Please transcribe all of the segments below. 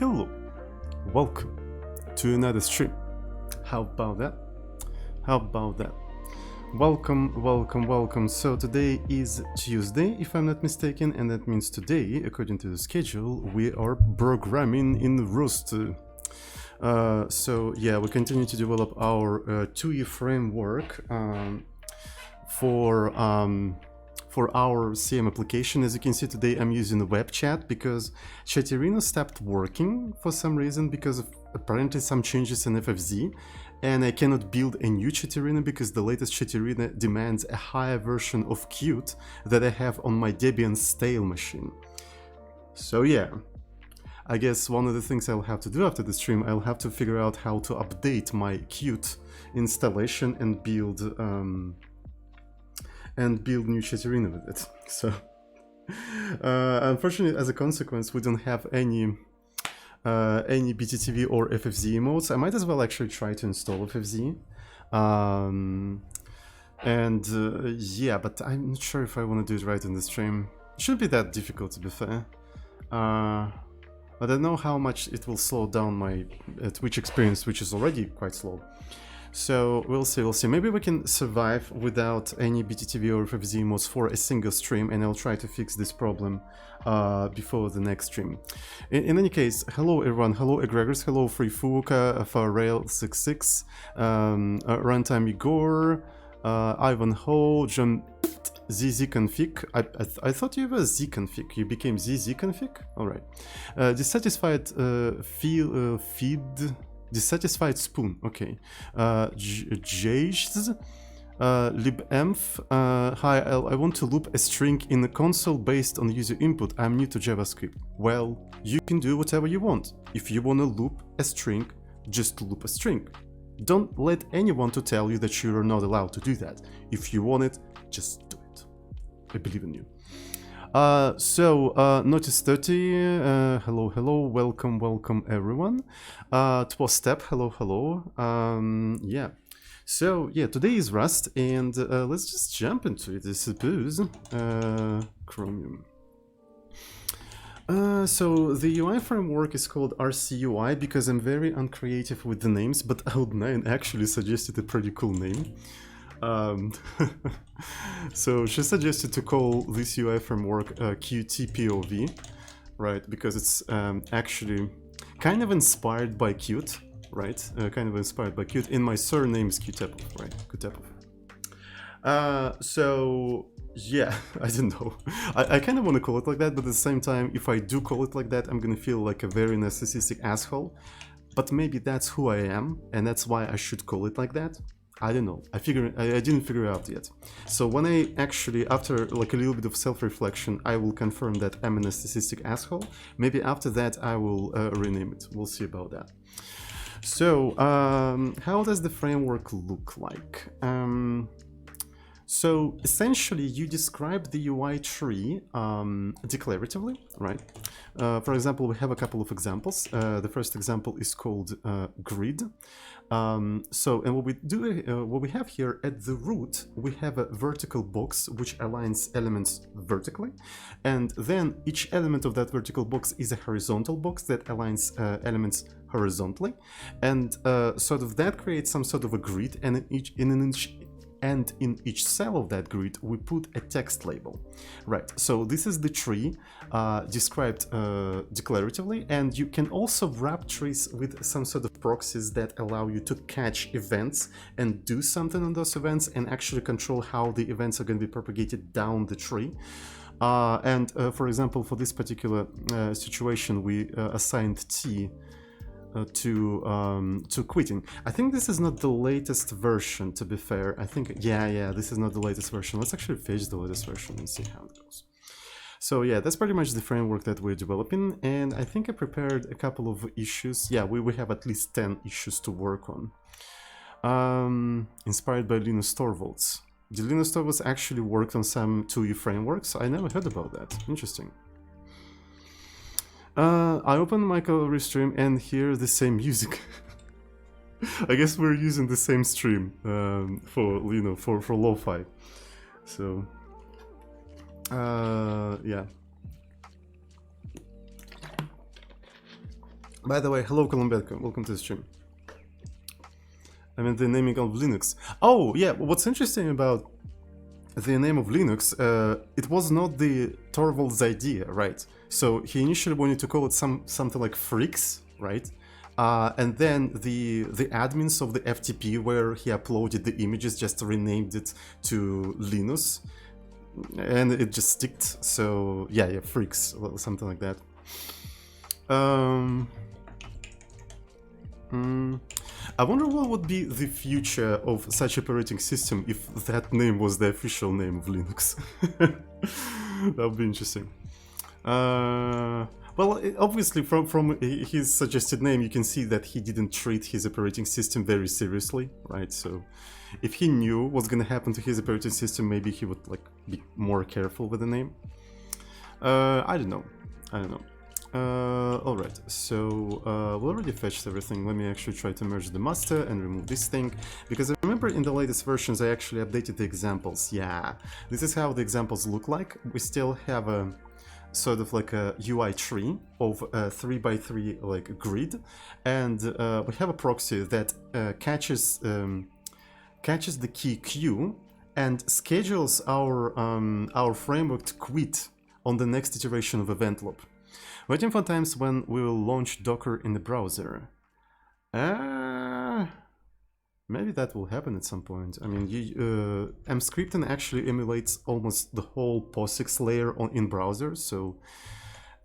Hello, welcome to another stream. How about that? How about that? Welcome. So today is Tuesday, if I'm not mistaken, and that means today, according to the schedule, we are programming in Rust. So yeah, we continue to develop our 2E framework for our CM application. As you can see today, I'm using the web chat because Chatterino stopped working for some reason because of apparently some changes in FFZ, and I cannot build a new Chatterino because the latest Chatterino demands a higher version of Qt that I have on my Debian stale machine. So yeah, I guess one of the things I'll have to do after the stream, I'll have to figure out how to update my Qt installation and build new Chatterino with it. So unfortunately, as a consequence, we don't have any BTTV or FFZ emotes. I might as well actually try to install FFZ. Yeah, but I'm not sure if I want to do it right in the stream. It shouldn't be that difficult, to be fair. But I don't know how much it will slow down my Twitch experience, which is already quite slow. So we'll see. Maybe we can survive without any BTTV or FFZ mods for a single stream, and I'll try to fix this problem before the next stream. In any case, hello everyone, hello Egregors, hello Free Fuka, Farrail66, Runtime Igor, Ivanhoe, John ZZconfig. I thought you were zconfig. You became ZZconfig? Alright. Dissatisfied feed. Dissatisfied spoon, okay. Jays, libemph, hi, I want to loop a string in a console based on user input. I'm new to JavaScript. Well, you can do whatever you want. If you want to loop a string, just loop a string. Don't let anyone to tell you that you are not allowed to do that. If you want it, just do it. I believe in you. Notice 30, hello, welcome everyone. Twas Step, hello. Yeah. So, yeah, today is Rust, and let's just jump into it, I suppose. Chromium. So the UI framework is called RCUI because I'm very uncreative with the names, but Old9 actually suggested a pretty cool name. So she suggested to call this UI framework QTPOV, right? Because it's actually kind of inspired by Qt, right? Kind of inspired by Qt. And my surname is Kutepov, right? Kutepov. So yeah, I don't know. I kind of want to call it like that, but at the same time, if I do call it like that, I'm gonna feel like a very narcissistic asshole. But maybe that's who I am, and that's why I should call it like that. I don't know. I didn't figure it out yet. So when I actually, after like a little bit of self-reflection, I will confirm that I'm a narcissistic asshole. Maybe after that I will rename it. We'll see about that. So how does the framework look like? So essentially you describe the UI tree declaratively, right? For example, we have a couple of examples. The first example is called grid. And what we have here at the root, we have a vertical box which aligns elements vertically, and then each element of that vertical box is a horizontal box that aligns elements horizontally, and sort of that creates some sort of a grid, and in each cell of that grid we put a text label, right? So this is the tree described declaratively, and you can also wrap trees with some sort of proxies that allow you to catch events and do something on those events and actually control how the events are going to be propagated down the tree. For example, for this particular situation, we assigned T to quitting. I think this is not the latest version, to be fair. I think, yeah, this is not the latest version. Let's actually fetch the latest version and see how it goes. So yeah, that's pretty much the framework that we're developing, and I think I prepared a couple of issues. Yeah, we have at least 10 issues to work on. Inspired by Linus Torvalds. Did Linus Torvalds actually work on some 2E frameworks? I never heard about that. Interesting. I open my gallery stream and hear the same music. I guess we're using the same stream for lo-fi. So yeah. By the way, hello Columbetka, welcome to the stream. I mean the naming of Linux. Oh yeah, what's interesting about the name of Linux, it was not the Torvalds idea, right? So he initially wanted to call it something like Freaks, right? And then the admins of the FTP where he uploaded the images just renamed it to Linus, and it just sticked. So yeah, Freaks, something like that. I wonder what would be the future of such operating system if that name was the official name of Linux. That would be interesting. Well, obviously from his suggested name you can see that he didn't treat his operating system very seriously, right? So if he knew what's gonna happen to his operating system, maybe he would like be more careful with the name. I don't know. Alright, so we already fetched everything. Let me actually try to merge the master and remove this thing, because I remember in the latest versions I actually updated the examples. Yeah, this is how the examples look like. We still have a sort of like a UI tree of a 3x3 like grid, and we have a proxy that catches the key Q and schedules our framework to quit on the next iteration of event loop. Waiting for times when we will launch Docker in the browser. Maybe that will happen at some point. I mean, mscripting actually emulates almost the whole POSIX layer in browser, so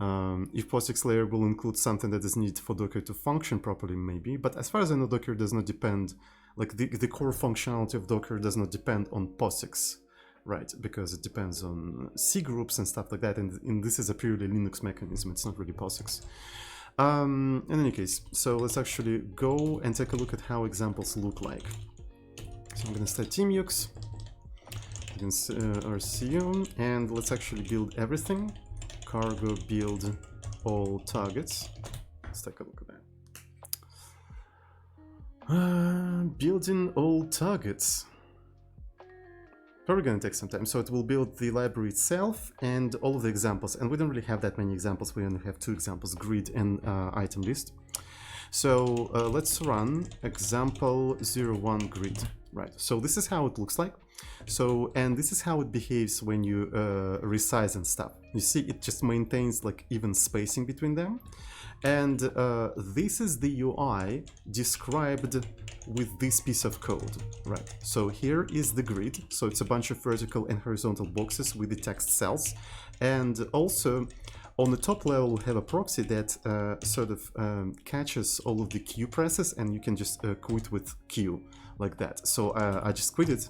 if POSIX layer will include something that is needed for Docker to function properly, maybe. But as far as I know, Docker does not depend, like the core functionality of Docker does not depend on POSIX. Right, because it depends on C groups and stuff like that, and this is a purely Linux mechanism, it's not really POSIX. In any case, so let's actually go and take a look at how examples look like. So I'm gonna start TeamUX, against RCU, and let's actually build everything. Cargo build all targets. Let's take a look at that. Building all targets. Probably gonna take some time, so it will build the library itself and all of the examples, and we don't really have that many examples. We only have 2 examples, grid and item list. So let's run example 01 grid. Right, so this is how it looks like. So, and this is how it behaves when you resize and stuff. You see, it just maintains like even spacing between them. And this is the UI described with this piece of code, right? So here is the grid. So it's a bunch of vertical and horizontal boxes with the text cells. And also on the top level, we have a proxy that sort of catches all of the Q presses, and you can just quit with Q like that. So I just quit it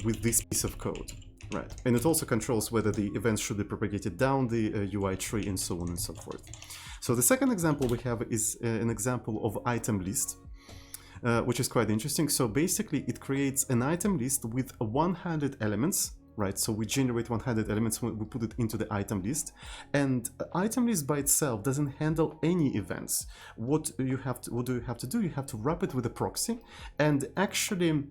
with this piece of code. Right, and it also controls whether the events should be propagated down the UI tree and so on and so forth. So the second example we have is an example of item list, which is quite interesting. So basically it creates an item list with 100 elements, right? So we generate 100 elements when we put it into the item list, and item list by itself doesn't handle any events. What do you have to do? You have to wrap it with a proxy and actually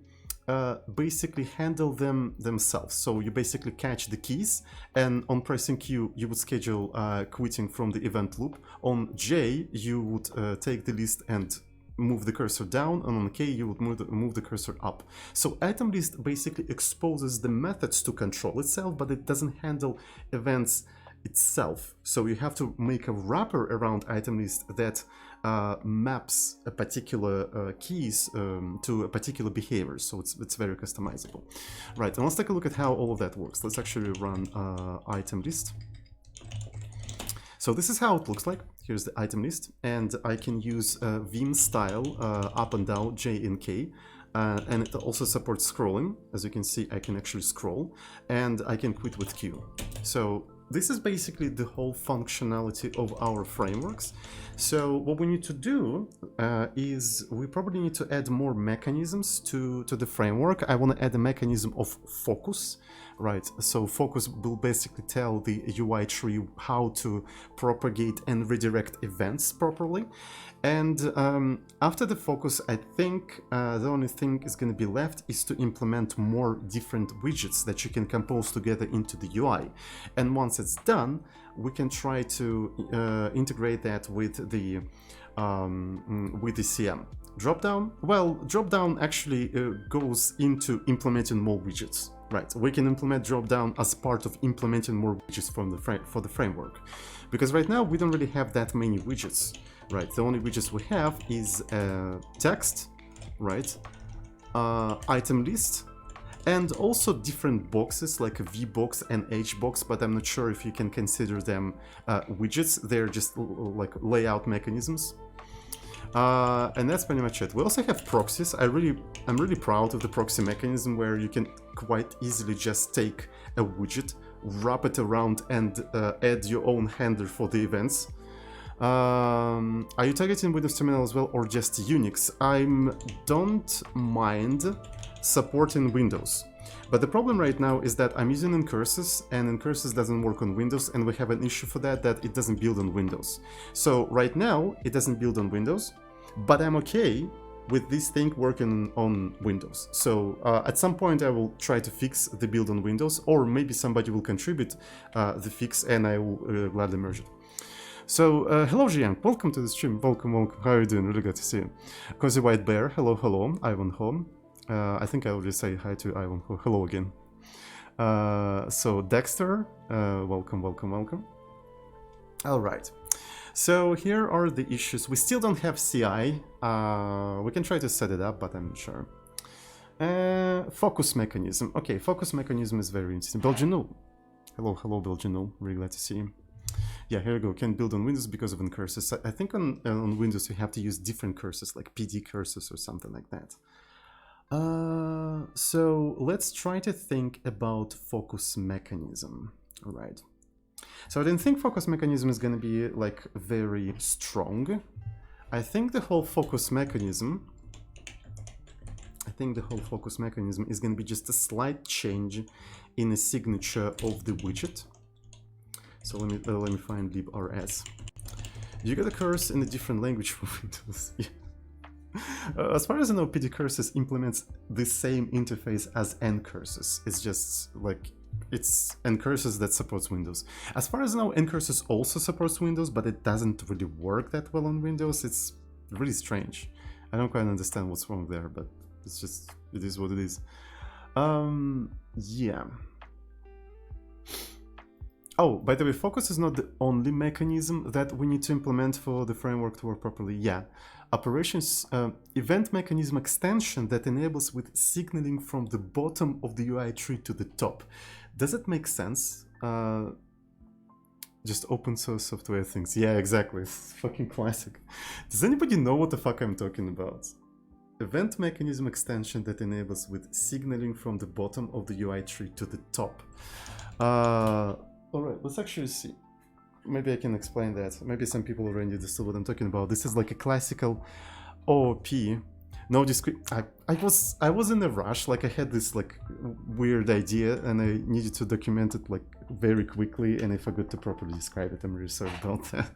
basically handle them themselves. So you basically catch the keys, and on pressing Q you would schedule quitting from the event loop. On J you would take the list and move the cursor down, and on K you would move the cursor up. So item list basically exposes the methods to control itself, but it doesn't handle events itself. So you have to make a wrapper around item list that maps a particular keys to a particular behavior, so it's very customizable. Right, and let's take a look at how all of that works. Let's actually run item list. So this is how it looks like. Here's the item list, and I can use Vim style up and down, J and K. And it also supports scrolling. As you can see, I can actually scroll, and I can quit with Q. So this is basically the whole functionality of our frameworks. So what we need to do is we probably need to add more mechanisms to the framework. I want to add a mechanism of focus, right? So focus will basically tell the UI tree how to propagate and redirect events properly. And after the focus, I think the only thing is going to be left is to implement more different widgets that you can compose together into the UI. And once it's done, we can try to integrate that with the CM. Dropdown? Well, dropdown actually goes into implementing more widgets. Right, we can implement dropdown as part of implementing more widgets from for the framework. Because right now we don't really have that many widgets. Right, the only widgets we have is text, right, item list, and also different boxes like a V box and H box, but I'm not sure if you can consider them widgets. They're just like layout mechanisms. And that's pretty much it. We also have proxies. I'm really proud of the proxy mechanism, where you can quite easily just take a widget, wrap it around, and add your own handler for the events. Are you targeting Windows Terminal as well, or just Unix? I don't mind supporting Windows. But the problem right now is that I'm using Incursus, and Incursus doesn't work on Windows, and we have an issue for that it doesn't build on Windows. So right now, it doesn't build on Windows, but I'm okay with this thing working on Windows. So at some point I will try to fix the build on Windows, or maybe somebody will contribute the fix and I will gladly merge it. So, hello Jiang, welcome to the stream, welcome, how are you doing, really good to see you. Cozy White Bear, hello, hello, Ivanhoe. I think I already say hi to Ivanhoe, hello again. So, Dexter, welcome, welcome, welcome. Alright, so here are the issues. We still don't have CI, we can try to set it up, but I'm not sure. Focus mechanism, okay, focus mechanism is very interesting. Belgianul, hello, hello Belgianul, really glad to see you. Yeah, here we go. Can build on Windows because of Incursus. I think on Windows you have to use different curses, like PD curses or something like that. So let's try to think about focus mechanism. All right. So I didn't think focus mechanism is going to be like very strong. I think the whole focus mechanism is going to be just a slight change in a signature of the widget. So let me find librs. You get a curse in a different language for Windows. Yeah. As far as I know, PD curses implements the same interface as ncurses. It's just like it's ncurses that supports Windows. As far as I know, ncurses also supports Windows, but it doesn't really work that well on Windows. It's really strange. I don't quite understand what's wrong there, but it's just it is what it is. Yeah. Oh, by the way, focus is not the only mechanism that we need to implement for the framework to work properly. Yeah, operations event mechanism extension that enables with signaling from the bottom of the UI tree to the top. Does it make sense? Just open source software things. Yeah, exactly. It's fucking classic. Does anybody know what the fuck I'm talking about? Event mechanism extension that enables with signaling from the bottom of the UI tree to the top. Alright, let's actually see. Maybe I can explain that. Maybe some people already understood what I'm talking about. This is like a classical OOP. No I was in a rush, like I had this like weird idea and I needed to document it like very quickly and I forgot to properly describe it. I'm really sorry about that.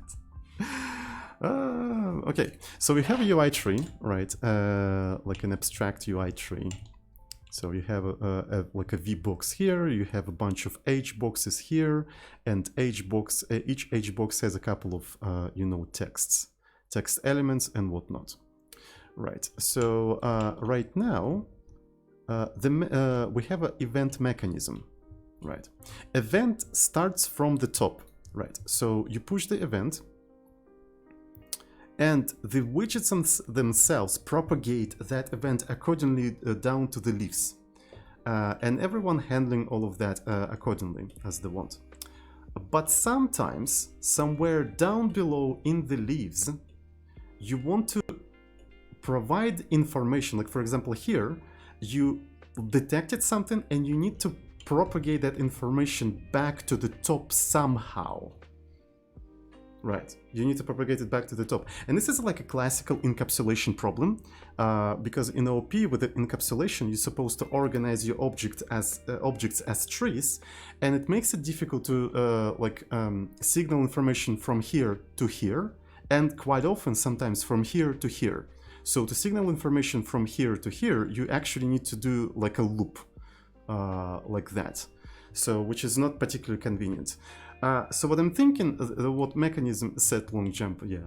Okay, so we have a UI tree, right? Like an abstract UI tree. So you have like a V box here, you have a bunch of H boxes here, and each H box has a couple of, you know, text elements and whatnot. Right, so right now, we have an event mechanism, right? Event starts from the top, right? So you push the event, and the widgets themselves propagate that event accordingly down to the leaves. And everyone handling all of that accordingly as they want. But sometimes, somewhere down below in the leaves, you want to provide information. Like for example here, you detected something and you need to propagate that information back to the top somehow. Right, you need to propagate it back to the top. And this is like a classical encapsulation problem, because in OOP with the encapsulation, you're supposed to organize your objects as trees, and it makes it difficult to signal information from here to here, and quite often sometimes from here to here. So to signal information from here to here, you actually need to do like a loop like that. So, which is not particularly convenient. So what I'm thinking, what mechanism set long jump, yeah.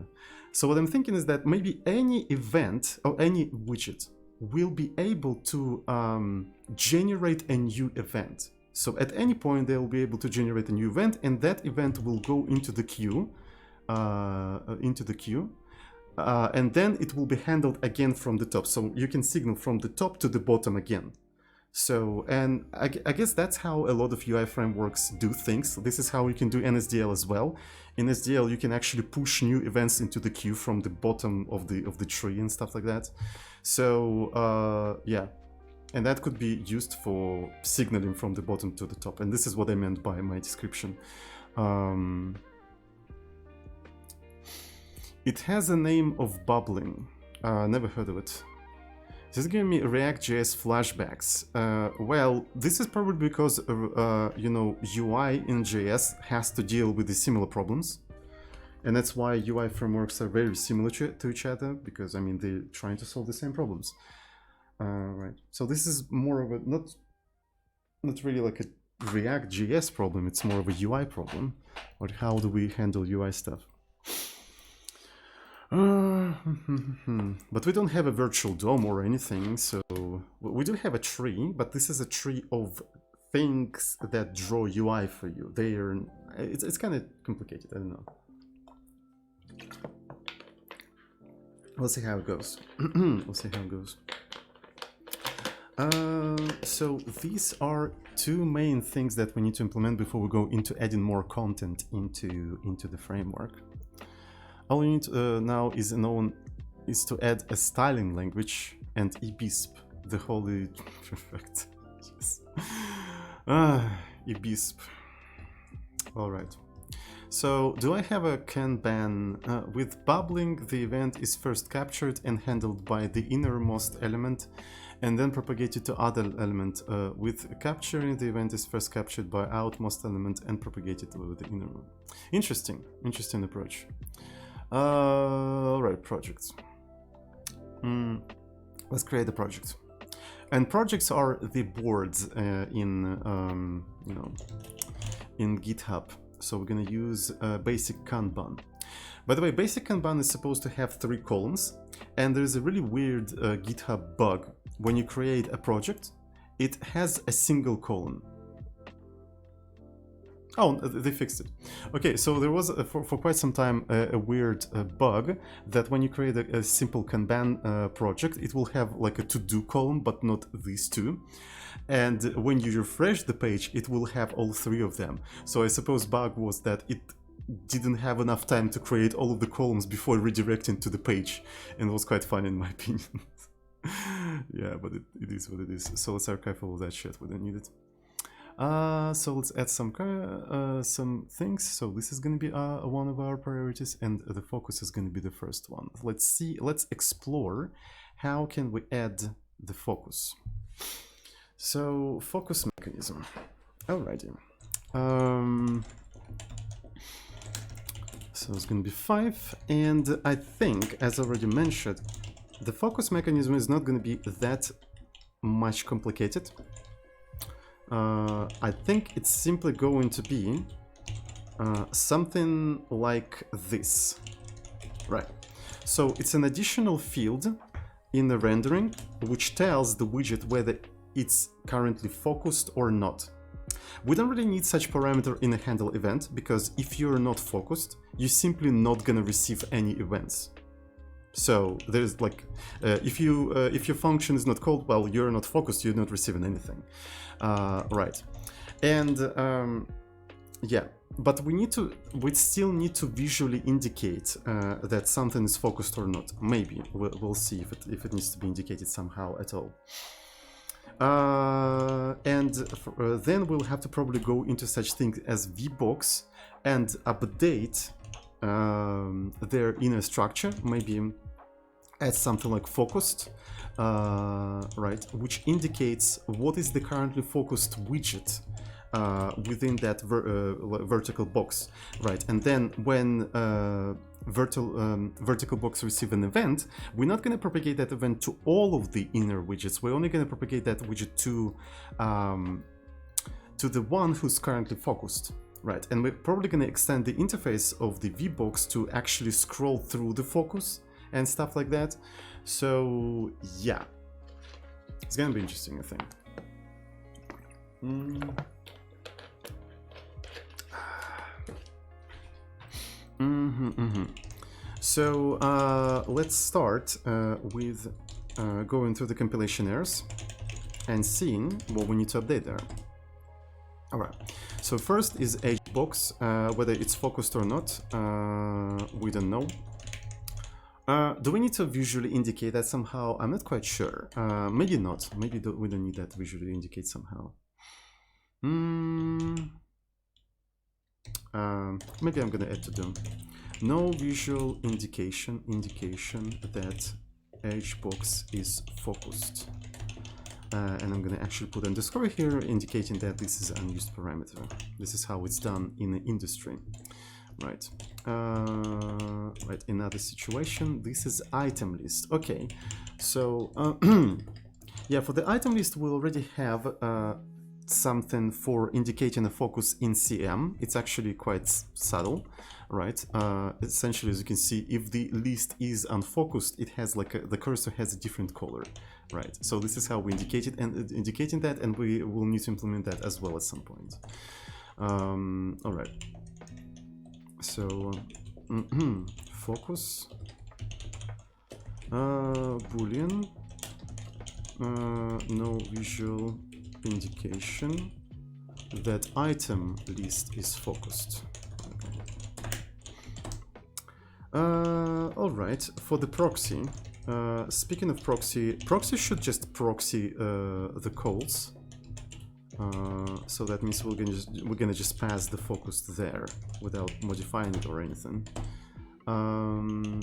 So what I'm thinking is that maybe any event or any widget will be able to generate a new event. So at any point they'll be able to generate a new event, and that event will go into the queue, and then it will be handled again from the top. So you can signal from the top to the bottom again. So, and I guess that's how a lot of UI frameworks do things. This is how you can do NSDL as well. In SDL, you can actually push new events into the queue from the bottom of the tree and stuff like that. So, yeah, and that could be used for signaling from the bottom to the top. And this is what I meant by my description. It has a name of bubbling. Never heard of it. This is giving me React.js flashbacks. Well, this is probably because, you know, UI in JS has to deal with the similar problems. And that's why UI frameworks are very similar to each other, because, I mean, they're trying to solve the same problems. Right. So this is more of a, not really like a React.js problem, it's more of a UI problem. Or how do we handle UI stuff? But we don't have a virtual DOM or anything, so we do have a tree, but this is a tree of things that draw UI for you. It's kind of complicated, I don't know. We'll see how it goes. We'll see how it goes. So these are two main things that we need to implement before we go into adding more content into the framework. All you need now is to add a styling language and eBisp, the holy perfect. Yes. eBisp. All right. So do I have a Kanban? With bubbling, the event is first captured and handled by the innermost element, and then propagated to other element. With capturing, the event is first captured by outmost element and propagated to the inner. Interesting approach. All right, projects. Let's create a project. And projects are the boards in GitHub. So we're gonna use basic Kanban. By the way, basic Kanban is supposed to have 3 columns, and there's a really weird GitHub bug. When you create a project, it has a single column. Oh, they fixed it. Okay, so there was for quite some time a weird bug that when you create a simple Kanban project, it will have like a to-do column, but not these two. And when you refresh the page, it will have all 3 of them. So I suppose bug was that it didn't have enough time to create all of the columns before redirecting to the page, and it was quite fun in my opinion. Yeah, but it is what it is. So let's archive all of that shit. We don't need it. So let's add some things. So this is going to be one of our priorities, and the focus is going to be the first one. Let's explore how can we add the focus. So focus mechanism. Alrighty. So it's going to be 5, and I think, as already mentioned, the focus mechanism is not going to be that much complicated. I think it's simply going to be something like this, right? So it's an additional field in the rendering which tells the widget whether it's currently focused or not. We don't really need such parameter in a handle event, because if you're not focused, you're simply not gonna receive any events. So there's like, if your function is not called, well, you're not focused, you're not receiving anything. Right. And yeah, but we still need to visually indicate that something is focused or not. Maybe we'll see if it needs to be indicated somehow at all. And then we'll have to probably go into such things as VBox and update their inner structure, maybe add something like focused, right, which indicates what is the currently focused widget within that vertical box, right? And then when vertical box receive an event, we're not going to propagate that event to all of the inner widgets. We're only going to propagate that widget to the one who's currently focused. right? And we're probably going to extend the interface of the VBox to actually scroll through the focus and stuff like that. So yeah, it's going to be interesting, I think. So let's start with going through the compilation errors and seeing what we need to update there. All right. So first is HBox, whether it's focused or not, we don't know. Do we need to visually indicate that somehow? I'm not quite sure. Maybe not. Maybe we don't need that visually indicate somehow. Maybe I'm gonna add to them. No visual indication that HBox is focused. And I'm going to actually put underscore here indicating that this is an unused parameter. This is how it's done in the industry. Right. Right. Another situation. This is item list. Okay. So yeah, for the item list, we already have something for indicating a focus in CM. It's actually quite subtle, right? Essentially, as you can see, if the list is unfocused, it has like the cursor has a different color, right? So this is how we indicate it, and indicating that, and we will need to implement that as well at some point. All right. So focus boolean no visual indication that item list is focused. Okay. All right, for the proxy, speaking of proxy, proxy should just proxy the calls. So that means we're gonna just pass the focus there without modifying it or anything.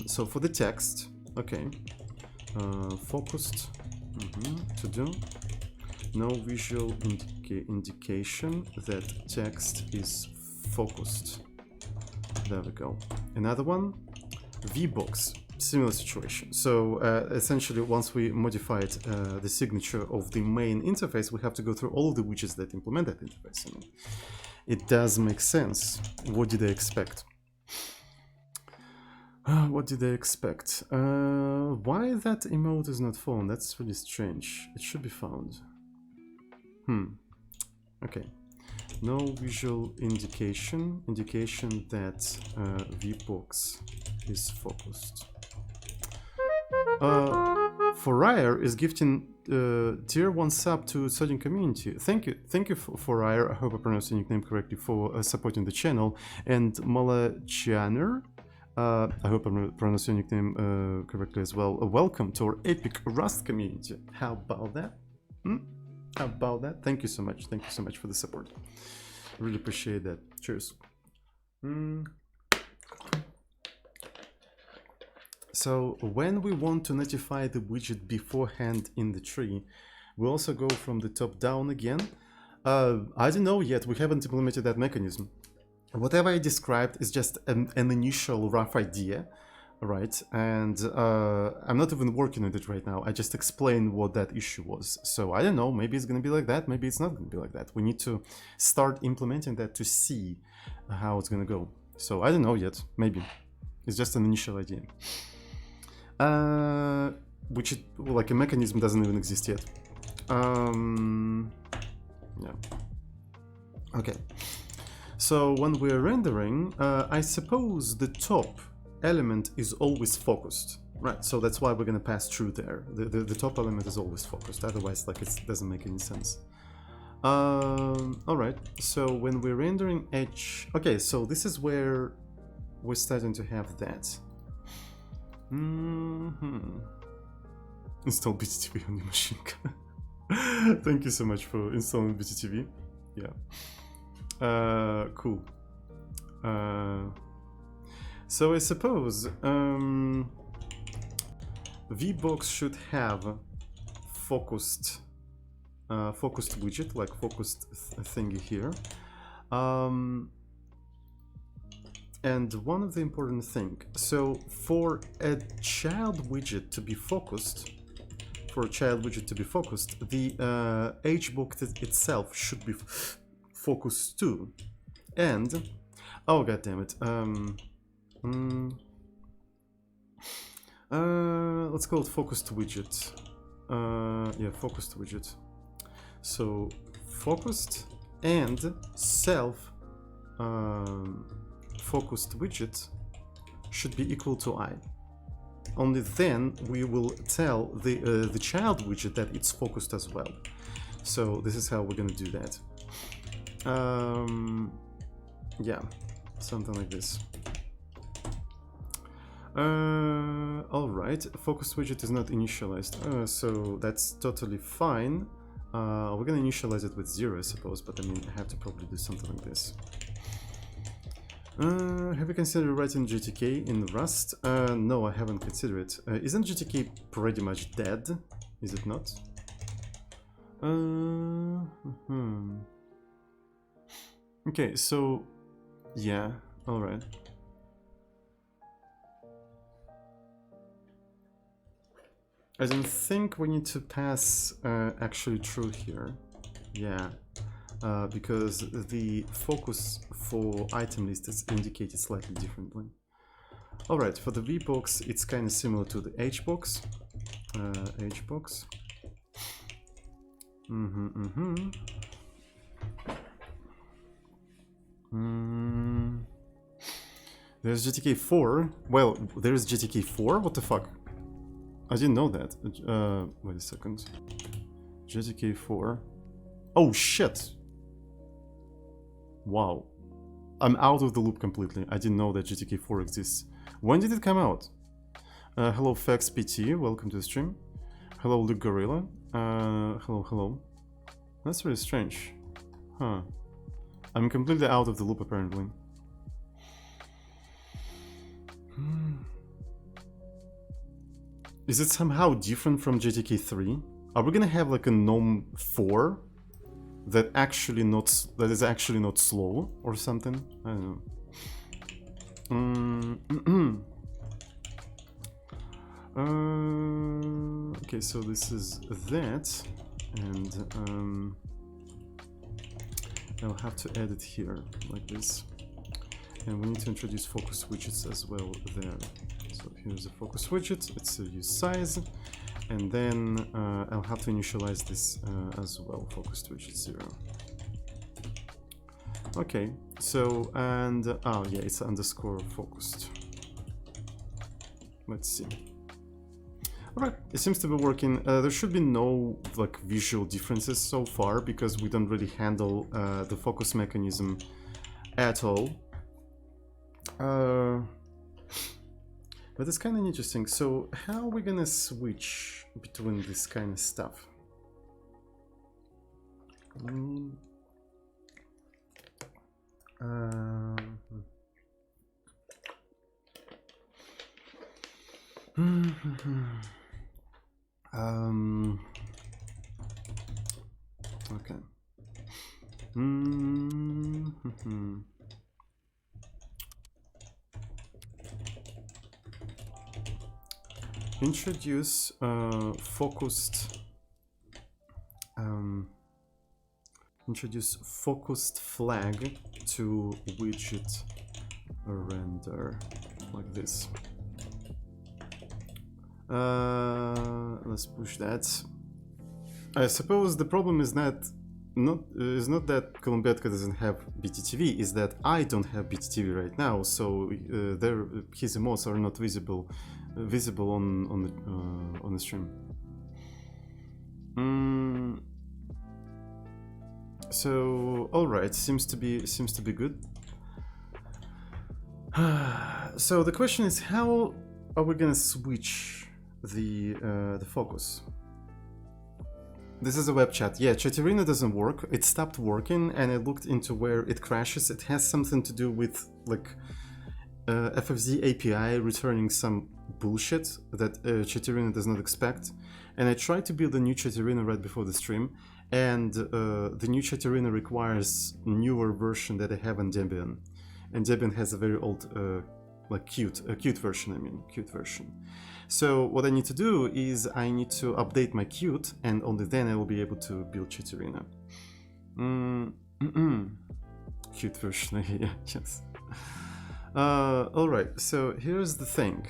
So for the text, okay, focused to do. No visual indication that text is focused. There we go. Another one, VBox, similar situation. So essentially, once we modified the signature of the main interface, we have to go through all of the widgets that implement that interface. I mean, it does make sense. What did I expect? What did I expect? Why that emote is not found? That's really strange. It should be found. Okay. No visual indication that VBox is focused. Forire is gifting tier 1 sub to Sodium community. Thank you Forire. I hope I pronounced your nickname correctly, for supporting the channel. And Malachianer, I hope I pronounced your nickname correctly as well. Welcome to our epic Rust community. How about that? How about that? Thank you so much. Thank you so much for the support. Really appreciate that. Cheers. So when we want to notify the widget beforehand in the tree, we also go from the top down again. I don't know yet. We haven't implemented that mechanism. Whatever I described is just an initial rough idea, right? And I'm not even working on it right now. I just explained what that issue was. So I don't know, maybe it's going to be like that, maybe it's not going to be like that. We need to start implementing that to see how it's going to go. So I don't know yet, maybe. It's just an initial idea. Which, like, a mechanism doesn't even exist yet. Yeah. Okay. So when we're rendering, I suppose the top element is always focused, right? So that's why we're going to pass through there. The top element is always focused, otherwise, like, it doesn't make any sense. All right, so when we're rendering edge, okay, so this is where we're starting to have that. Install BTTV on your machine. Thank you so much for installing BTTV. Yeah. Cool. So I suppose VBox should have focused widget, like focused thingy here. And one of the important thing, so for a child widget to be focused, the HBox itself should be focused too. and oh god damn it, let's call it focused widget. Yeah, focused widget. So focused and self focused widget should be equal to I. Only then we will tell the child widget that it's focused as well. So this is how we're gonna do that. Yeah, something like this. Alright, focus widget is not initialized, so that's totally fine. We're gonna initialize it with 0, I suppose, but I mean, I have to probably do something like this. Have you considered writing GTK in Rust? No, I haven't considered it. Isn't GTK pretty much dead? Is it not? Okay, so yeah, alright. I don't think we need to pass actually true here. Yeah, because the focus for item list is indicated slightly differently. Alright, for the VBox, it's kind of similar to the HBox. HBox. There's GTK 4. Well, there's GTK 4? What the fuck? I didn't know that. Wait a second. GTK 4. Oh shit! Wow. I'm out of the loop completely. I didn't know that GTK 4 exists. When did it come out? Hello FaxPT, welcome to the stream. Hello Luke Gorilla. Hello. That's really strange. Huh. I'm completely out of the loop apparently. Is it somehow different from GTK 3? Are we gonna have like a GNOME 4 that is actually not slow or something? I don't know. Okay, so this is that, and I'll have to add it here like this, and we need to introduce focus widgets as well there. So here's a focus widget, it's a use size, and then I'll have to initialize this as well, focused widget 0. Okay, so, and, oh yeah, it's underscore focused. Let's see. Alright, it seems to be working. There should be no like visual differences so far because we don't really handle the focus mechanism at all. But it's kind of interesting. So how are we gonna switch between this kind of stuff? Okay. Introduce focused flag to widget render like this. Let's push that. I suppose the problem is not that Columbiatka doesn't have BTTV, is that I don't have BTTV right now, so his emotes are not visible on the stream. So all right, seems to be good. So the question is, how are we gonna switch the focus? This is a web chat. Yeah, Chatirina doesn't work. It stopped working, and I looked into where it crashes. It has something to do with like FFZ API returning some bullshit that Chatirina does not expect. And I tried to build a new Chatirina right before the stream, and the new Chatirina requires newer version that I have on Debian, and Debian has a very old like cute version. So what I need to do is I need to update my Qt, and only then I will be able to build Chatirina. cute version here. Yes. All right. So here's the thing.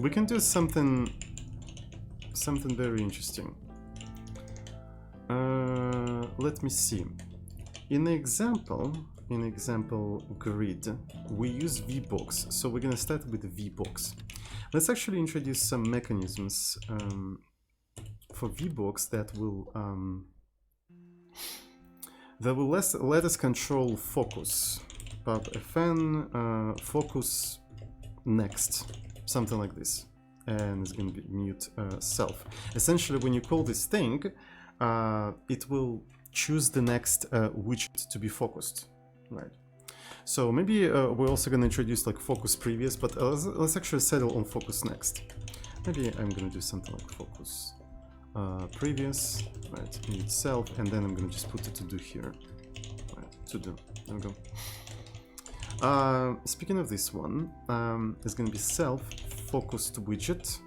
We can do something very interesting. Let me see. In example grid, we use VBox. So we're gonna start with VBox. Let's actually introduce some mechanisms for VBox that will let us control focus. Pub fn focus next, something like this, and it's going to be mute self. Essentially, when you call this thing, it will choose the next widget to be focused, right? So maybe we're also going to introduce like focus previous, but let's actually settle on focus next. Maybe I'm going to do something like focus previous, right? Mute self, and then I'm going to just put it to do here, right? To do. There we go. Speaking of this one, it's going to be self focused widget,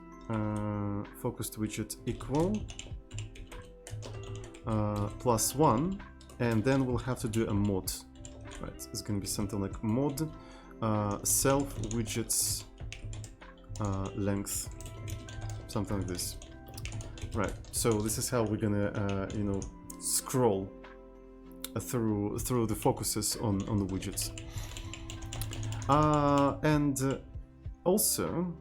equal +1, and then we'll have to do a mod, right? It's going to be something like mod self widgets length, something like this, right? So this is how we're gonna you know, scroll through the focuses on the widgets. And also,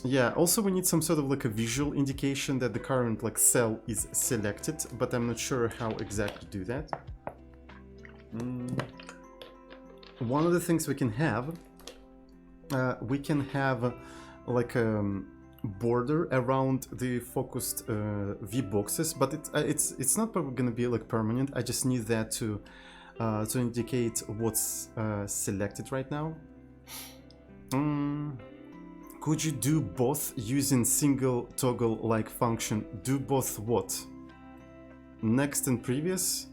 yeah, also we need some sort of like a visual indication that the current like cell is selected, but I'm not sure how exactly to do that. One of the things we can have like a border around the focused V boxes, but it's not probably gonna be like permanent. I just need that to indicate what's selected right now. Could you do both using single toggle like function? Do both what? Next and previous?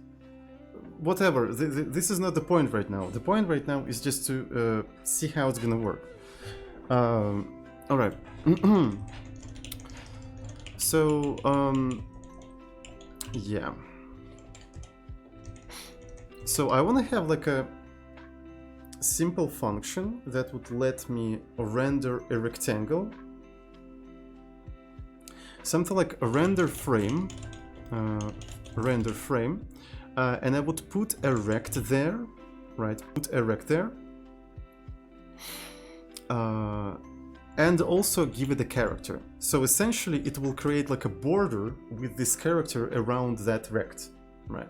Whatever. This is not the point right now. The point right now is just to see how it's gonna work. All right. So yeah. So I want to have like a simple function that would let me render a rectangle, something like a render frame, and I would put a rect there, right? Put a rect there, and also give it a character. So essentially, it will create like a border with this character around that rect, right?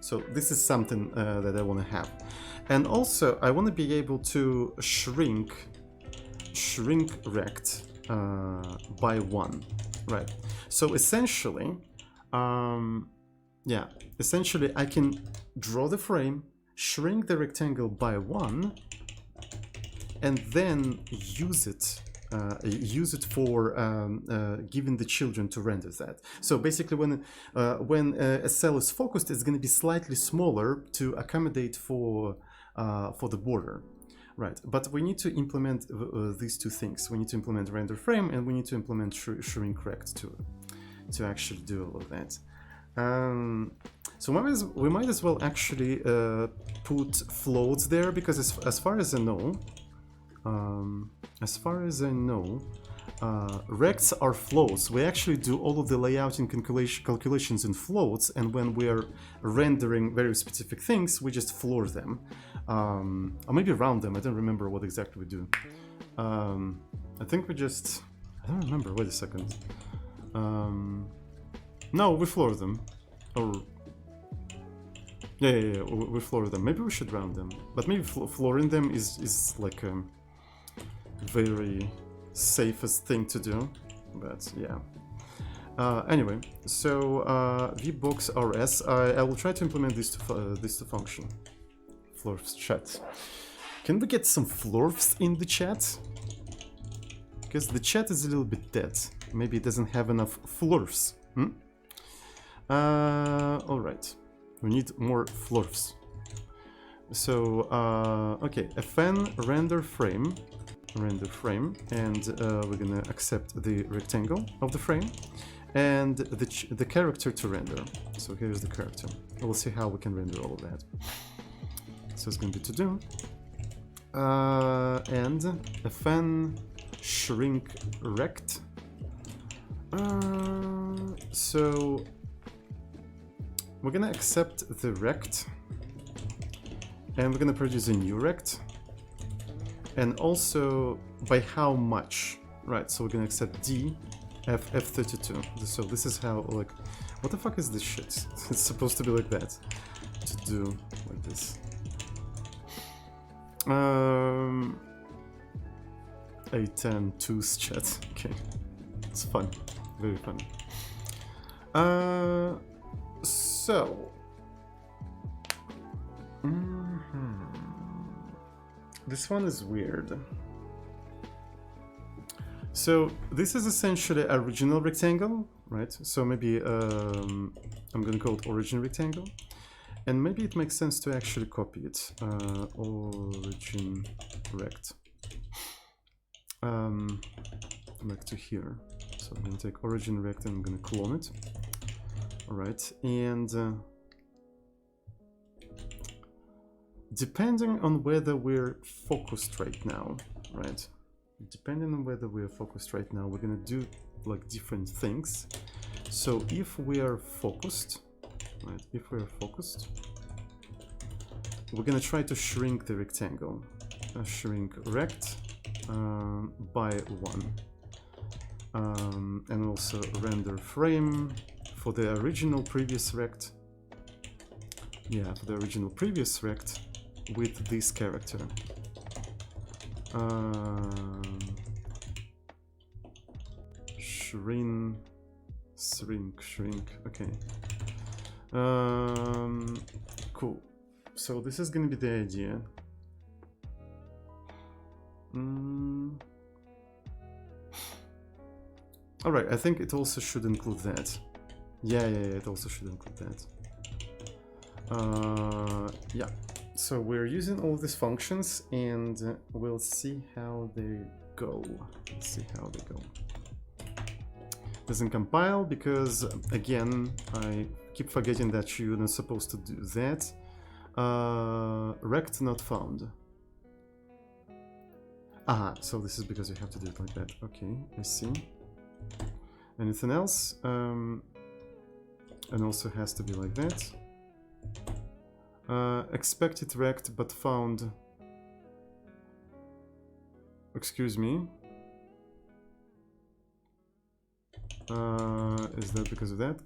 So this is something that I want to have. And also I want to be able to shrink rect by 1, right? So essentially, yeah, essentially I can draw the frame, shrink the rectangle by 1, and then use it for giving the children to render that. So basically, when a cell is focused, it's going to be slightly smaller to accommodate for the border, right? But we need to implement these two things. We need to implement render frame, and we need to implement shrink rect to actually do all of that. So we might as well actually put floats there, because as far as I know, rects are floats. We actually do all of the layouting calculations in floats, and when we're rendering very specific things, we just floor them, or maybe round them. I don't remember what exactly we do. I think we just, I don't remember. Wait a second. No, we floor them, or yeah, we floor them. Maybe we should round them, but maybe flooring them is like a very safest thing to do, but yeah. Anyway, so vbox rs, I will try to implement this to function. Florfs chat. Can we get some florfs in the chat? Because the chat is a little bit dead. Maybe it doesn't have enough florfs. All right, we need more florfs. So okay, fn render frame, and we're gonna accept the rectangle of the frame, and the character to render. So here's the character. We'll see how we can render all of that. So it's going to be to do. And a fan shrink rect. So we're gonna accept the rect, and we're gonna produce a new rect, and also by how much, right? So we're gonna accept D f32. So this is how, like, what the fuck is this shit? It's supposed to be like that, to do like this. A10 twos chat. Okay, it's fun, very fun. So this one is weird. So this is essentially a original rectangle, right? So maybe I'm gonna call it origin rectangle, and maybe it makes sense to actually copy it. Origin rect. Back to here. So I'm gonna take origin rect and I'm gonna clone it. All right, and depending on whether we're focused right now, right? Depending on whether we're focused right now, we're gonna do like different things. So if we are focused, right? If we're focused, we're gonna try to shrink the rectangle. Shrink rect by 1. And also render frame for the original previous rect. Yeah, for the original previous rect with this character. Shrink. Okay. Cool. So this is gonna be the idea. All right, I think it also should include that. Yeah, it also should include that. Yeah, so we're using all these functions, and we'll see how they go. Let's see how they go. Doesn't compile because, again, I keep forgetting that you're not supposed to do that. Rect not found. Aha, so this is because you have to do it like that. Okay, I see. Anything else? And also has to be like that. Expected rect but found. Excuse me. Is that because of that?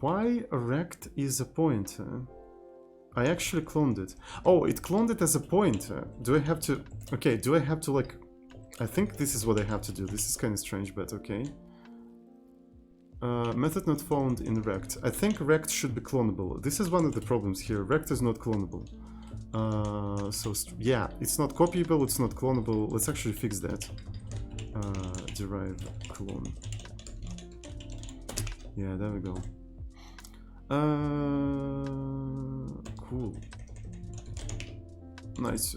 Why rect is a pointer? I actually cloned it. Oh, it cloned it as a pointer. Do I have to... Okay, do I have to like... I think this is what I have to do. This is kind of strange, but okay. Method not found in rect. I think rect should be clonable. This is one of the problems here. Rect is not clonable. So yeah, it's not copyable, it's not clonable. Let's actually fix that. Derive clone. Yeah, there we go. Cool. Nice.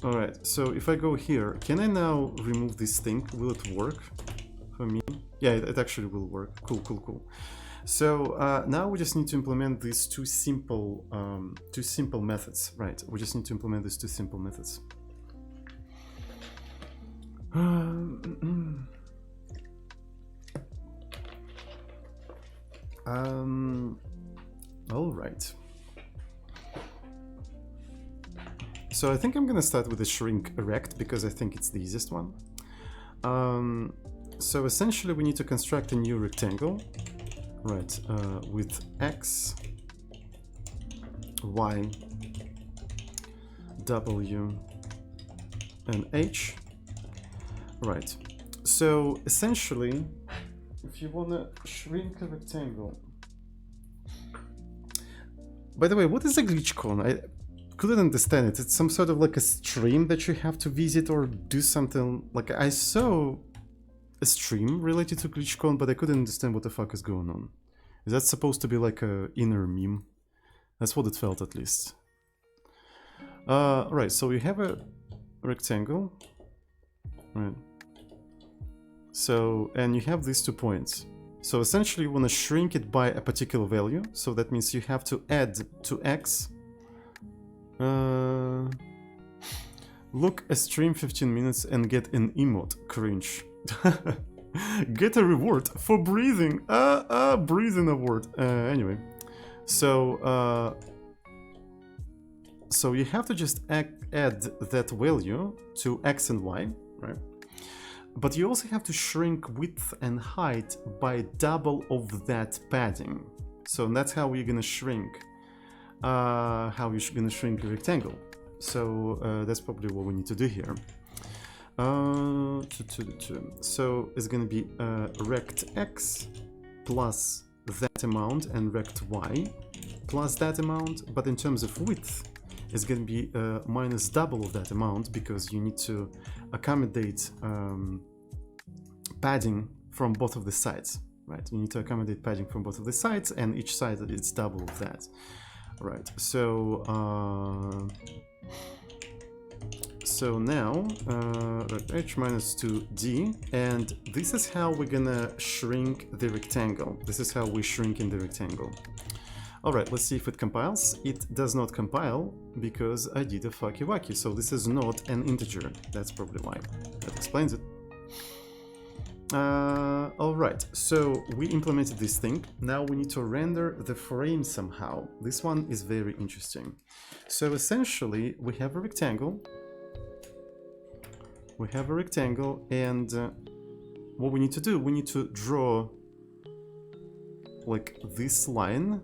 Alright, so if I go here, can I now remove this thing? Will it work for me? Yeah, it actually will work. Cool. So now we just need to implement these two simple methods, right? We just need to implement these two simple methods. All right. So I think I'm gonna start with the shrink rect because I think it's the easiest one. So essentially we need to construct a new rectangle, right? With X, Y, W, and H. Right. So essentially, if you wanna shrink a rectangle. By the way, what is a glitch cone? I couldn't understand it. It's some sort of like a stream that you have to visit or do something. Like I saw a stream related to GlitchCon, but I couldn't understand what the fuck is going on. Is that supposed to be like a inner meme? That's what it felt, at least. Right, so we have a rectangle, right? So, and you have these 2 points. So essentially you want to shrink it by a particular value. So that means you have to add to x. Look a stream 15 minutes and get an emote. Cringe. Get a reward for breathing. Breathing award. Anyway. So, so you have to just add that value to x and y, right? But you also have to shrink width and height by double of that padding. So that's how you're gonna shrink. How you're gonna shrink the rectangle. So that's probably what we need to do here. So it's gonna be rect x plus that amount and rect y plus that amount, but in terms of width it's gonna be minus double of that amount, because you need to accommodate padding from both of the sides, right? You need to accommodate padding from both of the sides, and each side it's double of that, right? So so now h minus 2d, and this is how we're gonna shrink the rectangle. This is how we shrink in the rectangle. All right, let's see if it compiles. It does not compile because I did a fucky wacky. So this is not an integer. That's probably why. That explains it. All right, so we implemented this thing. Now we need to render the frame somehow. This one is very interesting. So essentially we have a rectangle. We have a rectangle, and what we need to do, we need to draw like this line,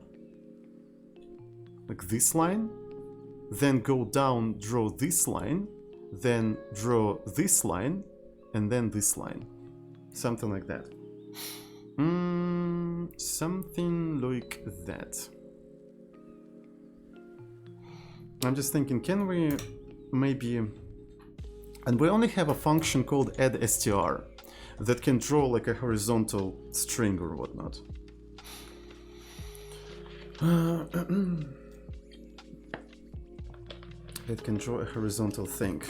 then go down, draw this line, then draw this line, and then this line. Something like that. Something like that. I'm just thinking, can we maybe... And we only have a function called addStr that can draw like a horizontal string or whatnot. It can draw a horizontal thing.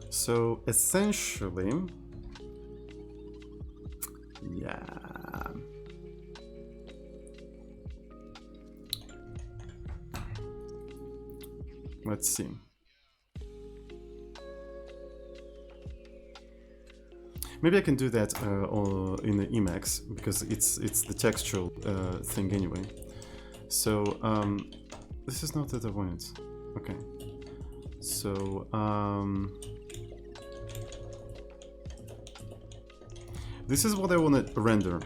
So essentially, yeah. Let's see. Maybe I can do that in the Emacs, because it's the textual thing anyway. So this is not that I wanted. Okay. So this is what I want to render.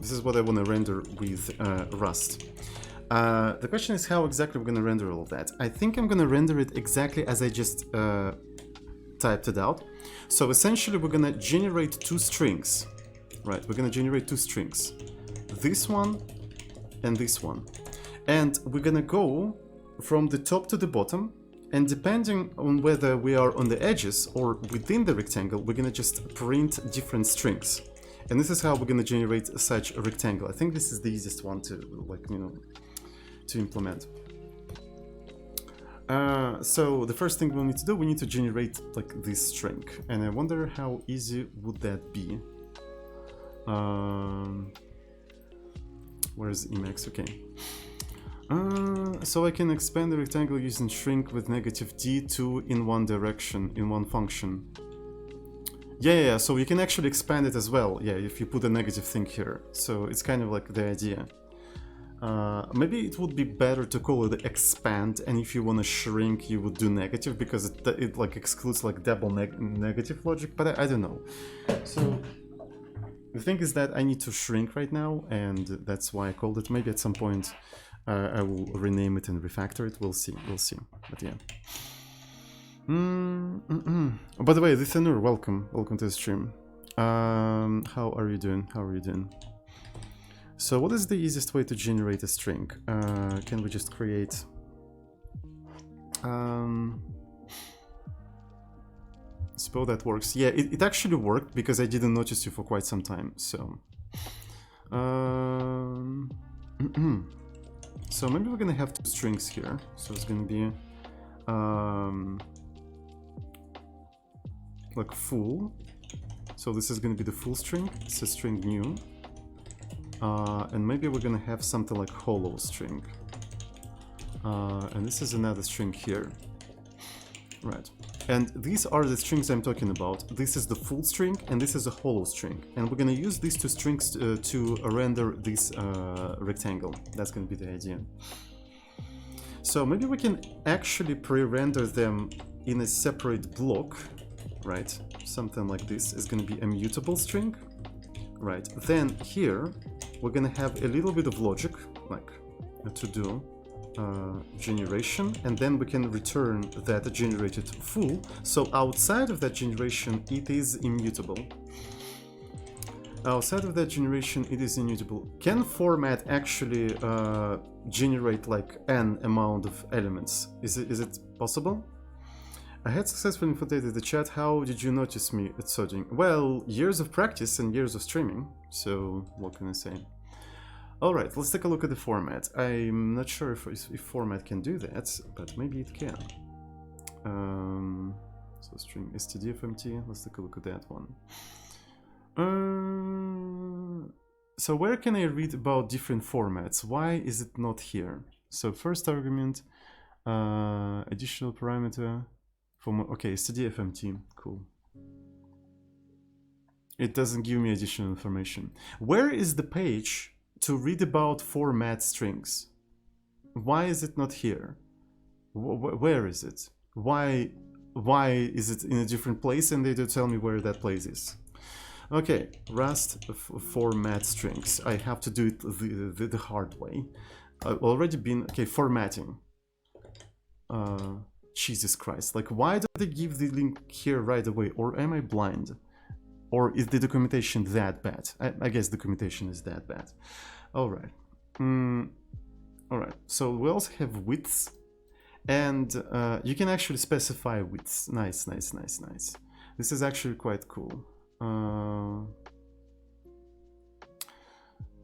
This is what I want to render with Rust. The question is how exactly we're going to render all of that. I think I'm going to render it exactly as I just typed it out. So essentially we're going to generate 2 strings, right? We're going to generate 2 strings, this one and this one. And we're going to go from the top to the bottom, and depending on whether we are on the edges or within the rectangle, we're going to just print different strings. And this is how we're going to generate such a rectangle. I think this is the easiest one to, like, you know, to implement. So the first thing we'll need to do, we need to generate like this string, and I wonder how easy would that be. Where's Emacs? Okay. So I can expand the rectangle using shrink with -d2 in one direction, in one function. Yeah, so you can actually expand it as well, yeah, if you put a negative thing here. So it's kind of like the idea. Maybe it would be better to call it expand, and if you want to shrink, you would do negative, because it like excludes like double negative logic, but I don't know. So the thing is that I need to shrink right now, and that's why I called it. Maybe at some point I will rename it and refactor it. We'll see, but yeah. Oh, by the way, Lithanur, welcome to the stream. How are you doing? So what is the easiest way to generate a string? Can we just create Suppose that works. Yeah, it actually worked because I didn't notice you for quite some time. So, so maybe we're gonna have two strings here. So it's gonna be like full. So this is gonna be the full string. It's a string new, and maybe we're gonna have something like hollow string. And this is another string here. Right. And these are the strings I'm talking about. This is the full string and this is a hollow string. And we're gonna use these two strings to render this rectangle. That's gonna be the idea. So maybe we can actually pre-render them in a separate block, right? Something like this is gonna be a mutable string, right? Then here, we're gonna have a little bit of logic, like to do generation, and then we can return that generated full. So outside of that generation, it is immutable. Outside of that generation, it is immutable. Can format actually generate like n amount of elements? Is it possible? I had successfully infiltrated the chat. How did you notice me at Sodding? Well, years of practice and years of streaming. So what can I say? All right, let's take a look at the format. I'm not sure if format can do that, but maybe it can. So string stdfmt, let's take a look at that one. So where can I read about different formats? Why is it not here? So first argument, additional parameter, okay, stdfmt, cool. It doesn't give me additional information. Where is the page to read about format strings? Why is it not here? Where is it? Why is it in a different place and they don't tell me where that place is? Okay, Rust format strings. I have to do it the hard way. I've already been, okay, formatting. Jesus Christ, like why don't they give the link here right away? Or am I blind? Or is the documentation that bad? I guess documentation is that bad. All right. All right. So we also have widths, and you can actually specify widths. Nice, nice, nice, nice. This is actually quite cool.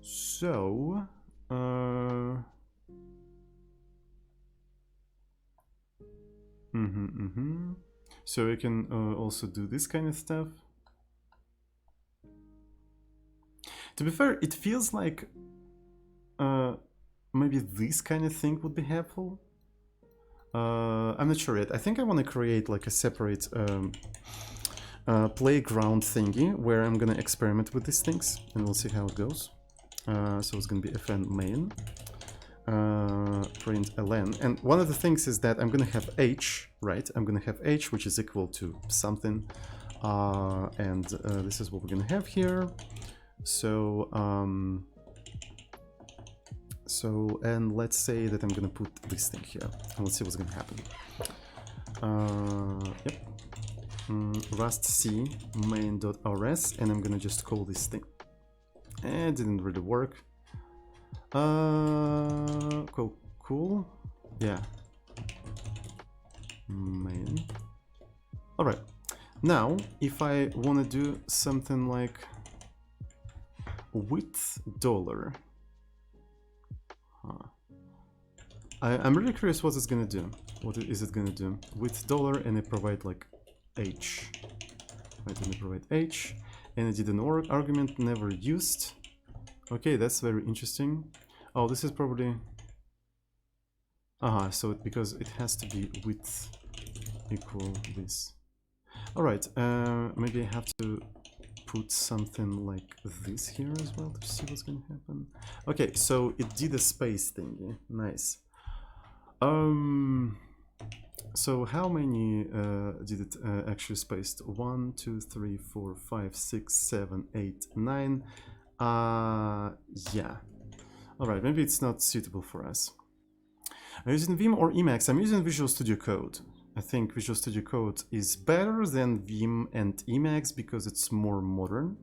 So we can also do this kind of stuff. To be fair, it feels like maybe this kind of thing would be helpful. I'm not sure yet. I think I want to create like a separate playground thingy where I'm gonna experiment with these things, and we'll see how it goes. So it's gonna be fn main print ln, and one of the things is that I'm gonna have h, right? I'm gonna have h, which is equal to something, and this is what we're gonna have here. So and let's say that I'm gonna put this thing here, and let's see what's gonna happen. Yep. Rust c main.rs, and I'm gonna just call this thing. It didn't really work. Cool. Yeah. Main. All right. Now, if I want to do something like width $, I'm really curious what it's gonna do. What is it gonna do? Width $, and I provide like h. Right, and I provide h, and I did an argument never used. Okay, that's very interesting. Oh, this is probably so because it has to be width equal this. All right, maybe I have to put something like this here as well to see what's gonna happen. Okay, so it did a space thingy. Nice. So how many did it actually spaced? 1, 2, 3, 4, 5, 6, 7, 8, 9. Yeah. All right, maybe it's not suitable for us. Are you using Vim or Emacs? I'm using Visual Studio Code. I think Visual Studio Code is better than Vim and Emacs because it's more modern.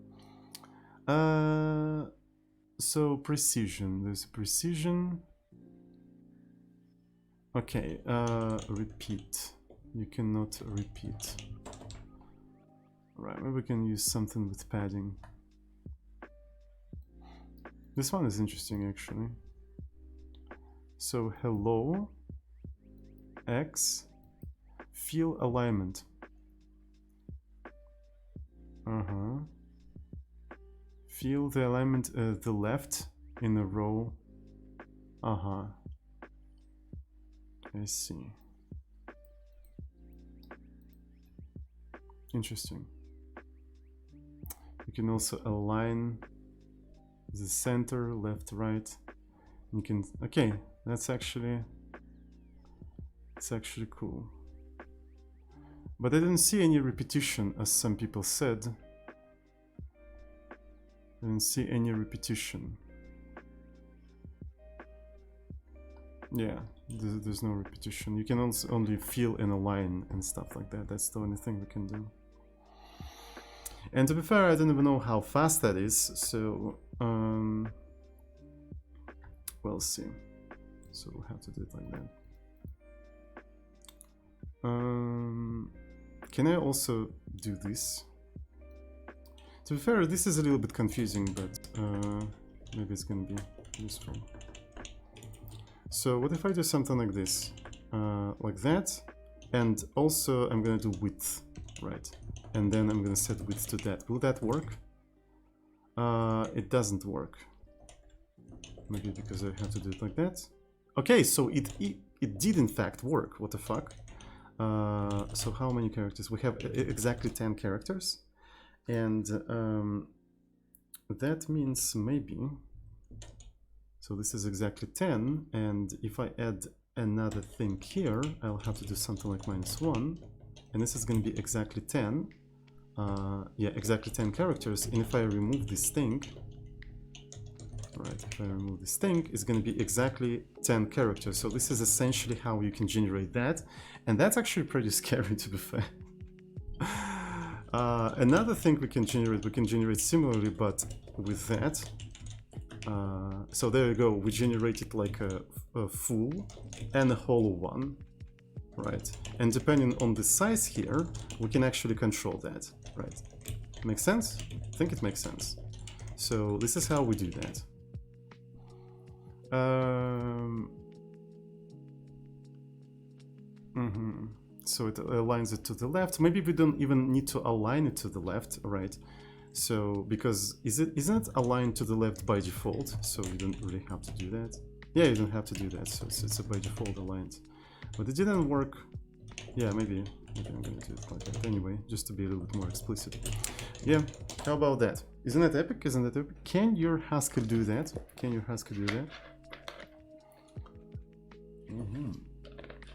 So precision, there's precision. Okay, repeat. You cannot repeat. Right, maybe we can use something with padding. This one is interesting actually. So hello X fill alignment. Fill the alignment the left in a row. I see. Interesting. You can also align the center, left, right. You can, okay, that's actually, it's actually cool. But I didn't see any repetition, as some people said. I didn't see any repetition. Yeah, there's no repetition. You can also only fill and align and stuff like that. That's the only thing we can do. And to be fair, I don't even know how fast that is, so we'll see. So we'll have to do it like that. Can I also do this? To be fair, this is a little bit confusing, but maybe it's gonna be useful. So what if I do something like this, like that, and also I'm gonna do width, right? And then I'm gonna set width to that. Will that work? It doesn't work. Maybe because I have to do it like that. Okay, so it did in fact work. What the fuck? So how many characters? We have exactly 10 characters. And that means maybe, so this is exactly 10, and if I add another thing here, I'll have to do something like -1, and this is going to be exactly 10, yeah, exactly 10 characters, and if I remove this thing, right, if I remove this thing, it's going to be exactly 10 characters, so this is essentially how you can generate that, and that's actually pretty scary, to be fair. Another thing we can generate similarly, but with that. So there you go, we generated like a full and a hollow one, right? And depending on the size here, we can actually control that, right? Makes sense? I think it makes sense. So this is how we do that. So it aligns it to the left. Maybe we don't even need to align it to the left, right? So because isn't it aligned to the left by default? So you don't really have to do that. Yeah, you don't have to do that. So it's a by default aligned. But it didn't work. Yeah, maybe I'm gonna do it like that anyway, just to be a little bit more explicit. Yeah, how about that? Isn't that epic? Isn't that epic? Can your Haskell do that? Can your Haskell do that?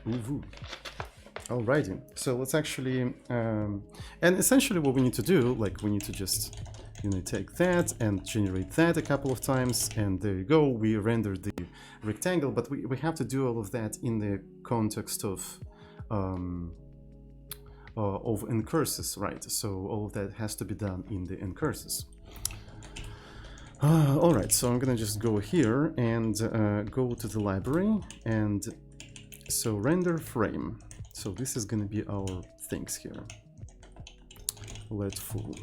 Ooh. Alrighty, so let's actually, and essentially what we need to do, like we need to just, take that and generate that a couple of times, and there you go, we rendered the rectangle, but we have to do all of that in the context of incursus, right? So all of that has to be done in the incursus. Alright, so I'm gonna just go here and go to the library, and so render frame. So this is going to be our things here. Let full,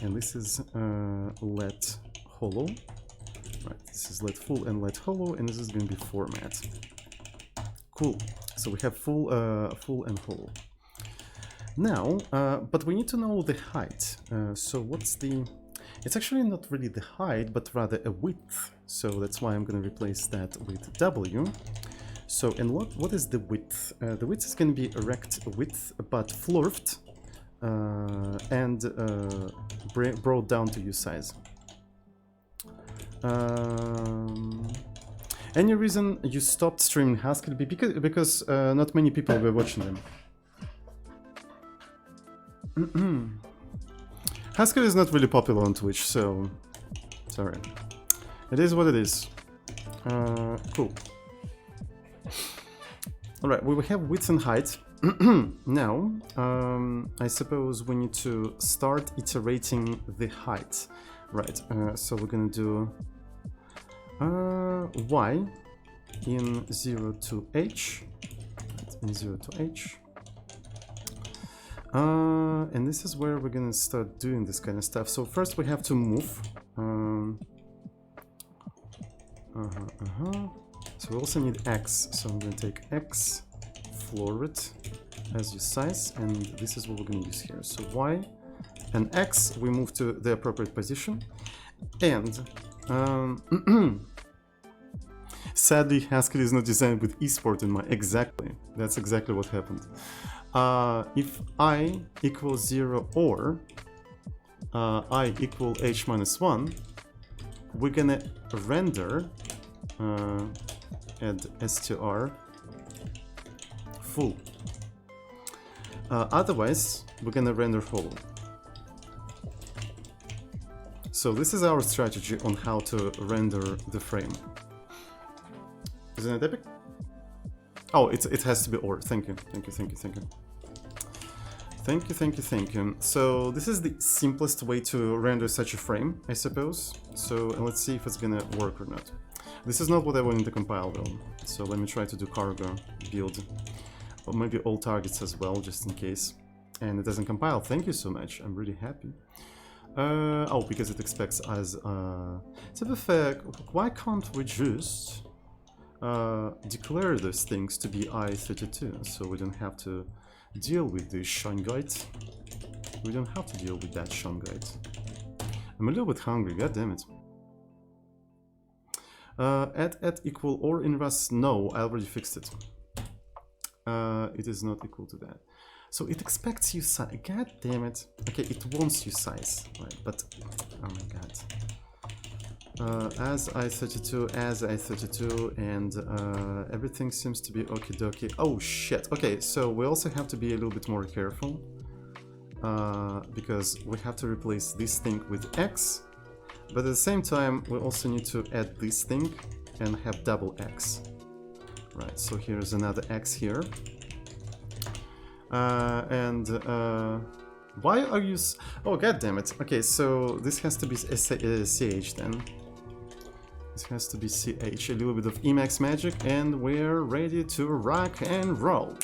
and this is let hollow. Right, this is let full and let hollow, and this is going to be format. Cool. So we have full, full and hollow. Now, but we need to know the height. So what's the? It's actually not really the height, but rather a width. So that's why I'm going to replace that with W. So, and what is the width? The width is going to be a rect width, but flurfed and brought down to usize. Any reason you stopped streaming Haskell? Because not many people were watching them. Haskell is not really popular on Twitch, so sorry. It is what it is. Cool. Alright, we have width and height. Now, I suppose we need to start iterating the height. Right, so we're gonna do y in 0 to h. In 0 to h. And this is where we're gonna start doing this kind of stuff. So first we have to move. So we also need X. So I'm gonna take X, floor it as your size, and this is what we're gonna use here. So Y and X, we move to the appropriate position. And sadly, Haskell is not designed with esport in mind. Exactly, that's exactly what happened. If I equals 0 or I equal h minus 1, we're gonna render add str full. Otherwise, we're gonna render hollow. So this is our strategy on how to render the frame. Isn't it epic? Oh, it has to be or. Thank you, thank you, thank you, thank you. Thank you, thank you, thank you. So this is the simplest way to render such a frame, I suppose. So let's see if it's gonna work or not. This is not what I wanted to compile though. So let me try to do cargo build. Or maybe all targets as well, just in case. And it doesn't compile. Thank you so much. I'm really happy. Oh, because it expects as to be fair, why can't we just declare those things to be I32 so we don't have to deal with this shungite? We don't have to deal with that shungite. I'm a little bit hungry, god damn it. Add equal or in Rust? No, I already fixed it. It is not equal to that. So it expects you size. God damn it. Okay, it wants you size, right? But oh my god. As I32, as I32, and everything seems to be okie dokie. Oh shit. Okay, so we also have to be a little bit more careful because we have to replace this thing with X, but at the same time we also need to add this thing and have double X. Right. So here's another X here. Why are you... Oh, god damn it. Okay, so this has to be CH then. This has to be CH. A little bit of Emacs magic, and we're ready to rock and roll.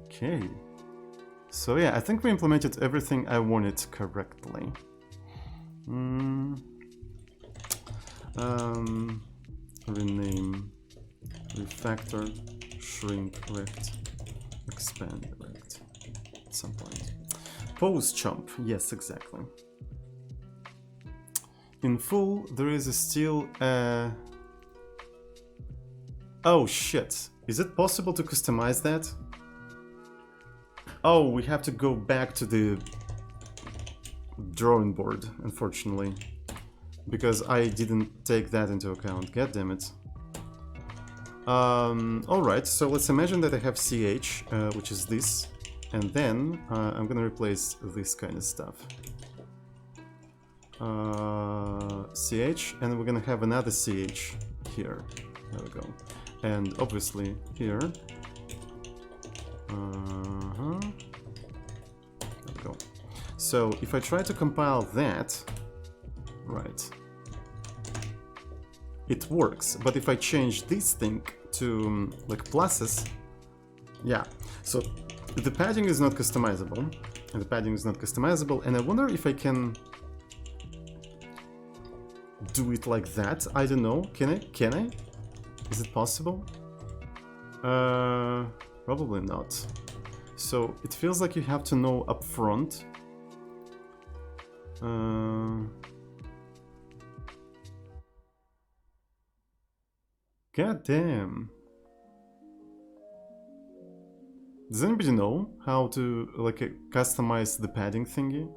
Okay. So yeah, I think we implemented everything I wanted correctly. Rename, refactor, shrink, rect, expand, rect at some point. Pose chomp, yes, exactly. In full, there is still a... Oh shit, is it possible to customize that? Oh, we have to go back to the drawing board, unfortunately. Because I didn't take that into account, god damn it. Alright, so let's imagine that I have CH, which is this, and then I'm gonna replace this kind of stuff. CH, and we're gonna have another CH here. There we go. And obviously here. There we go. So if I try to compile that, right, it works. But if I change this thing to like pluses, yeah. So the padding is not customizable, and the padding is not customizable. And I wonder if I can do it like that. I don't know. Can I? Can I? Is it possible? Probably not. So it feels like you have to know up front. God damn. Does anybody know how to like customize the padding thingy?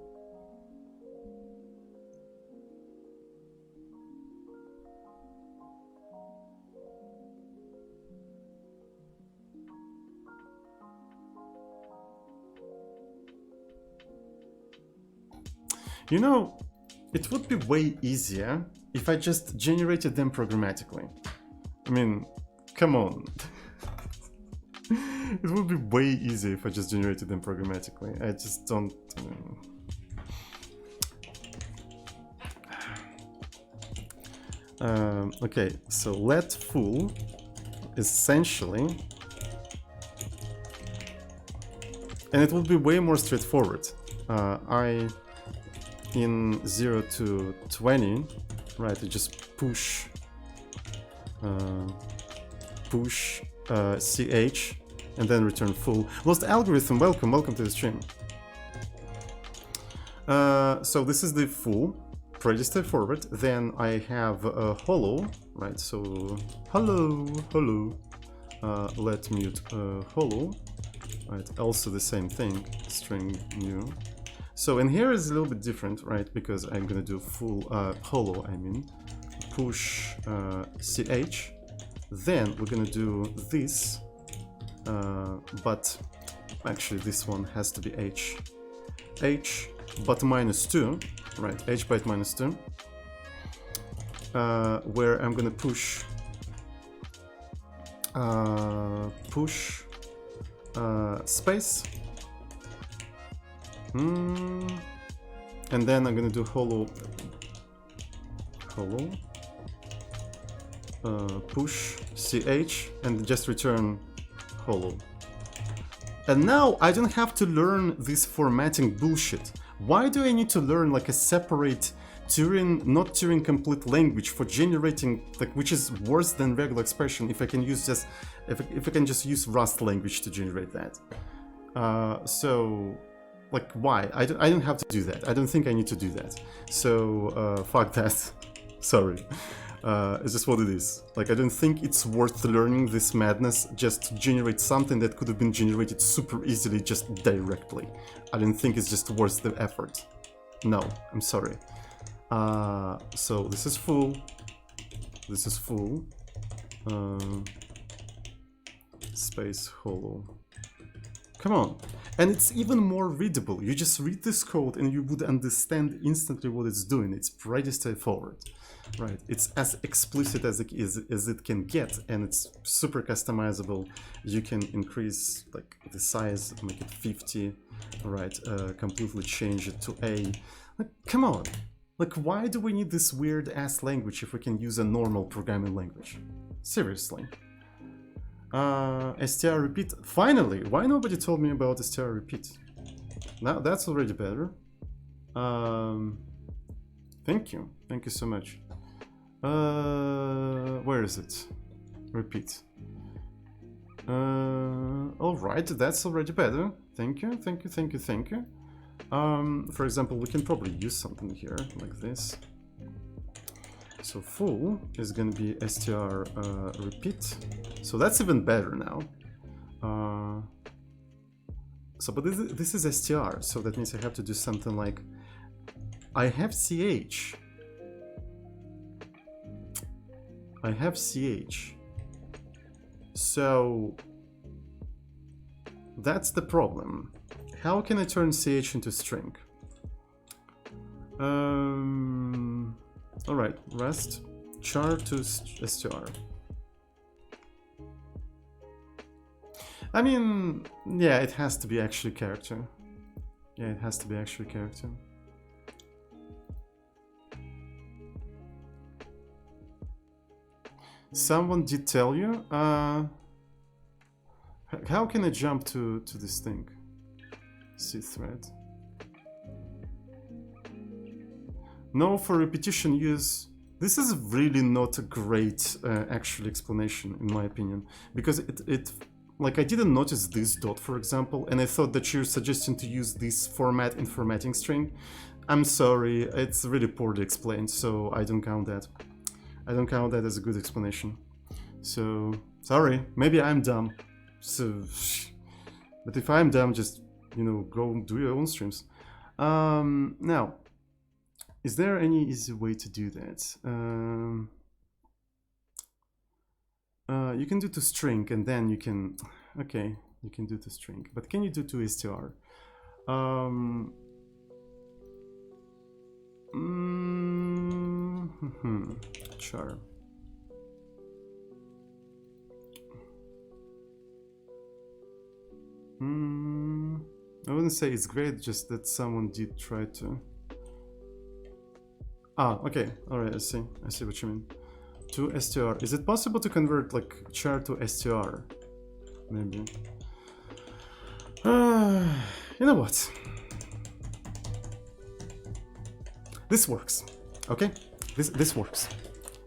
You know, it would be way easier if I just generated them programmatically. I mean, come on. It would be way easier if I just generated them programmatically. I just don't... okay, so let full essentially And it will be way more straightforward. I in 0 to 20, right? You just push ch and then return full. Lost algorithm, welcome to the stream. So this is the full, pretty straightforward. Then I have a hollow, right? So hello. Let mute hollow, right? Also the same thing, string new. So in here is a little bit different, right? Because I'm gonna do full hollow. I mean, push ch. Then we're gonna do this, but actually this one has to be h but -2, right? H byte -2, where I'm gonna push space, and then I'm gonna do hollow push ch and just return hollow. And now I don't have to learn this formatting bullshit. Why do I need to learn like a separate Turing, not Turing complete language for generating, like, which is worse than regular expression if I can use just, if I can just use Rust language to generate that. So, like, why? I don't have to do that. I don't think I need to do that. So, fuck that. Sorry. It's just what it is. Like, I don't think it's worth learning this madness just to generate something that could have been generated super easily just directly. I don't think it's just worth the effort. No, I'm sorry. So this is full. This is full. Space hollow. Come on. And it's even more readable. You just read this code and you would understand instantly what it's doing. It's pretty straightforward. Right, it's as explicit as it can get, and it's super customizable. You can increase like the size, make it 50, right? Completely change it to A. Like, come on, like, why do we need this weird ass language if we can use a normal programming language? Seriously. str repeat. Finally, why nobody told me about str repeat? Now that's already better. Thank you so much. Where is it? Repeat. All right, that's already better. Thank you. For example, we can probably use something here like this. So full is gonna be str repeat. So that's even better now. So, but this is str, so that means I have to do something like I have ch. So that's the problem. How can I turn ch into string? All right, rest char to str. I mean, yeah, it has to be actually character. Yeah, it has to be actually character. Someone did tell you? How can I jump to this thing? C thread. No, for repetition use. This is really not a great actual explanation, in my opinion, because it like I didn't notice this dot, for example, and I thought that you're suggesting to use this format in formatting string. I'm sorry, it's really poorly explained, so I don't count that. I don't count that as a good explanation. So, sorry, maybe I'm dumb. So, but if I'm dumb, just, you know, go do your own streams. Now, is there any easy way to do that? You can do to string, and then you can, okay, you can do to string, but can you do to str? Char. I wouldn't say it's great, just that someone did try to. Ah, okay, alright, I see what you mean. To str. Is it possible to convert like char to str? Maybe. You know what? This works, okay? This works.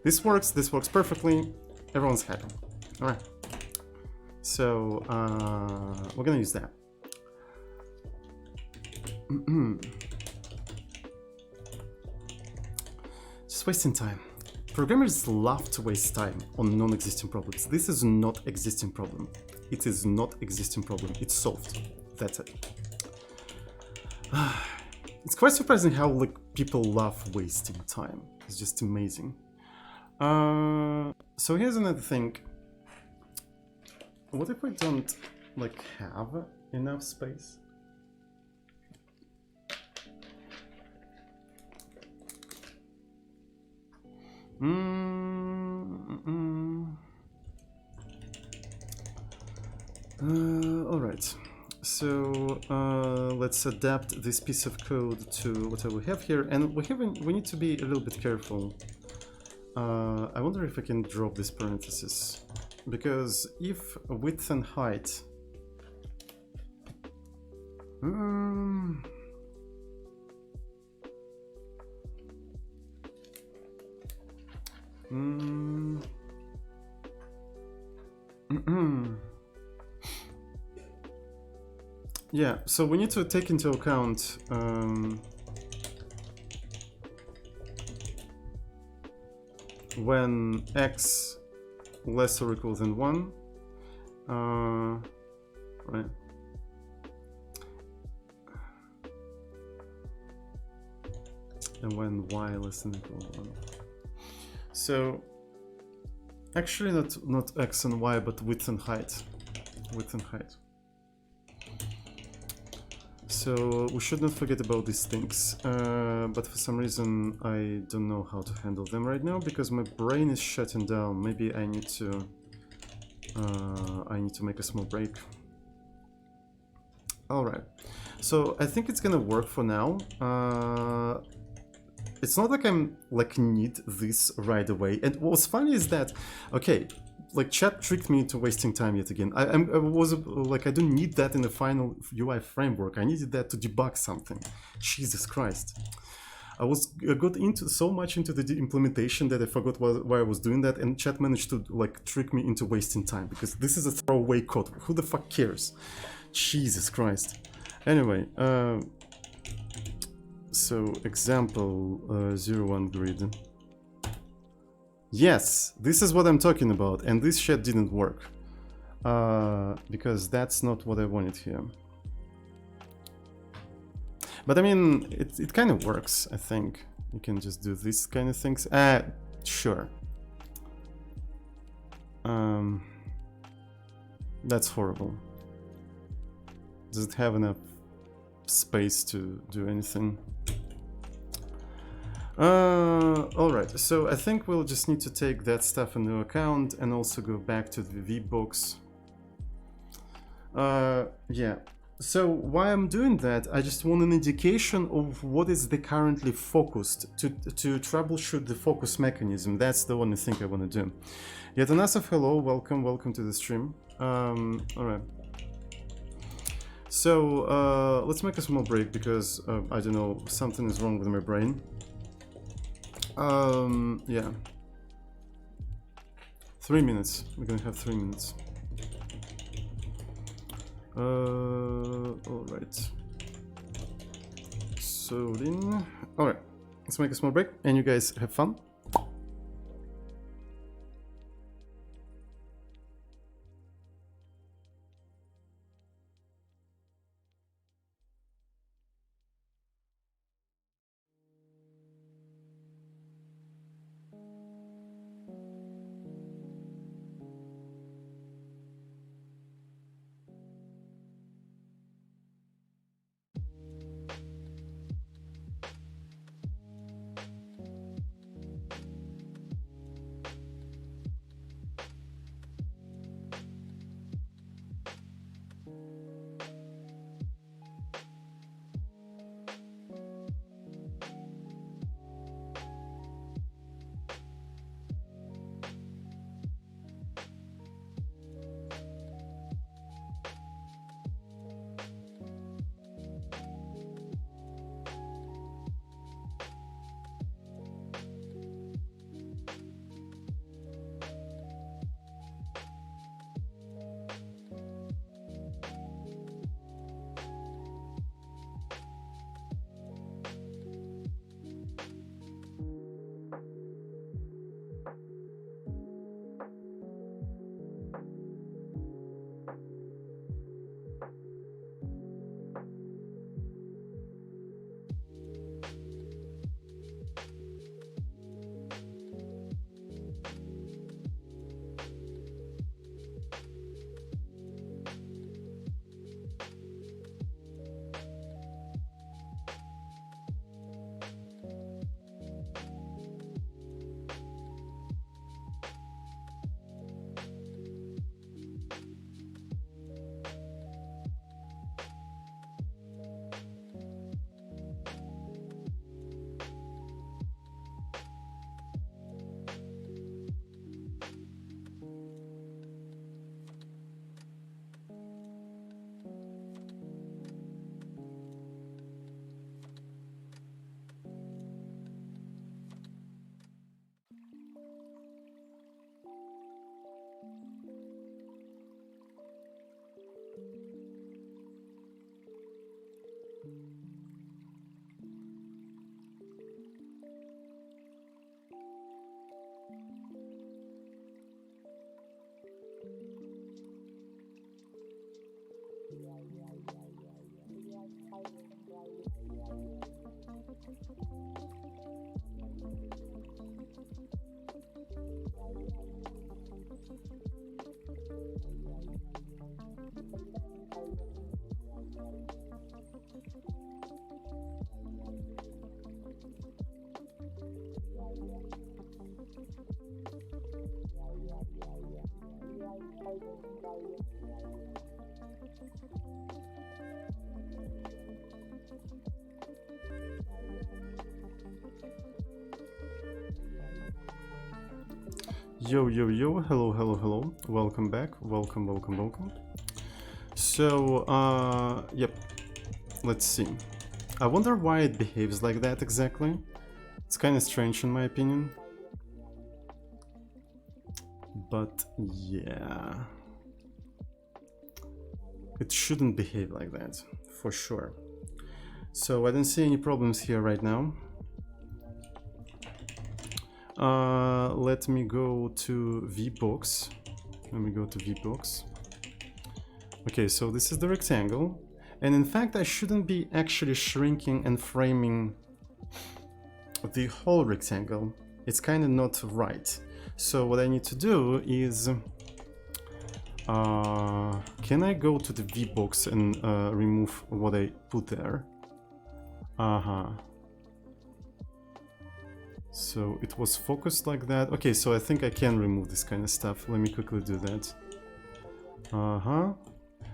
This works perfectly. Everyone's happy. All right. So we're gonna use that. Just wasting time. Programmers love to waste time on non-existing problems. This is not existing problem. It is not existing problem. It's solved. That's it. It's quite surprising how like people love wasting time. It's just amazing. So here's another thing. What if I don't like have enough space? All right. So let's adapt this piece of code to whatever we have here, and we need to be a little bit careful. I wonder if I can drop this parenthesis, because if width and height yeah, so we need to take into account when x less or equal than 1, right? And when y less than or equal to 1. So actually not x and y, but width and height. Width and height. So we should not forget about these things, but for some reason I don't know how to handle them right now because my brain is shutting down. Maybe I need to make a small break. All right, so I think it's gonna work for now. It's not like I'm like need this right away. And what's funny is that, okay, like chat tricked me into wasting time yet again. I was like, I don't need that in the final UI framework. I needed that to debug something. Jesus Christ. I got into so much into the implementation that I forgot why I was doing that, and chat managed to like trick me into wasting time because this is a throwaway code. Who the fuck cares? Jesus Christ. Anyway, so example 01 grid. Yes, this is what I'm talking about, and this shit didn't work because that's not what I wanted here. But I mean, it kind of works, I think. You can just do these kind of things. Sure. That's horrible. Does it have enough space to do anything? Alright, so I think we'll just need to take that stuff into account and also go back to the VBox. Yeah. So why I'm doing that, I just want an indication of what is the currently focused to troubleshoot the focus mechanism. That's the only thing I want to do. Yet another hello, welcome to the stream. Alright. So let's make a small break because I don't know, something is wrong with my brain. Yeah. 3 minutes. We're gonna have 3 minutes. Alright. So then, alright. Let's make a small break and you guys have fun. Yo, yo, yo, hello, hello, hello, welcome back, welcome, welcome, welcome. So, yep, let's see. I wonder why it behaves like that exactly. It's kind of strange in my opinion. But, yeah. It shouldn't behave like that, for sure. So, I don't see any problems here right now. Let me go to VBox. Let me go to VBox. Okay, so this is the rectangle. And in fact, I shouldn't be actually shrinking and framing the whole rectangle. It's kind of not right. So what I need to do is... can I go to the VBox and remove what I put there? So it was focused like that. Okay, so I think I can remove this kind of stuff. Let me quickly do that.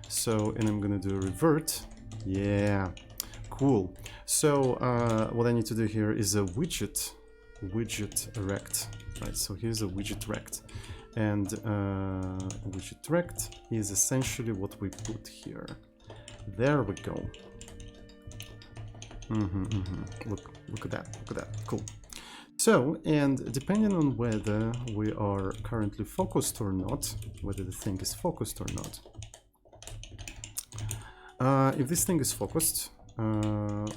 So, and I'm gonna do a revert. Yeah, cool. So what I need to do here is a widget rect. Right, so here's a widget rect. And widget rect is essentially what we put here. There we go. Look at that, cool. So, and depending on whether we are currently focused or not, whether the thing is focused or not, if this thing is focused,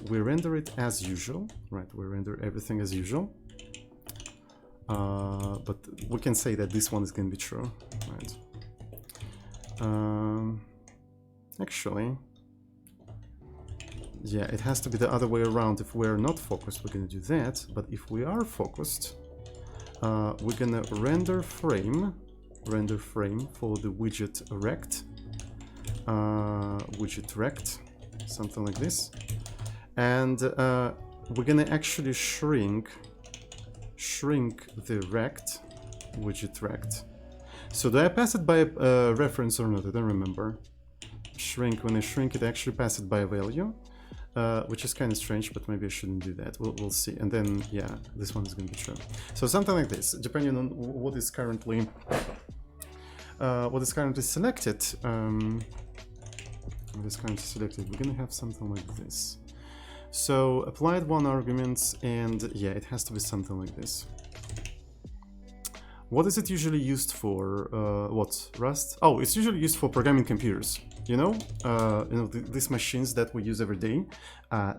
we render it as usual, right? We render everything as usual. But we can say that this one is going to be true, right? Actually, yeah, it has to be the other way around. If we're not focused, we're going to do that. But if we are focused, we're going to render frame for the widget rect, something like this. And we're going to actually shrink the rect, widget rect. So do I pass it by a reference or not? I don't remember. Shrink, when I shrink it, I actually pass it by a value. Which is kind of strange, but maybe I shouldn't do that. We'll see. And then, yeah, this one is going to be true. So something like this, depending on what is currently selected. We're going to have something like this. So applied one arguments, and yeah, it has to be something like this. What is it usually used for? What? Rust? Oh, it's usually used for programming computers. These machines that we use every day,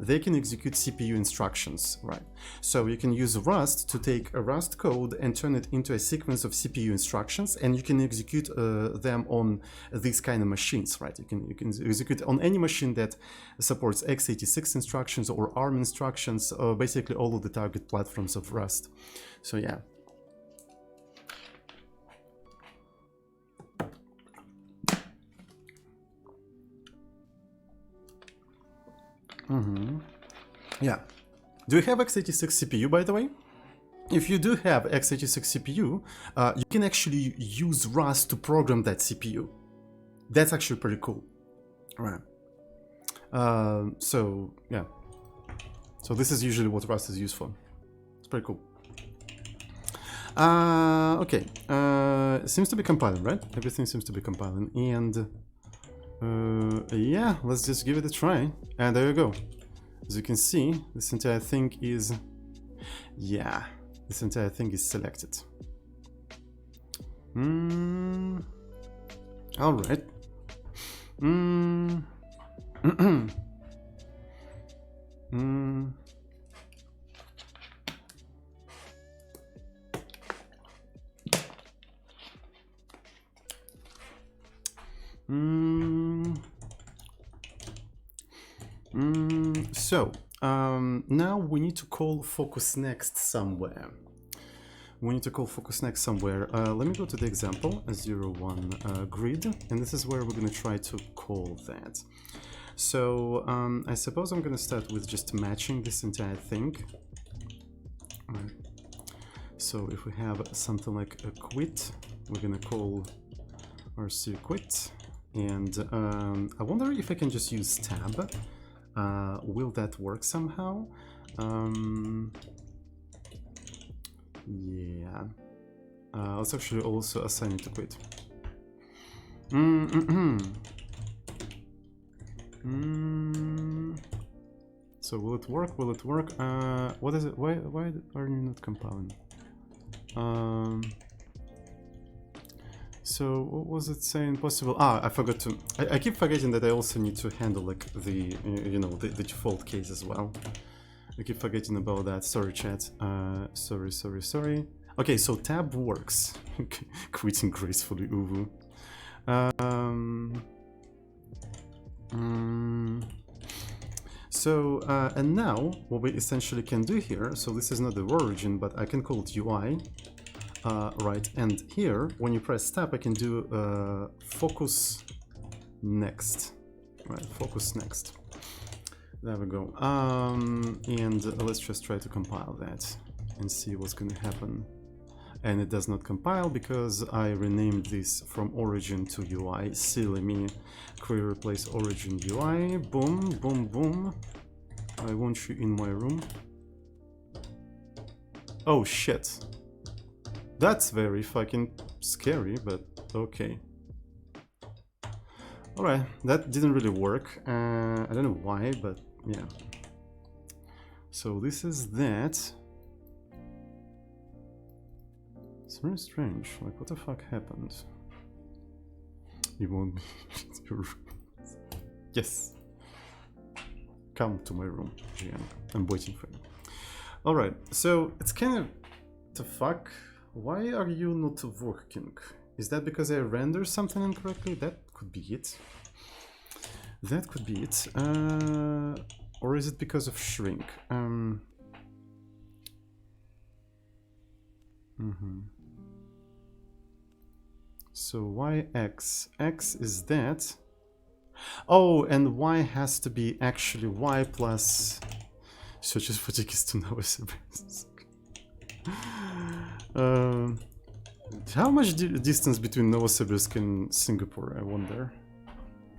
they can execute CPU instructions, right? So you can use Rust to take a Rust code and turn it into a sequence of CPU instructions, and you can execute them on these kind of machines, right? You can execute on any machine that supports x86 instructions or ARM instructions, or basically all of the target platforms of Rust. So yeah. Yeah. Do you have x86 CPU, by the way? If you do have x86 CPU, you can actually use Rust to program that CPU. That's actually pretty cool. Right. So, yeah. So this is usually what Rust is used for. It's pretty cool. Okay. Seems to be compiling, right? Everything seems to be compiling. And yeah, let's just give it a try. And there you go. As you can see, this entire thing is... Yeah, this entire thing is selected. All right. Now we need to call focus next somewhere. We need to call focus next somewhere. Let me go to the example 0, 1 grid, and this is where we're going to try to call that. So I suppose I'm going to start with just matching this entire thing. All right. So if we have something like a quit, we're going to call RC quit, and I wonder if I can just use tab. Will that work somehow? Yeah. Let's actually also assign it to quit. So will it work? Will it work? What is it? Why are you not compiling? So what was it saying? Possible? I forgot to. I keep forgetting that I also need to handle like the the default case as well. I keep forgetting about that. Sorry, chat. Sorry. Okay, so tab works. Quitting gracefully, uwu. And now what we essentially can do here. So this is not the origin, but I can call it UI. Right, and here when you press tab, I can do focus next. Right, focus next. There we go. And let's just try to compile that and see what's going to happen. And it does not compile because I renamed this from origin to UI. Silly me. Query replace origin UI. Boom, boom, boom. I want you in my room. Oh shit. That's very fucking scary, but okay. Alright, that didn't really work. I don't know why, but yeah. So this is that. It's very strange. Like, what the fuck happened? You won't be in your room. Yes. Come to my room, GM. I'm waiting for you. Alright, so it's kind of... the fuck? Why are you not working? Is that because I rendered something incorrectly? That could be it. That could be it. Or is it because of shrink? So y x. X is that. Oh, and y has to be actually y plus... Searches for tickets to Novosibirsk. How much distance between Novosibirsk and Singapore, I wonder?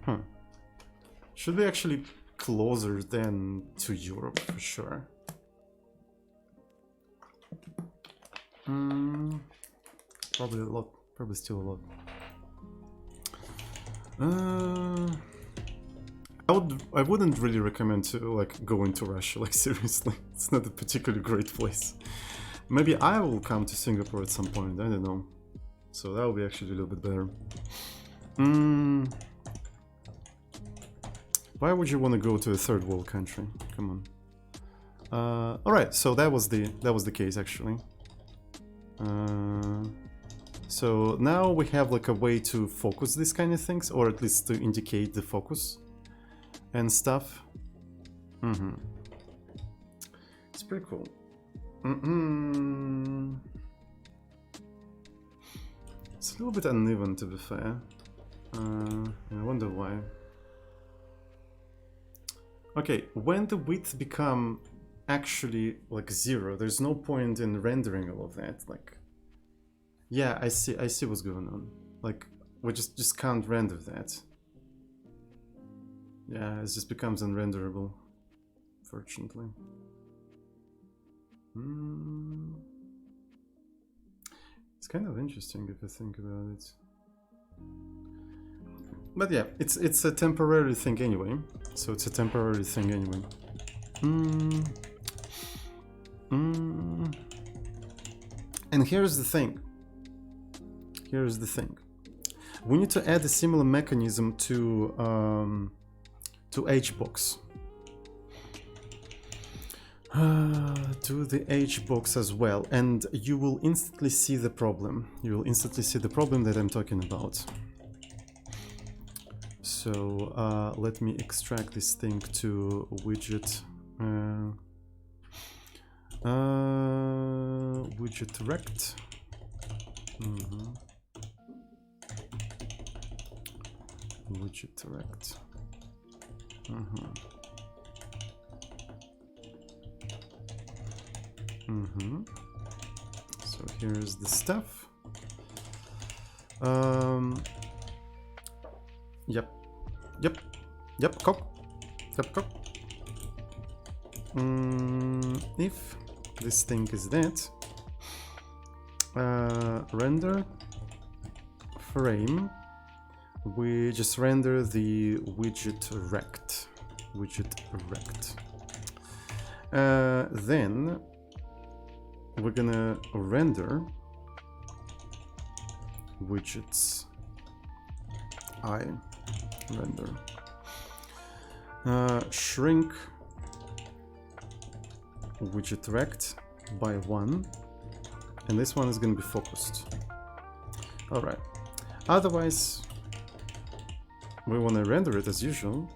Huh. Should be actually closer than to Europe, for sure. Probably a lot. Probably still a lot. I wouldn't really recommend to like go into Russia, like seriously. It's not a particularly great place. Maybe I will come to Singapore at some point, I don't know. So that will be actually a little bit better. Why would you want to go to a third world country? Come on. Alright, so that was the case actually. So now we have like a way to focus these kind of things, or at least to indicate the focus and stuff. It's pretty cool. It's a little bit uneven, to be fair. I wonder why. Okay, when the width become actually like 0, there's no point in rendering all of that. Like, yeah, I see what's going on. Like, we just can't render that. Yeah, it just becomes unrenderable, fortunately. It's kind of interesting if I think about it. But yeah, it's a temporary thing anyway. So it's a temporary thing anyway. And here's the thing. Here's the thing. We need to add a similar mechanism to HBox. To the HBox as well, and you will instantly see the problem. You will instantly see the problem that I'm talking about. So let me extract this thing to widget widget rect. Widget rect. So here's the stuff. Yep, cop. If this thing is that, render frame, we just render the widget rect. Then we're gonna render widgets I render shrink widget rect by 1, and this one is going to be focused. All right, otherwise we want to render it as usual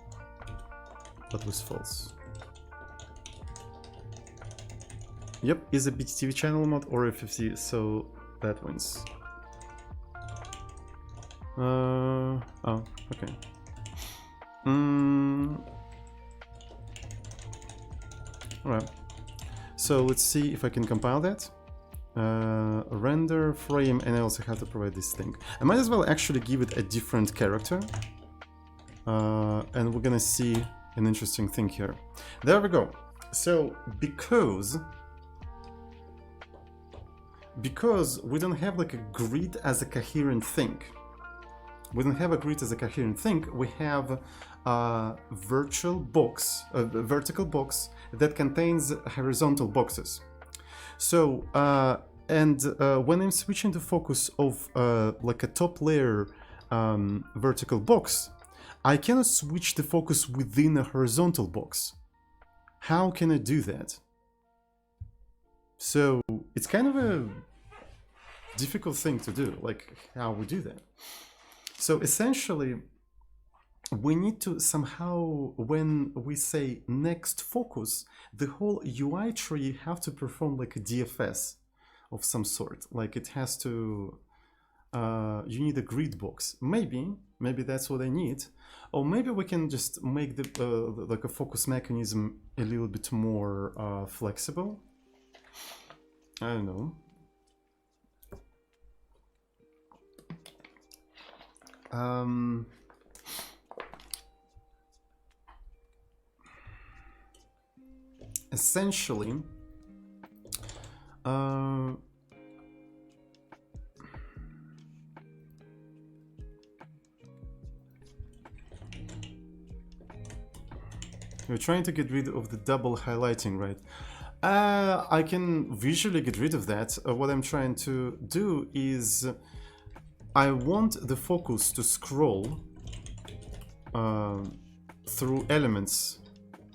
but with false. Yep, is a BTTV channel mod or a 50, so that wins. Oh, okay. Alright, so let's see if I can compile that. Render frame, and I also have to provide this thing. I might as well actually give it a different character. And we're gonna see an interesting thing here. There we go. So because we don't have like a grid as a coherent thing. We don't have a grid as a coherent thing. We have a virtual box, a vertical box that contains horizontal boxes. So, when I'm switching the focus of like a top layer vertical box, I cannot switch the focus within a horizontal box. How can I do that? So it's kind of a difficult thing to do, like how we do that. So essentially, we need to somehow, when we say next focus, the whole UI tree have to perform like a DFS of some sort. Like it has to, you need a grid box. Maybe that's what I need. Or maybe we can just make the like a focus mechanism a little bit more flexible. I don't know. Essentially, we're trying to get rid of the double highlighting, right? I can visually get rid of that. What I'm trying to do is I want the focus to scroll through elements,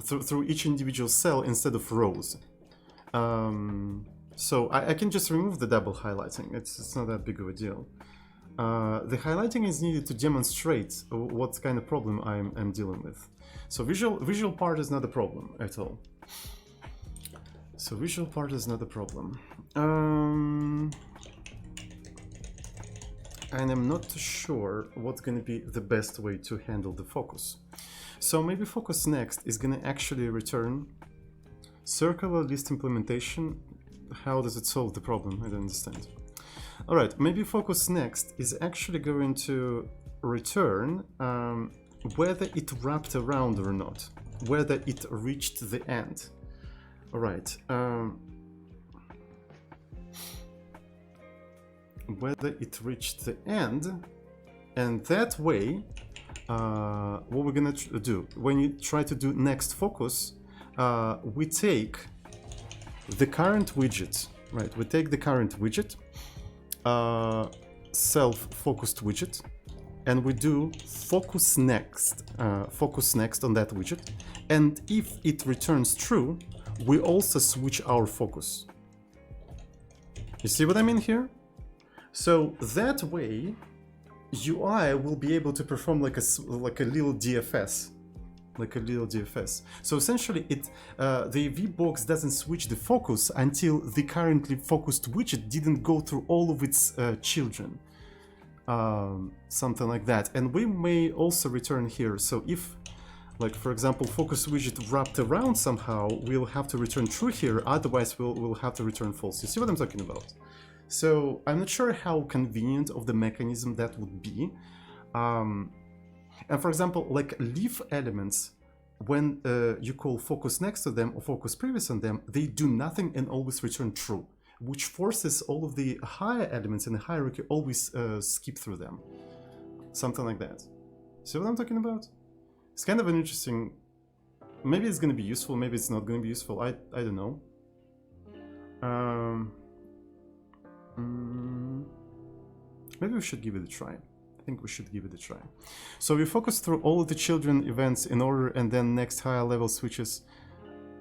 through each individual cell instead of rows. So I can just remove the double highlighting. It's not that big of a deal. The highlighting is needed to demonstrate what kind of problem I'm dealing with. So visual part is not a problem at all. So visual part is not a problem. And I'm not sure what's going to be the best way to handle the focus. So maybe focus next is going to actually return circular list implementation. How does it solve the problem? I don't understand. All right, maybe focus next is actually going to return whether it wrapped around or not, whether it reached the end. All right. Whether it reached the end, and that way what we're gonna do when you try to do next focus, we take the current widget, right? We take the current widget, self-focused widget, and we do focus next on that widget, and if it returns true, we also switch our focus. You see what I mean here? So that way, UI will be able to perform like a little DFS. So essentially, the VBox doesn't switch the focus until the currently focused widget didn't go through all of its children. Something like that. And we may also return here. So if, like for example, focus widget wrapped around somehow, we'll have to return true here. Otherwise, we'll have to return false. You see what I'm talking about? So I'm not sure how convenient of the mechanism that would be. And for example, like leaf elements, when you call focus next to them or focus previous on them, they do nothing and always return true, which forces all of the higher elements in the hierarchy always skip through them. Something like that. See what I'm talking about? It's kind of an interesting... Maybe it's going to be useful, maybe it's not going to be useful, I don't know. Maybe we should give it a try. I think we should give it a try. So we focus through all of the children events in order and then next higher level switches.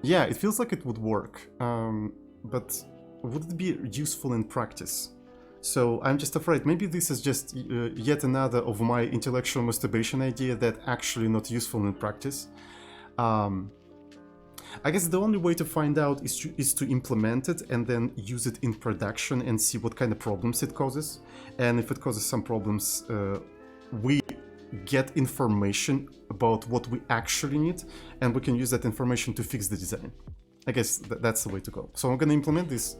Yeah, it feels like it would work, but would it be useful in practice? So I'm just afraid maybe this is just yet another of my intellectual masturbation idea that actually not useful in practice. I guess the only way to find out is to implement it and then use it in production and see what kind of problems it causes. And if it causes some problems, we get information about what we actually need, and we can use that information to fix the design. I guess that's the way to go. So I'm going to implement this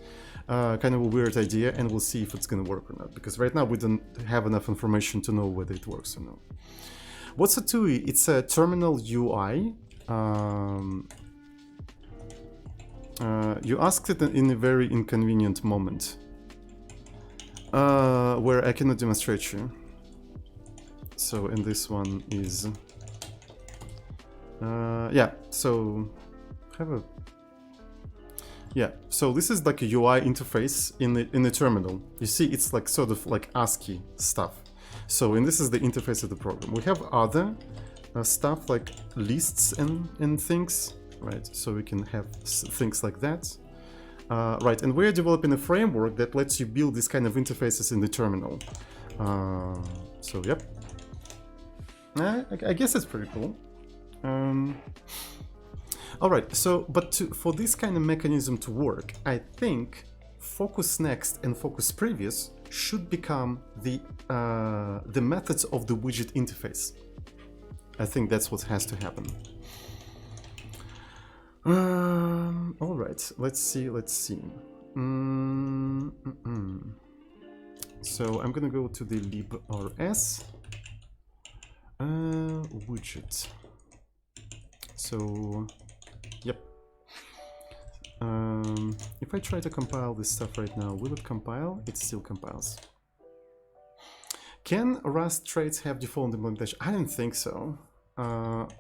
kind of a weird idea, and we'll see if it's going to work or not. Because right now we don't have enough information to know whether it works or not. What's a TUI? It's a terminal UI. You asked it in a very inconvenient moment, where I cannot demonstrate you. So, and this one is, yeah. So, so this is like a UI interface in the terminal. You see, it's like sort of like ASCII stuff. So, and this is the interface of the program. We have other stuff like lists and things. Right, so we can have things like that. Right, and we're developing a framework that lets you build these kind of interfaces in the terminal. So, yep. I guess it's pretty cool. Alright, so, but for this kind of mechanism to work, I think focus next and focus previous should become the methods of the widget interface. I think that's what has to happen. All right, let's see. So I'm gonna go to the librs widget. So, yep. If I try to compile this stuff right now, will it compile? It still compiles. Can Rust traits have default implementation? I don't think so.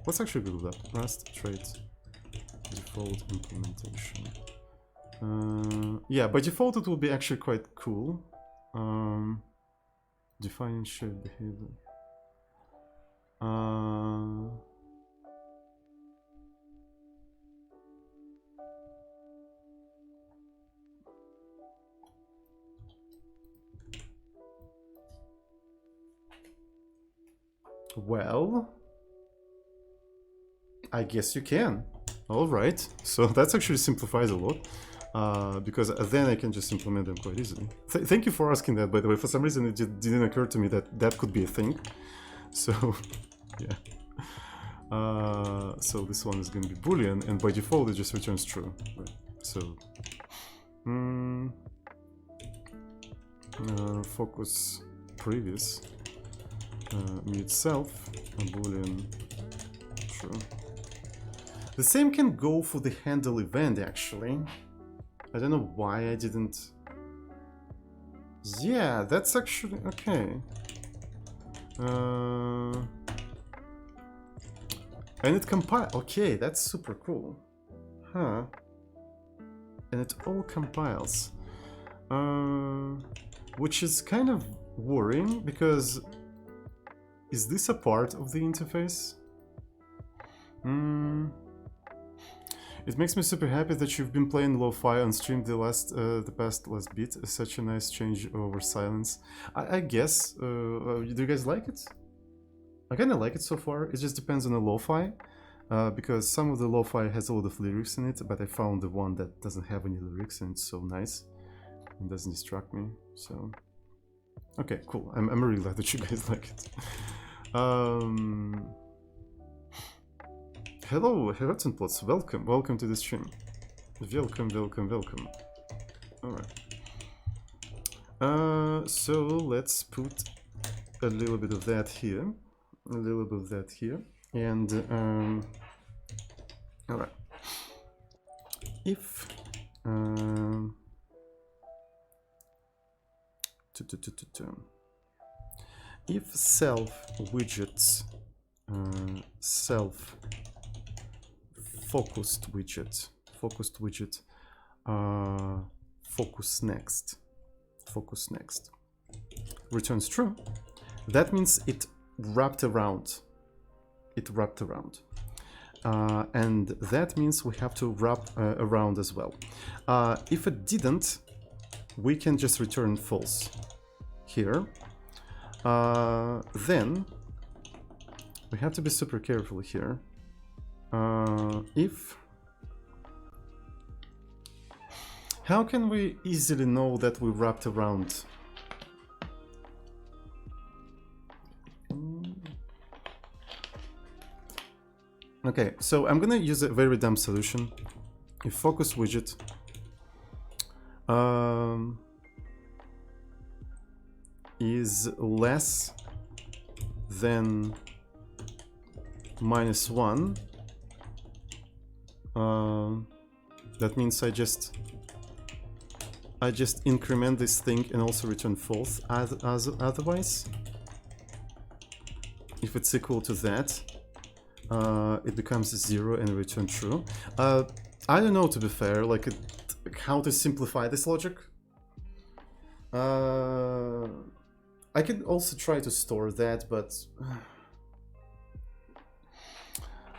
Let's actually Google that. Rust traits. Default implementation. Yeah, by default it will be actually quite cool. Defining shared behavior. Well, I guess you can. All right, so that's actually simplifies a lot, because then I can just implement them quite easily. Thank you for asking that, by the way. For some reason, it didn't occur to me that that could be a thing. So, yeah. So this one is going to be Boolean, and by default, it just returns true. Right. So, focus previous me itself, Boolean true. The same can go for the handle event, actually. I don't know why I didn't... Yeah, that's actually... okay. And it compiles... Okay, that's super cool. Huh. And it all compiles. Which is kind of worrying, because... Is this a part of the interface? It makes me super happy that you've been playing lo-fi on stream the past last bit. Such a nice change over silence. I guess. Do you guys like it? I kind of like it so far. It just depends on the lo-fi, because some of the lo-fi has a lot of lyrics in it, but I found the one that doesn't have any lyrics and it's so nice. It doesn't distract me. So, okay, cool. I'm really glad that you guys like it. Hello, Herzenplots. Welcome to the stream. Welcome. Alright. So let's put a little bit of that here. And, alright. If, if self widgets, focused widget, focus next returns true, that means it wrapped around. And that means we have to wrap around as well. If it didn't, we can just return false here. Then we have to be super careful here. How can we easily know that we wrapped around? Okay, so I'm gonna use a very dumb solution. If focus widget is less than -1, that means I just increment this thing and also return false otherwise. If it's equal to that, it becomes 0 and return true. I don't know, to be fair, like how to simplify this logic. I could also try to store that, but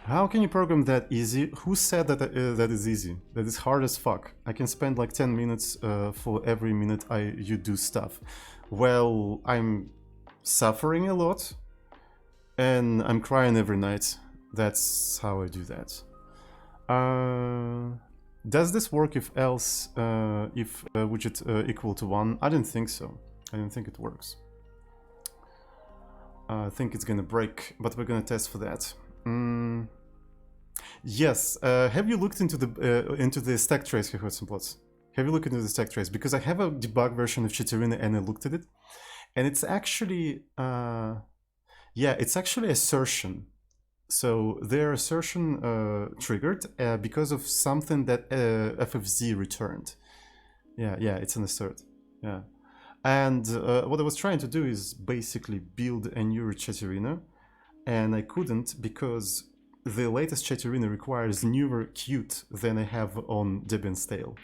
how can you program that easy? Who said that that is easy? That is hard as fuck. I can spend like 10 minutes for every minute you do stuff. Well, I'm suffering a lot and I'm crying every night. That's how I do that. Does this work if else, if widget equal to 1? I don't think so. I don't think it works. I think it's gonna break, but we're gonna test for that. Yes. Have you looked into the stack trace here, Herzenplots? Have you looked into the stack trace? Because I have a debug version of Chiterina and I looked at it, and it's actually, yeah, it's actually assertion. So their assertion triggered because of something that FFZ returned. Yeah, it's an assert. Yeah, and what I was trying to do is basically build a new Chiterina, and I couldn't because the latest Chiterina requires newer Qt than I have on Debian stale.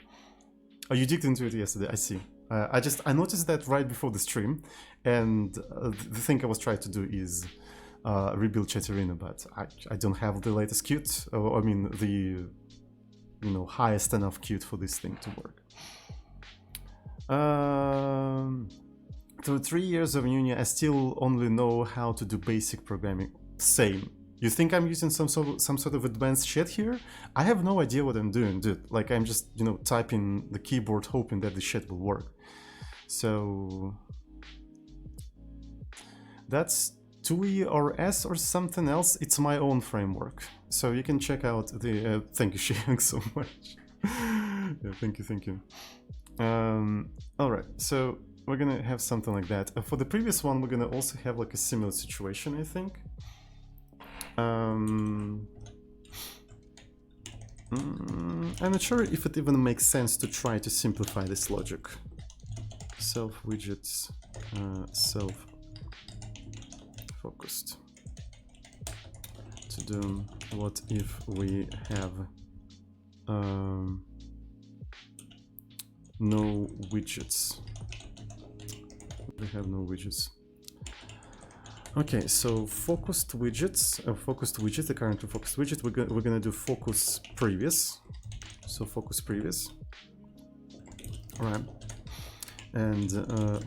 Oh, you digged into it yesterday, I see. I noticed that right before the stream, and the thing I was trying to do is rebuild Chiterina, but I don't have the latest Qt, I mean the highest enough Qt for this thing to work. Through 3 years of uni, I still only know how to do basic programming. Same. You think I'm using some sort of advanced shit here? I have no idea what I'm doing, dude. Like I'm just typing the keyboard hoping that the shit will work. So that's TUI or S or something else. It's my own framework. So you can check out the thank you, Shang, so much. Yeah, thank you. All right, so we're gonna have something like that. For the previous one, we're gonna also have like a similar situation, I think. I'm not sure if it even makes sense to try to simplify this logic. Self widgets, self focused. To do what if we have no widgets? We have no widgets. Okay, so focused widgets, focused widget, the currently focused widget, we're gonna do focus previous. So focus previous, right? And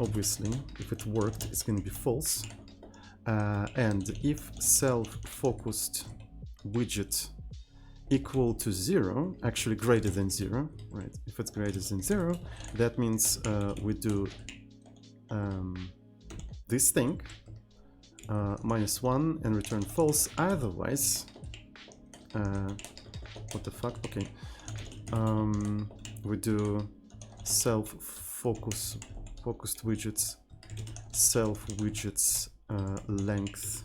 obviously, if it worked, it's gonna be false. And if self-focused widget equal to 0, actually greater than 0, right? If it's greater than 0, that means we do this thing, -1 and return false. Otherwise, what the fuck? Okay, we do focused widgets, self widgets length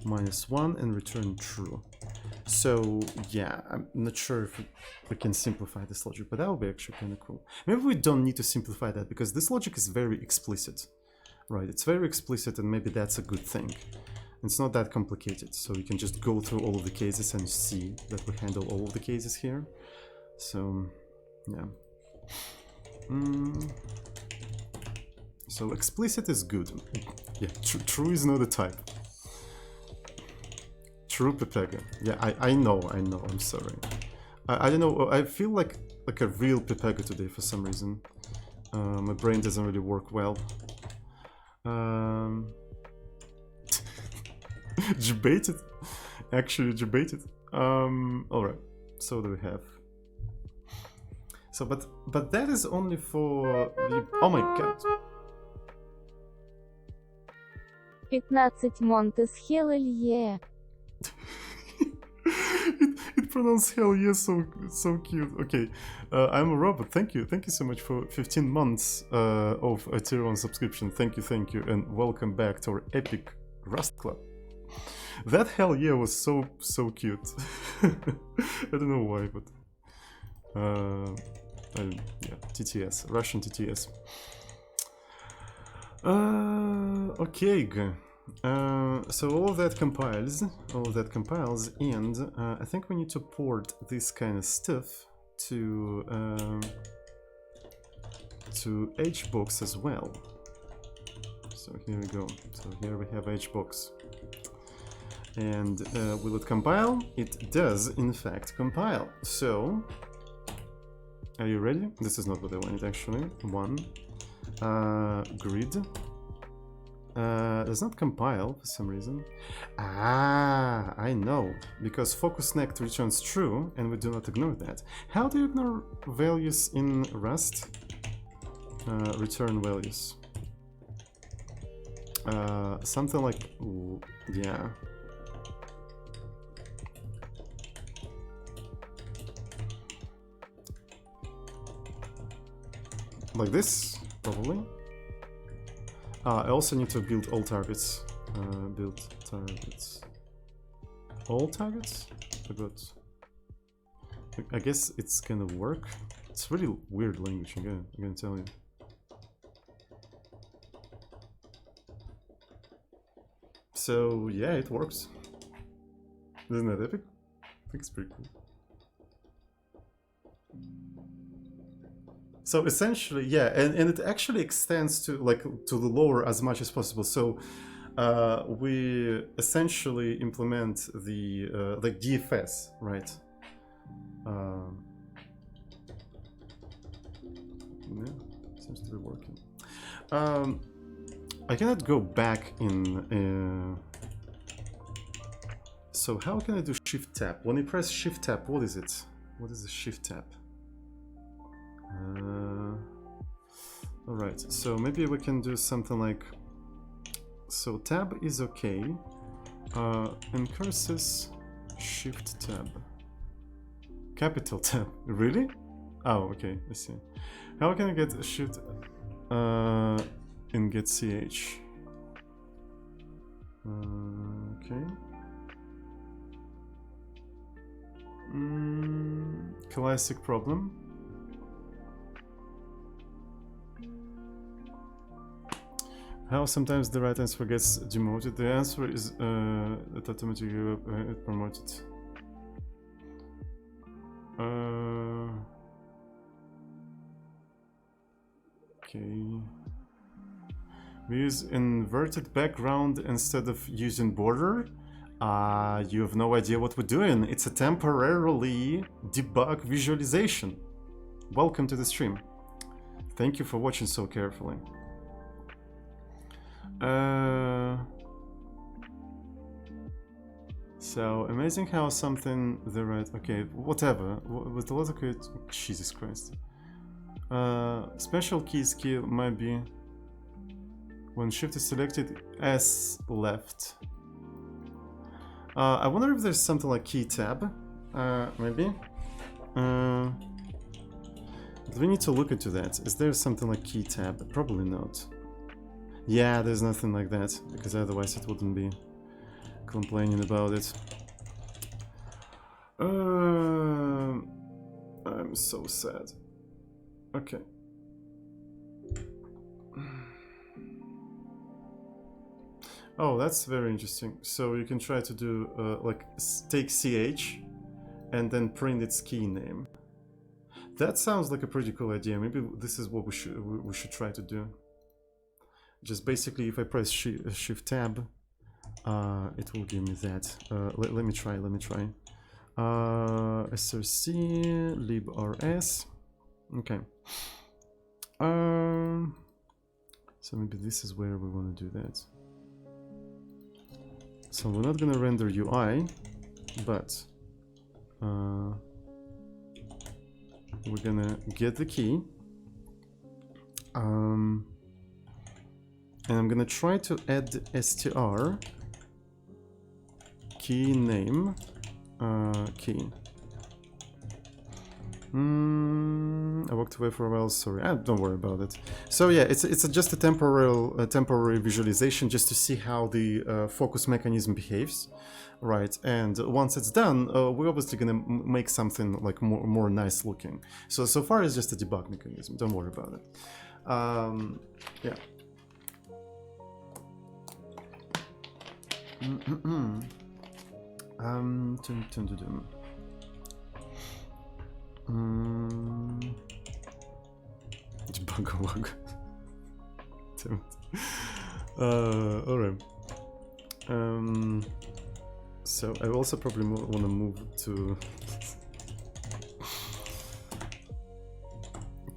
-1 and return true. So yeah, I'm not sure if we can simplify this logic, but that would be actually kind of cool. Maybe we don't need to simplify that because this logic is very explicit, right? It's very explicit, and maybe that's a good thing. It's not that complicated, so you can just go through all of the cases and see that we handle all of the cases here. So yeah. So explicit is good. Yeah, true is not a type. True Pepega. Yeah, I know, I'm sorry. I don't know, I feel like a real Pepega today for some reason. My brain doesn't really work well. Debated. Actually debated. Alright, so what do we have? So, but that is only for the... Oh my god. 15 Montes Hell. It pronounced hell yeah so cute. Okay, I'm a robot. Thank you so much for 15 months of a tier 1 subscription. Thank you, and welcome back to our epic Rust Club. That hell yeah was so cute. I don't know why, but yeah, TTS, Russian TTS. Okay. So all of that compiles, and I think we need to port this kind of stuff to HBox as well. So here we go. So here we have HBox, and will it compile? It does, in fact, compile. So are you ready? This is not what I wanted actually. Grid. Does not compile for some reason. Ah, I know. Because focus_nect returns true, and we do not ignore that. How do you ignore values in Rust? Return values. Something like... yeah. Like this, probably. I also need to build all targets. Build targets. All targets? Forgot. I guess it's gonna work. It's really weird language, I'm gonna tell you. So yeah, it works. Isn't that epic? I think it's pretty cool. So essentially, yeah, and it actually extends to to the lower as much as possible. So we essentially implement the DFS, right? Yeah, seems to be working. I cannot go back in. So how can I do Shift Tab? When you press Shift Tab, what is it? What is the Shift Tab? Alright, so maybe we can do something like... So tab is okay. And curses Shift Tab. Capital Tab. Really? Oh, okay, I see. How can I get Shift and get CH? Okay. Classic problem. How sometimes the right answer gets demoted? The answer is that automatically promoted. Okay. We use inverted background instead of using border. You have no idea what we're doing. It's a temporarily debug visualization. Welcome to the stream. Thank you for watching so carefully. So amazing how something the right. Okay, whatever. With a lot of good. Jesus Christ. Special key skill might be when shift is selected S left. I wonder if there's something like key tab. Maybe. We need to look into that. Is there something like key tab? Probably not. Yeah, there's nothing like that, because otherwise it wouldn't be complaining about it. I'm so sad. Okay. Oh, that's very interesting. So you can try to do like take CH and then print its key name. That sounds like a pretty cool idea. Maybe this is what we should try to do. Just basically, if I press Shift Tab, it will give me that. Let me try. src librs. Okay. So maybe this is where we want to do that. So we're not gonna render UI, but we're gonna get the key. And I'm gonna try to add str key name key. I walked away for a while. Sorry, don't worry about it. So yeah, it's just a temporary visualization just to see how the focus mechanism behaves, right? And once it's done, we're obviously gonna make something like more nice looking. So far it's just a debug mechanism. Don't worry about it. Yeah. Debug. Damn it. Alright. So I also probably want to move to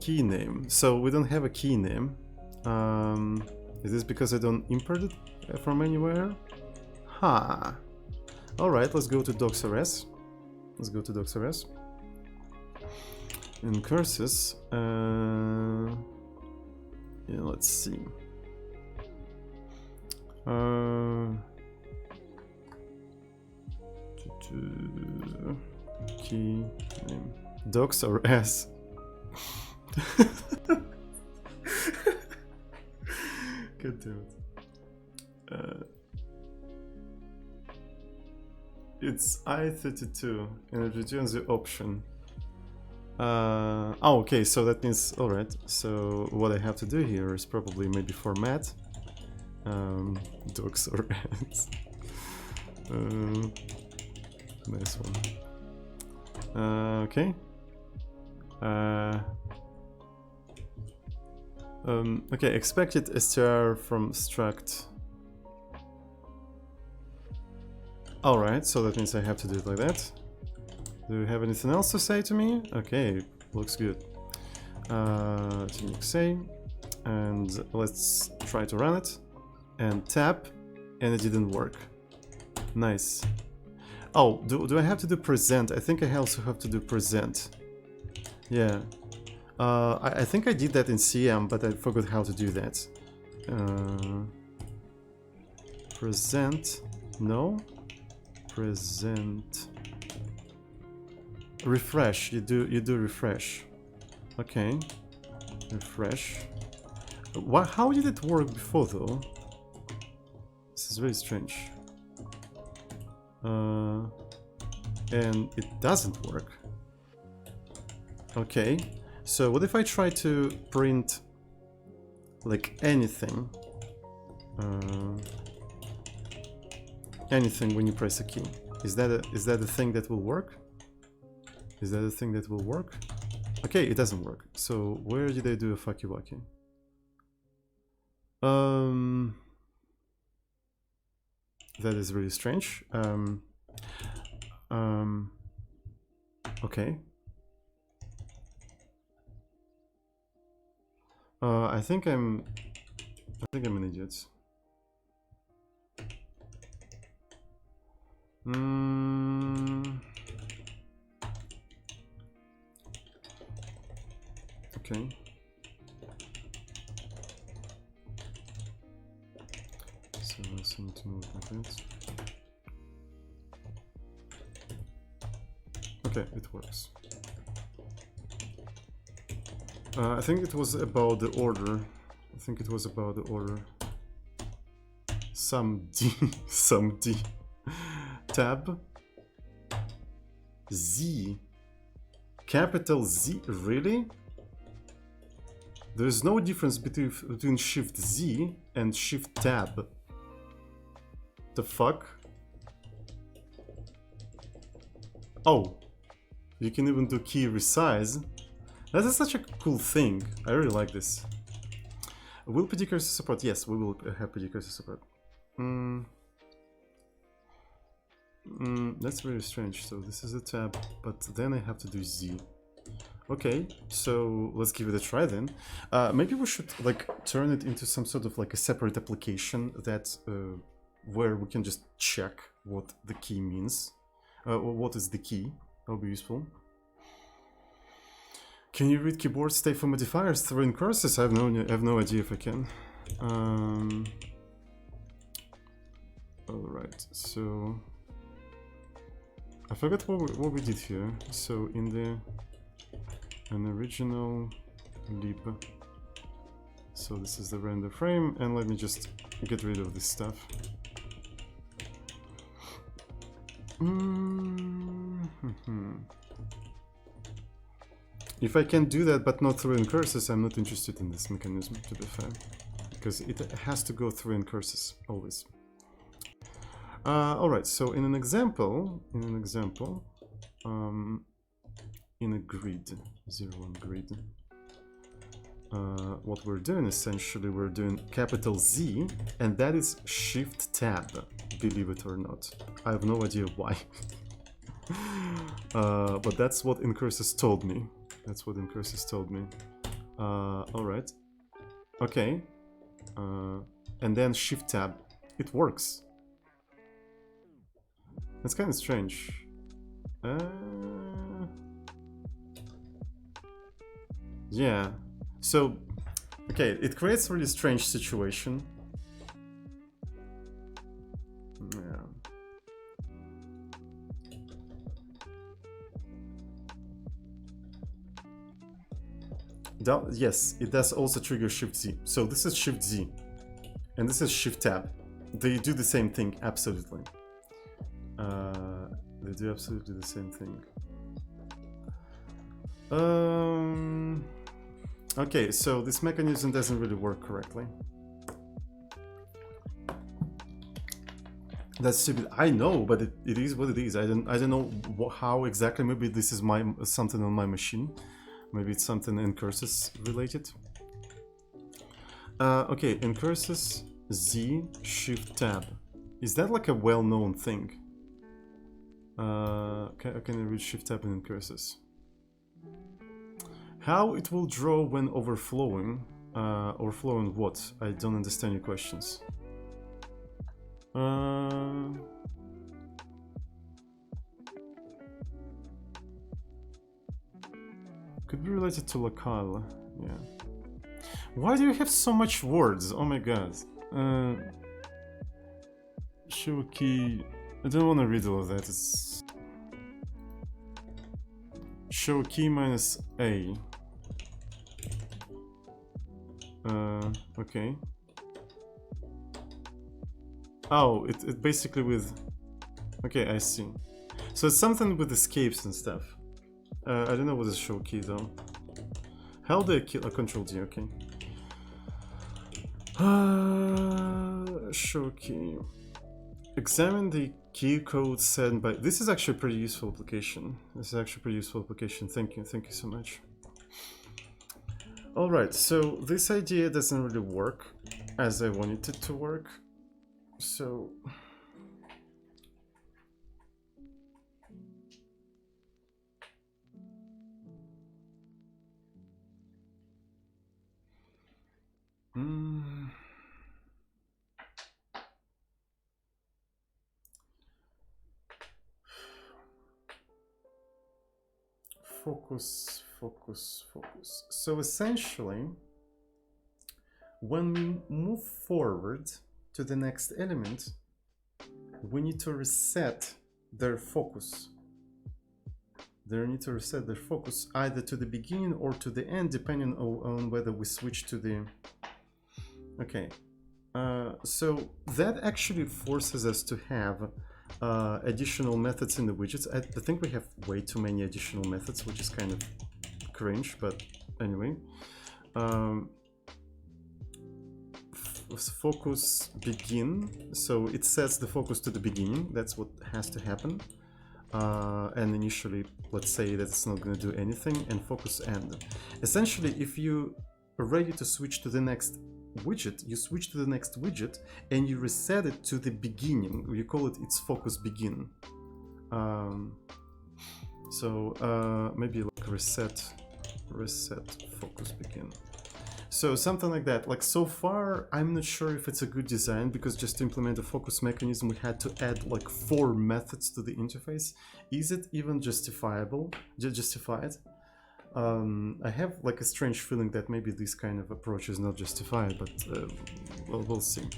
key name. So we don't have a key name. Is this because I don't import it from anywhere? Ha. Alright, let's go to docs.rs. In curses, yeah, let's see. Key name docs.rs. God damn it. It's I32 and it returns the option. Oh, okay, so that means, alright, so what I have to do here is probably maybe format docs or ads. Nice one. Okay. Okay, expected str from struct. Alright, so that means I have to do it like that. Do you have anything else to say to me? Okay, looks good. Say, and let's try to run it. And tap, and it didn't work. Nice. Oh, do I have to do present? I think I also have to do present. Yeah. I think I did that in CM, but I forgot how to do that. Present. No. Present. Refresh. You do refresh. Okay. Refresh. How did it work before though? This is very strange. And it doesn't work. Okay. So what if I try to print like anything? Anything when you press a key. Is that a thing that will work? Is that a thing that will work? Okay, it doesn't work. So where did I do a fucky wucky? That is really strange. Okay. I think I'm an idiot. Okay. So I need to move like that. Okay, it works. I think it was about the order. Some D, some D. Tab. Z. Capital Z, really? There's no difference between Shift Z and Shift Tab. The fuck? Oh, you can even do key resize. That is such a cool thing. I really like this. Will PD cursor support? Yes, we will have PD cursor support. That's very strange. So this is a tab, but then I have to do Z. Okay, so let's give it a try then. Maybe we should like turn it into some sort of like a separate application that where we can just check what the key means. Or what is the key? That'll be useful. Can you read keyboard state for modifiers through in curses? I have no idea if I can. All right, so I forgot what we did here. So in an original lib. So this is the render frame, and let me just get rid of this stuff. If I can do that but not through in curses, I'm not interested in this mechanism, to be fair, because it has to go through in curses always. All right, so in an example, in a grid, 0-1 grid, what we're doing essentially, we're doing capital Z, and that is Shift Tab, believe it or not. I have no idea why. But that's what incursus told me. All right. Okay. And then Shift Tab. It works. That's kind of strange. Yeah. So, okay, it creates a really strange situation. Yeah. Yes, it does also trigger Shift Z. So this is Shift Z, and this is Shift Tab. They do the same thing, absolutely. They do absolutely the same thing. Okay, so this mechanism doesn't really work correctly. That's stupid. I know, but it is what it is. I don't know how exactly. Maybe this is something on my machine. Maybe it's something incursus related. Okay, incursus Z Shift Tab. Is that like a well-known thing? Can I read Shift Tab in incursus? How it will draw when overflowing? Overflowing what? I don't understand your questions. Could be related to locale, yeah. Why do you have so much words? Oh my god. Show key. I don't want to read all of that. It's show key minus A. Okay. Oh, it basically with. Okay, I see. So it's something with escapes and stuff. I don't know what is show key though. How do I kill a control D? Okay. Show key. Examine the key code sent by. This is actually a pretty useful application. Thank you so much. All right. So this idea doesn't really work. as I wanted it to work. So focus, focus, focus. So essentially, when we move forward to the next element, we need to reset their focus. They need to reset their focus either to the beginning or to the end, depending on whether we switch to the... Okay, so that actually forces us to have additional methods in the widgets. I think we have way too many additional methods, which is kind of cringe, but anyway. Focus begin, so it sets the focus to the beginning. That's what has to happen. And initially, let's say that it's not going to do anything, and focus end. Essentially, if you are ready to switch to the next widget, you switch to the next widget and you reset it to the beginning. You call it its focus begin. Maybe like reset focus begin. So something like that. Like, so far, I'm not sure if it's a good design, because just to implement a focus mechanism, we had to add like 4 methods to the interface. Is it even justifiable? Justified? I have like a strange feeling that maybe this kind of approach is not justified, but well, we'll see.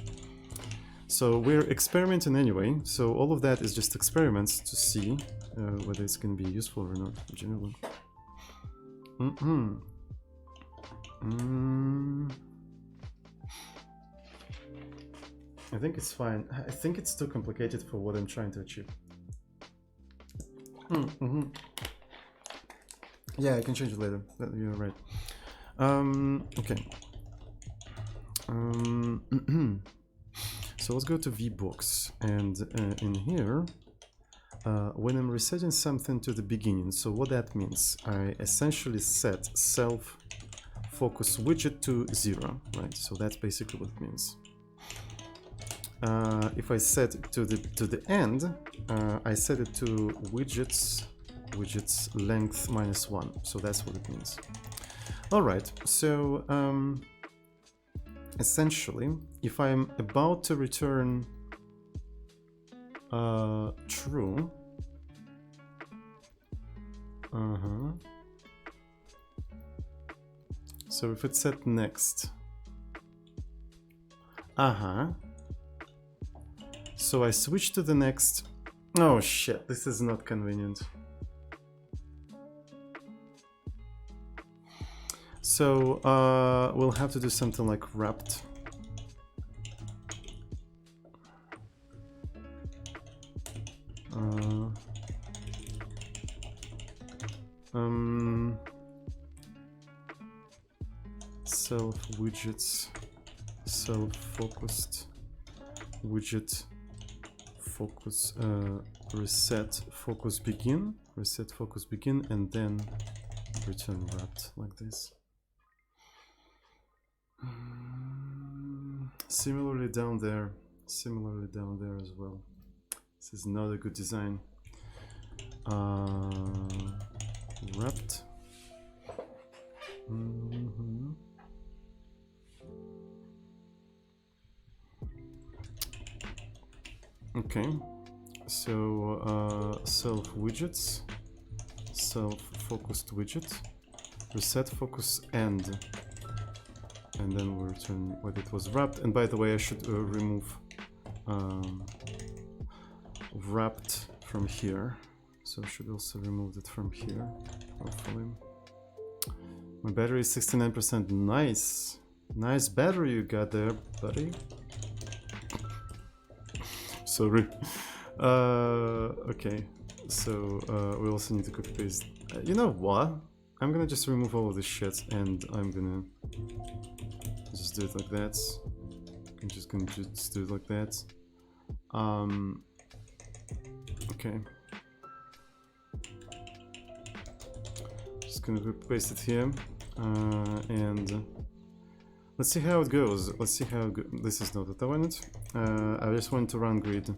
So we're experimenting anyway. So all of that is just experiments to see whether it's going to be useful or not, generally. I think it's fine. I think it's too complicated for what I'm trying to achieve. Yeah, I can change it later. You're right. Okay. So let's go to VBooks, and in here, when I'm resetting something to the beginning, so what that means, I essentially set self focus widget to 0, right? So that's basically what it means. If I set it to the end, I set it to widgets length -1. So that's what it means. All right. So essentially, if I'm about to return true, so if it's set next, so I switch to the next. Oh shit, this is not convenient. So we'll have to do something like wrapped. Self widgets, self-focused widget focus, reset focus begin, and then return wrapped like this. Similarly down there as well. This is not a good design. Wrapped. Okay, so self widgets, self-focused widget, reset focus end, and then we'll return what it was wrapped. And by the way, I should remove wrapped from here, so I should also remove it from here, hopefully. My battery is 69%. Nice battery you got there, buddy. Sorry. Okay, so we also need to copy paste. You know what? I'm gonna just remove all of this shit, and I'm gonna just do it like that. I'm just gonna do it like that. Okay. Just gonna paste it here, and Let's see how it goes. Let's see how this is not what I wanted. I just want to run grid.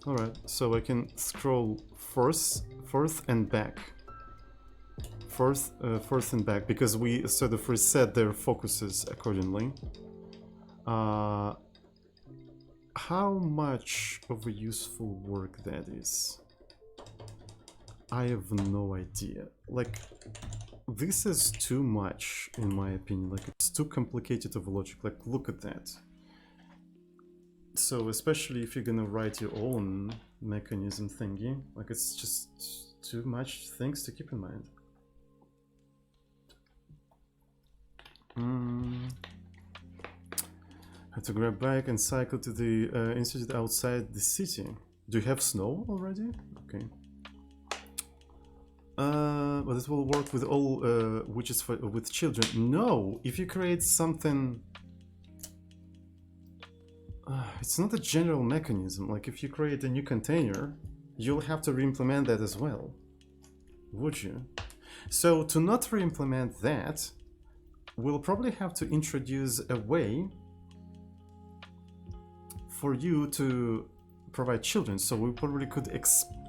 Alright, so I can scroll forth and back. Forth and back, because we sort of reset their focuses accordingly. How much of a useful work that is? I have no idea. Like, this is too much, in my opinion. Like, it's too complicated of a logic. Like, look at that. So, especially if you're gonna write your own mechanism thingy, like, it's just too much things to keep in mind. Have to grab bike and cycle to the institute outside the city. Do you have snow already? Okay. But it will work with all widgets with children. No, if you create something, it's not a general mechanism. Like if you create a new container, you'll have to re-implement that as well, would you? So to not re-implement that, we'll probably have to introduce a way for you to provide children. So we probably could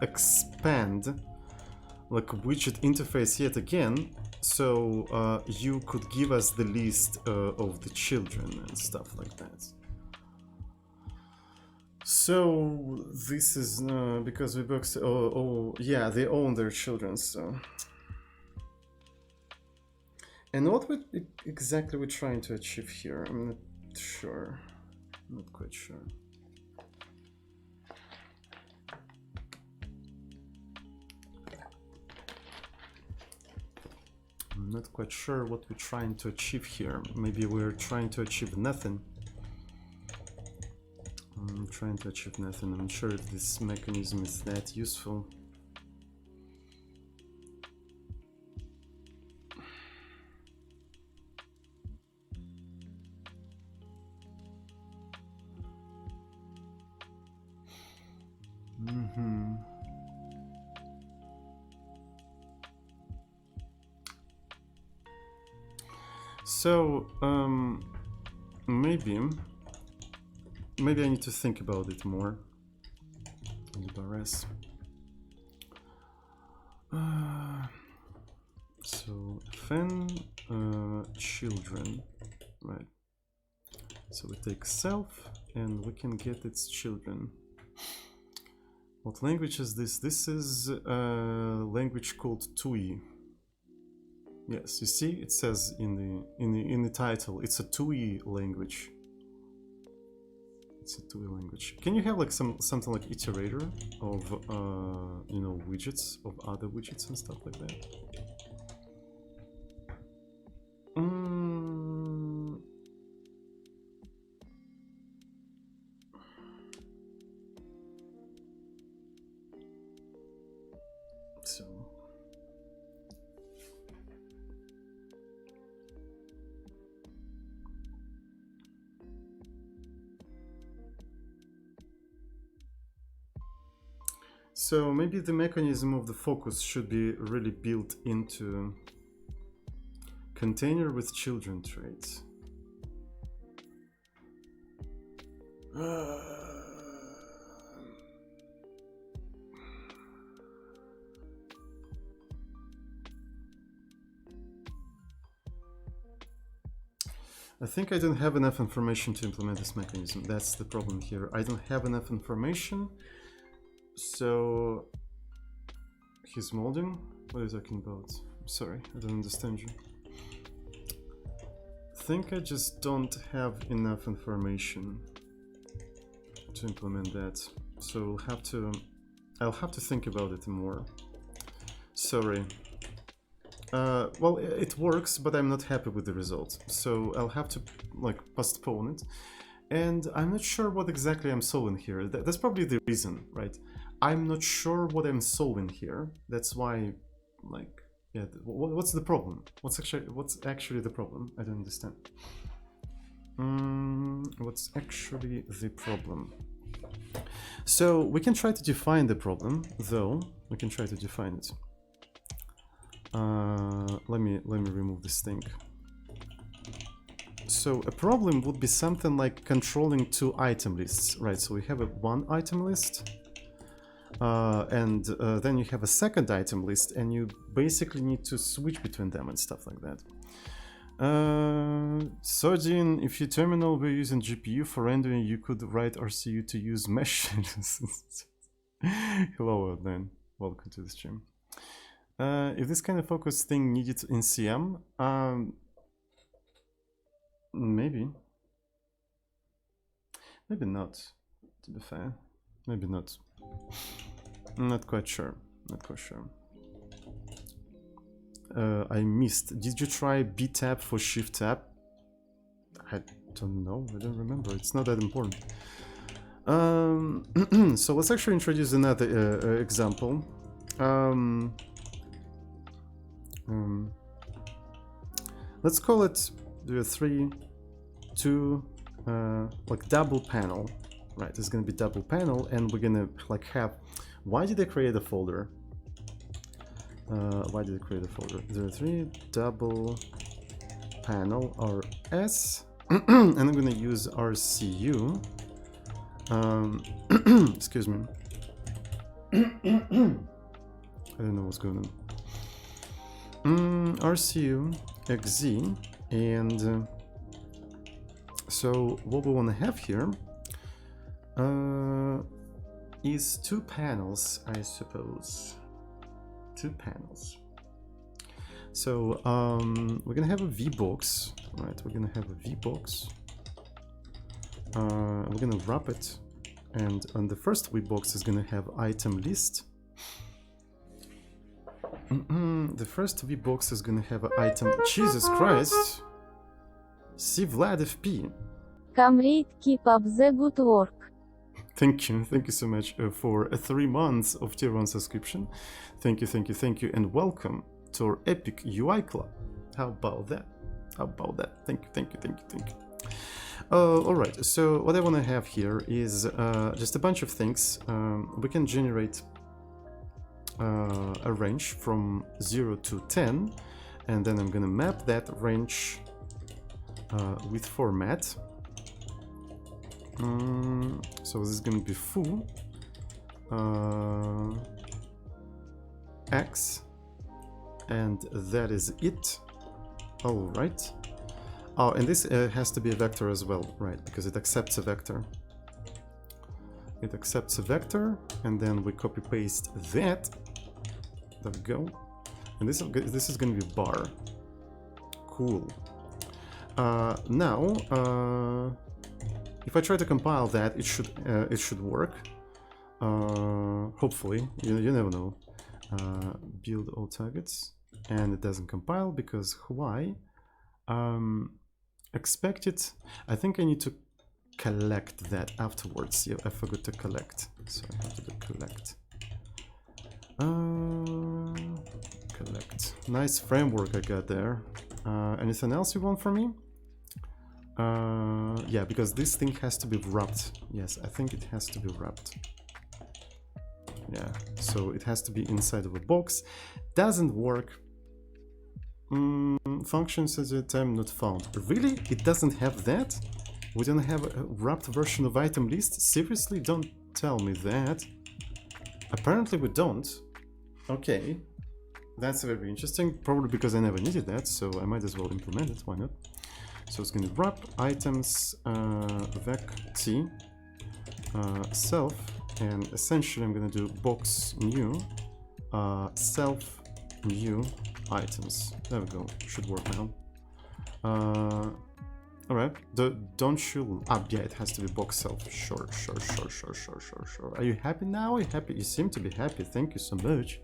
expand like widget interface yet again, so you could give us the list of the children and stuff like that. So this is because we box. Oh yeah, they own their children. So, and what exactly we're trying to achieve here? I'm not sure. Not quite sure. I'm not quite sure what we're trying to achieve here. Maybe we're trying to achieve nothing. I'm trying to achieve nothing. I'm not sure if this mechanism is that useful. So, maybe I need to think about it more. So, fan children, right? So we take self and we can get its children. What language is this? This is a language called TUI. Yes, you see, it says in the title, it's a TUI language. It's a TUI language. Can you have like something like iterator of you know, widgets, of other widgets and stuff like that? So maybe the mechanism of the focus should be really built into container with children traits. I think I don't have enough information to implement this mechanism. That's the problem here. I don't have enough information. So he's molding? What are you talking about? I'm sorry, I don't understand you. I think I just don't have enough information to implement that. So I'll have to think about it more. Sorry. Well, it works, but I'm not happy with the result. So I'll have to like postpone it. And I'm not sure what exactly I'm solving here. That's probably the reason, right? I'm not sure what I'm solving here. That's why, like, yeah. What's the problem? What's actually the problem? I don't understand. What's actually the problem? So we can try to define the problem, though. We can try to define it. Let me remove this thing. So a problem would be something like controlling two item lists, right? So we have a one item list, and then you have a second item list, and you basically need to switch between them and stuff like that. Sodin, if your terminal were using GPU for rendering, you could write RCU to use mesh. Hello, then. Welcome to the stream. If this kind of focus thing needed in CM, maybe not, to be fair. Maybe not. Not quite sure. I missed. Did you try B tab for shift tab? I don't know. I don't remember. It's not that important. So let's actually introduce another example. Let's call it 3, 2, like double panel, right? It's gonna be double panel, and we're gonna like have. Why did I create a folder? Why did I create a folder? 03 double panel RS, and I'm gonna use RCU. Excuse me. I don't know what's going on. RCU XZ, and so what we want to have here is two panels, I suppose. Two panels. So we're gonna have a VBox, right? We're gonna have a VBox. We're gonna wrap it, and on the first VBox is gonna have item list. The first VBox is gonna have an item. Jesus Christ! See Vlad FP. Comrade, keep up the good work. Thank you so much for 3 months of tier 1 subscription. Thank you, and welcome to our epic UI club. How about that? Thank you. Alright, so what I want to have here is just a bunch of things. We can generate a range from 0 to 10, and then I'm gonna map that range with format. So this is gonna be foo x, and that is it. All right. Oh, and this has to be a vector as well, right? Because it accepts a vector. It accepts a vector, and then we copy paste that. There we go. And this is going to be bar. Cool. Now, if I try to compile that, it should work. Hopefully, you never know. Build all targets, and it doesn't compile because why? Expected. I think I need to collect that afterwards. Yeah, I forgot to collect, so I have to do collect. Collect. Nice framework I got there. Anything else you want from me? Yeah, because this thing has to be wrapped. Yes, I think it has to be wrapped. Yeah, so it has to be inside of a box. Doesn't work. Functions at the time not found. Really? It doesn't have that? We don't have a wrapped version of item list? Seriously? Don't tell me that. Apparently we don't. Okay. That's very interesting. Probably because I never needed that, so I might as well implement it. Why not? So it's going to wrap items vec t self, and essentially I'm going to do box new self new items. There we go. Should work now. All right. Don't you? Yeah, it has to be box self. Sure. Are you happy now? Are you happy? You seem to be happy. Thank you so much.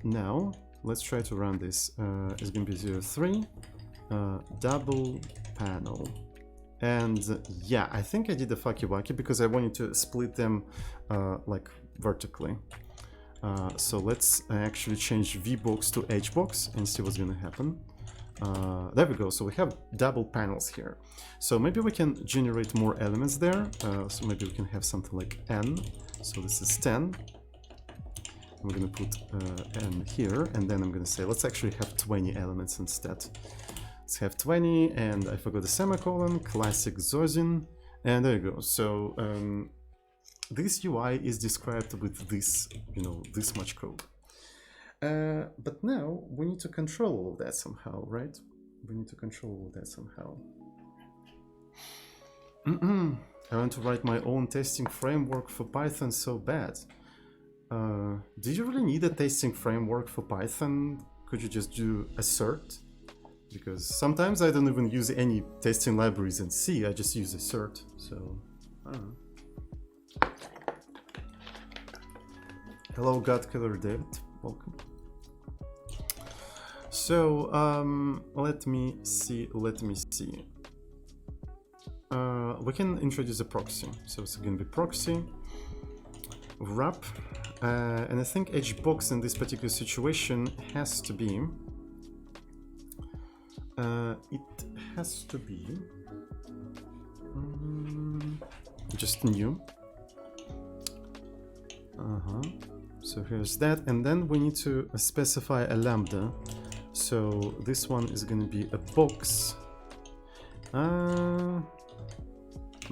Now let's try to run this. It's gonna be 03 double panel, and yeah, I think I did the fucky wacky because I wanted to split them like vertically. So let's actually change VBox to HBox and see what's gonna happen. There we go. So we have double panels here. So maybe we can generate more elements there. So maybe we can have something like n. So this is 10. I'm gonna put n here, and then I'm gonna say let's actually have 20 elements instead. Let's have 20, and I forgot the semicolon, classic Zozin, and there you go. So this UI is described with this, you know, this much code. But now we need to control all of that somehow, right? We need to control all of that somehow. I want to write my own testing framework for Python so bad. Did you really need a testing framework for Python? Could you just do assert? Because sometimes I don't even use any testing libraries in C, I just use assert. So, I don't know. Hello, Godkiller David, welcome. So, let me see. We can introduce a proxy. So it's going to be proxy wrap, and I think HBox in this particular situation has to be. Just new. So here's that, and then we need to specify a lambda. So this one is going to be a box.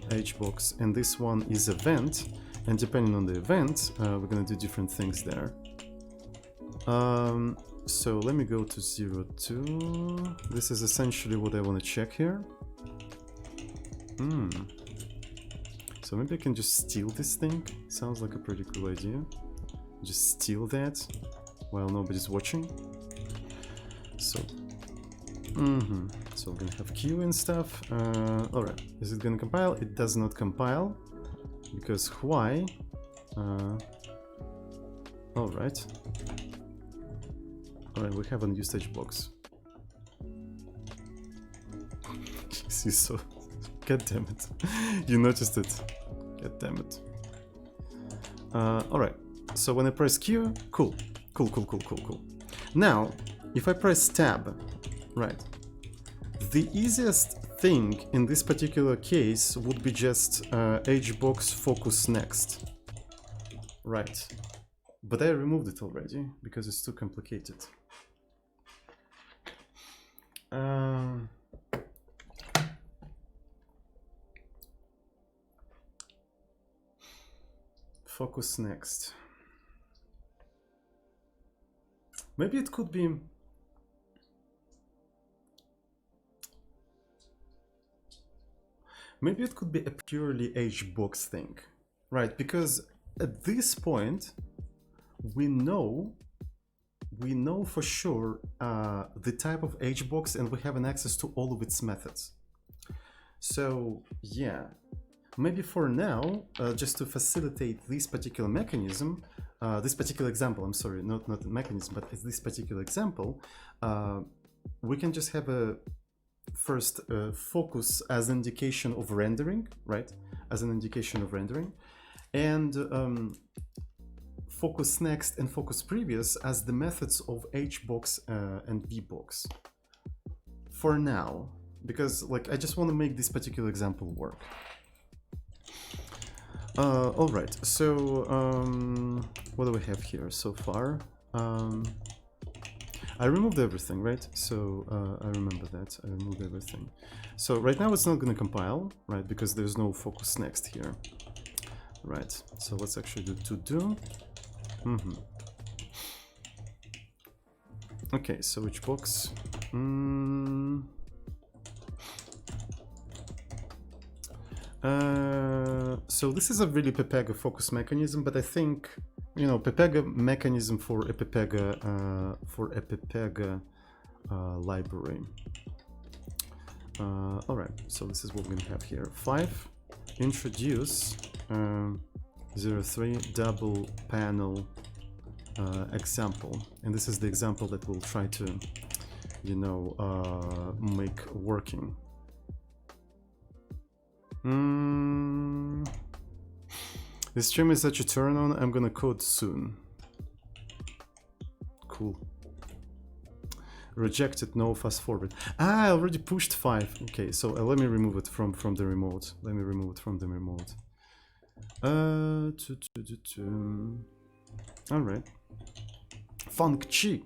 HBox, and this one is event, and depending on the event we're gonna do different things there. So let me go to 0, 2. This is essentially what I want to check here. So maybe I can just steal this thing. Sounds like a pretty cool idea. Just steal that while nobody's watching. So so we're gonna have Q and stuff. Alright, is it gonna compile? It does not compile because why? Alright. Alright, we have unused HBox. See, so god damn it. You noticed it. God damn it. Alright, so when I press Q, cool. Now, if I press tab, right, the easiest thing in this particular case would be just HBox focus next. Right. But I removed it already because it's too complicated. Focus next. Maybe it could be. Maybe it could be a purely HBox thing, right? Because at this point, we know for sure the type of HBox, and we have an access to all of its methods. So yeah, maybe for now, just to facilitate this particular mechanism, this particular example, I'm sorry, not the mechanism, but this particular example, we can just have a first focus as an indication of rendering, right? As an indication of rendering, and focus next and focus previous as the methods of HBox and VBox. For now, because like I just want to make this particular example work. All right, so what do we have here so far? I removed everything, right? So I remember that I removed everything. So right now it's not going to compile, right? Because there's no focus next here, right? So let's actually do to do. Okay, so which box? So this is a really Pepega focus mechanism, but I think, you know, Pepega mechanism for a Pepega library. All right, so this is what we're gonna have here. 5, introduce 03 double panel example, and this is the example that we'll try to, you know, make working. This stream is such a turn on. I'm gonna code soon. Cool. Rejected, no fast forward. Ah, I already pushed 5. Okay, so let me remove it from the remote. Let me remove it from the remote. All right. Funk Chi.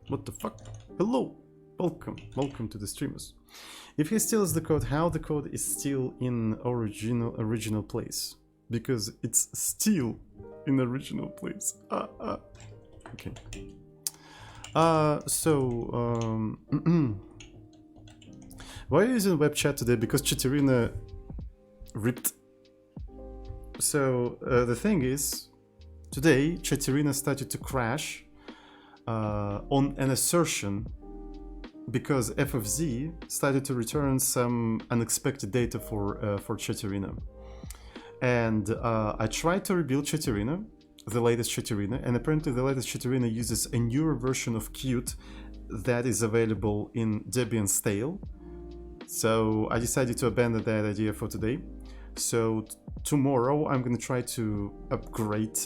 What the fuck? Hello. Welcome to the streamers. If he steals the code, how the code is still in original place? Because it's still in original place. Okay. Why are you using web chat today? Because Chitarina ripped. So the thing is, today Chitarina started to crash on an assertion because FFZ started to return some unexpected data for Chitarina. And I tried to rebuild Chitarina, the latest Chitarina, and apparently the latest Chitarina uses a newer version of Qt that is available in Debian stale. So I decided to abandon that idea for today. So tomorrow I'm gonna try to upgrade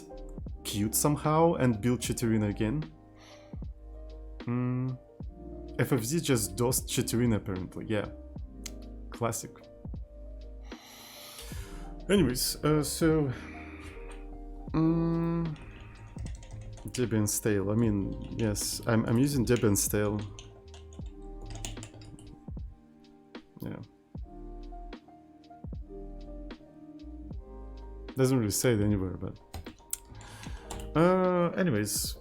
Qt somehow and build Chitarina again. FFZ just dosed Chitarina apparently, yeah. Classic. Anyways, Debian stale. I mean, yes, I'm using Debian stale. Yeah. Doesn't really say it anywhere, but anyways.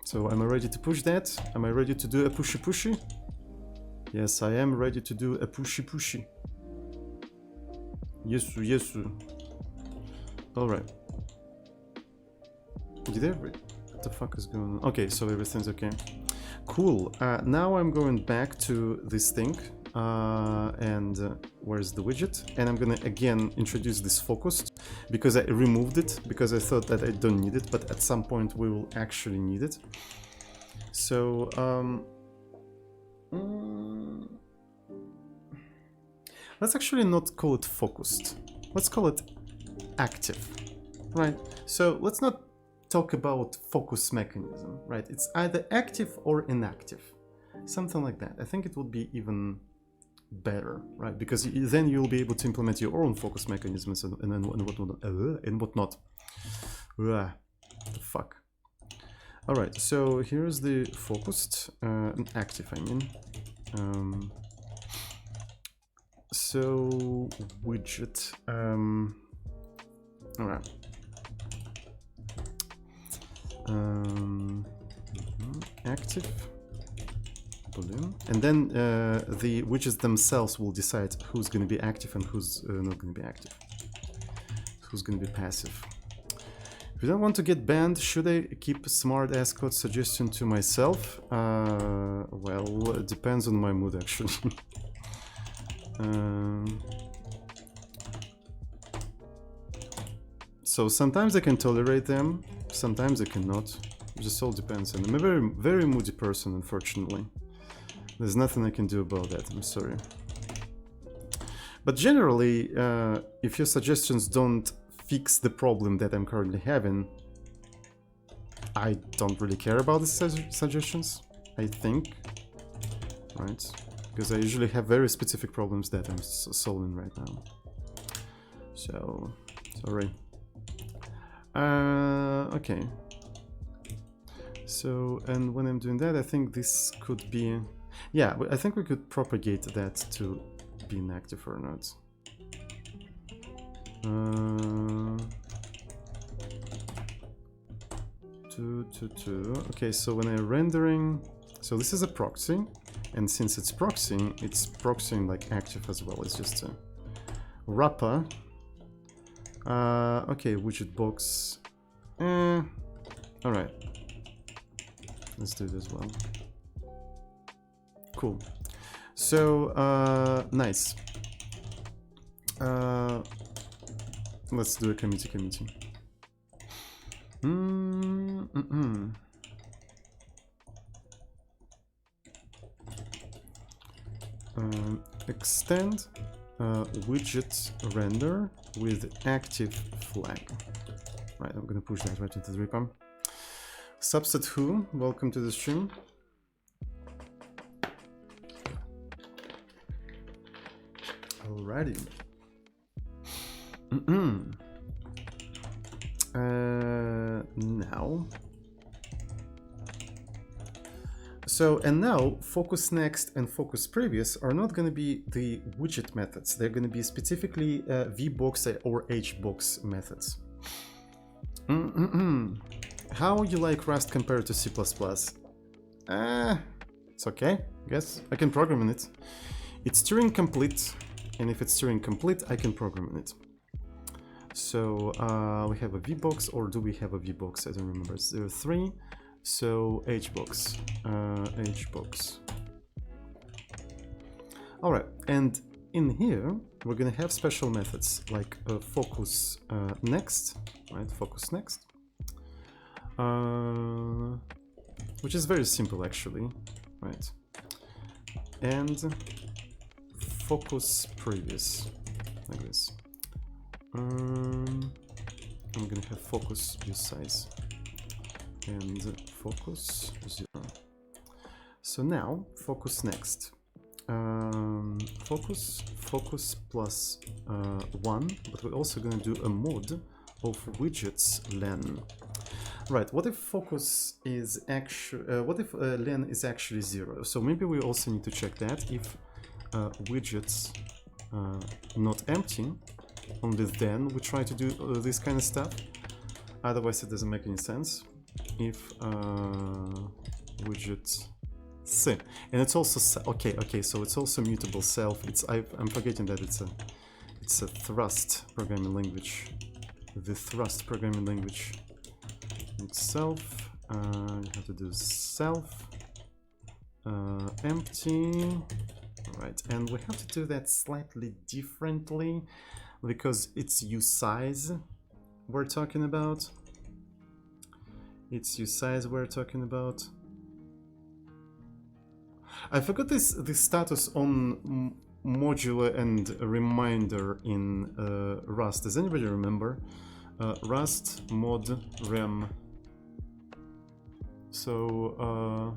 So am I ready to push that? Am I ready to do a pushy? Yes, I am ready to do a pushy. Yes. Alright. Did I read? What the fuck is going on? Okay, so everything's okay. Cool. Now I'm going back to this thing. Where's the widget? And I'm gonna again introduce this focused because I removed it because I thought that I don't need it, but at some point we will actually need it. So let's actually not call it focused. Let's call it active, right? So let's not talk about focus mechanism, right? It's either active or inactive, something like that. I think it would be even better, right? Because then you'll be able to implement your own focus mechanisms and whatnot. The fuck. All right, so here's the focused active, I mean. So widget. All right. Active. And then the widgets themselves will decide who's going to be active and who's not going to be active. Who's going to be passive. If you don't want to get banned, should I keep smart ass code suggestion to myself? Well, it depends on my mood actually. So sometimes I can tolerate them, sometimes I cannot. It just all depends. And I'm a very, very moody person, unfortunately. There's nothing I can do about that, I'm sorry. But generally, if your suggestions don't fix the problem that I'm currently having, I don't really care about the suggestions, I think, right? Because I usually have very specific problems that I'm solving right now. So, sorry. Okay. So, and when I'm doing that, I think this could be... Yeah, I think we could propagate that to be inactive or not. Okay, so when I'm rendering... So this is a proxy, and since it's proxying like active as well. It's just a wrapper. Okay, widget box. Alright. Let's do it as well. Cool. So, nice. Let's do a committee. Extend widget render with active flag. Right, I'm gonna push that right into the repo. Subset who, welcome to the stream. Alrighty. Now. So, and now focus next and focus previous are not going to be the widget methods. They're going to be specifically VBox or HBox methods. How you like Rust compared to C++? It's okay, I guess. I can program in it. It's Turing complete, and if it's Turing complete, I can program in it. So we have a VBox, or do we have a VBox? I don't remember. It's 03. So HBox. HBox. All right, and in here we're gonna have special methods like focus next, right? Focus next, which is very simple actually, right? And focus previous, like this. I'm gonna have focus use size and focus 0. So now focus next. Focus plus 1, but we're also going to do a mod of widgets len. Right, what if focus is actually what if len is actually 0? So maybe we also need to check that if widgets not empty, only then we try to do this kind of stuff. Otherwise it doesn't make any sense. If widget C, and it's also okay, so it's also mutable self. I'm forgetting that it's a Thrust programming language. The Thrust programming language itself. You have to do self empty. Right, and we have to do that slightly differently because it's use size we're talking about. It's use size we're talking about. I forgot this status on modular and reminder in Rust. Does anybody remember? Rust mod rem. So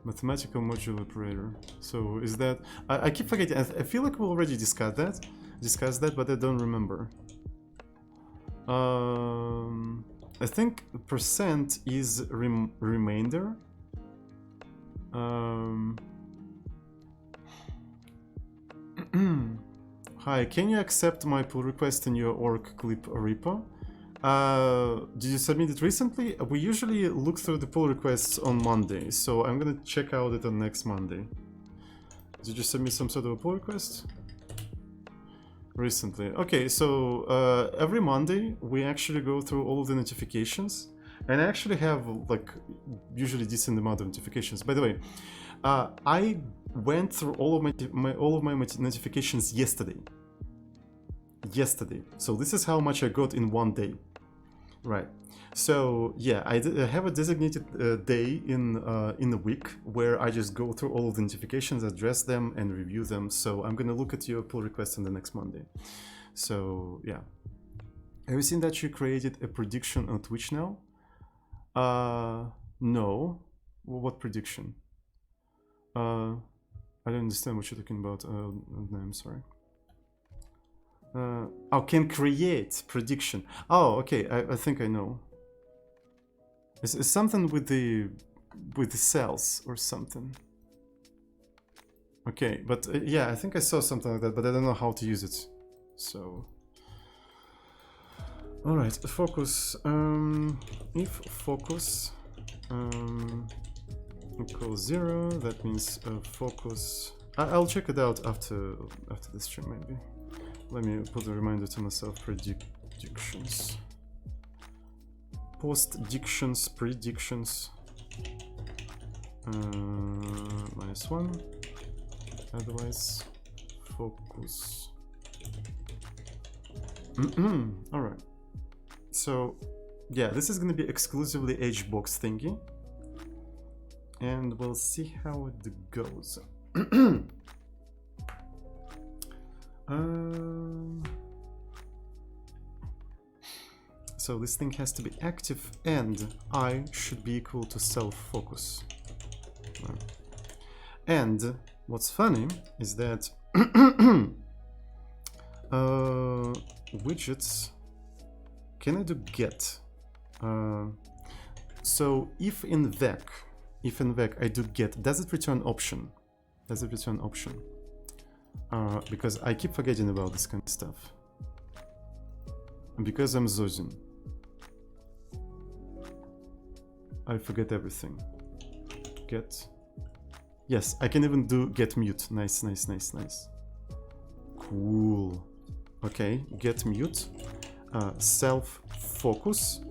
mathematical modular operator. So is that I keep forgetting. I feel like we already discussed that, but I don't remember. I think percent is remainder. Hi, can you accept my pull request in your org clip repo? Did you submit it recently? We usually look through the pull requests on Monday, so I'm gonna check out it on next Monday. Did you submit some sort of a pull request? Recently. Okay, so every Monday we actually go through all of the notifications, and I actually have like usually decent amount of notifications. By the way, I went through all of my notifications yesterday. So this is how much I got in one day. Right. So yeah, I have a designated day in a week where I just go through all of the notifications, address them, and review them. So I'm gonna look at your pull request on the next Monday. So yeah, have you seen that you created a prediction on Twitch now? No. What prediction? I don't understand what you're talking about. No, I'm sorry. Oh, can create prediction. Oh, okay. I think I know. It's something with the cells or something. Okay, but yeah, I think I saw something like that, but I don't know how to use it. So, all right, focus. If focus equals 0, that means focus. I'll check it out after the stream maybe. Let me put a reminder to myself. Predictions. Post-dictions, predictions. -1. Otherwise, focus. All right. So, yeah, this is going to be exclusively HBox thingy, and we'll see how it goes. So this thing has to be active, and I should be equal to self-focus. And what's funny is that widgets, can I do get? So if in vec I do get, does it return option? Does it return option? Because I keep forgetting about this kind of stuff. And because I'm Zozin, I forget everything. Get. Yes, I can even do get mute. Nice, nice, nice, nice. Cool. Okay, get mute. Self focus.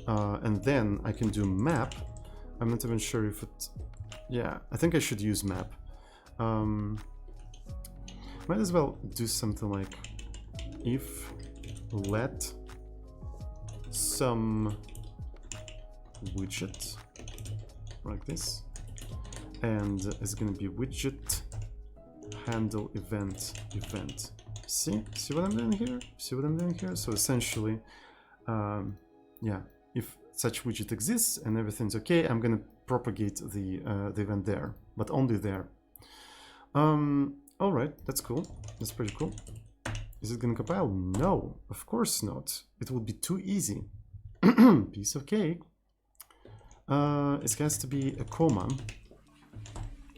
And then I can do map. I'm not even sure if it... Yeah, I think I should use map. Might as well do something like if let some widget like this, and it's gonna be widget handle event. See what I'm doing here? See what I'm doing here? So essentially, yeah, if such widget exists and everything's okay, I'm gonna propagate the event there, but only there. All right, that's cool. That's pretty cool. Is it gonna compile? No, of course not. It will be too easy. Piece of cake. It has to be a comma.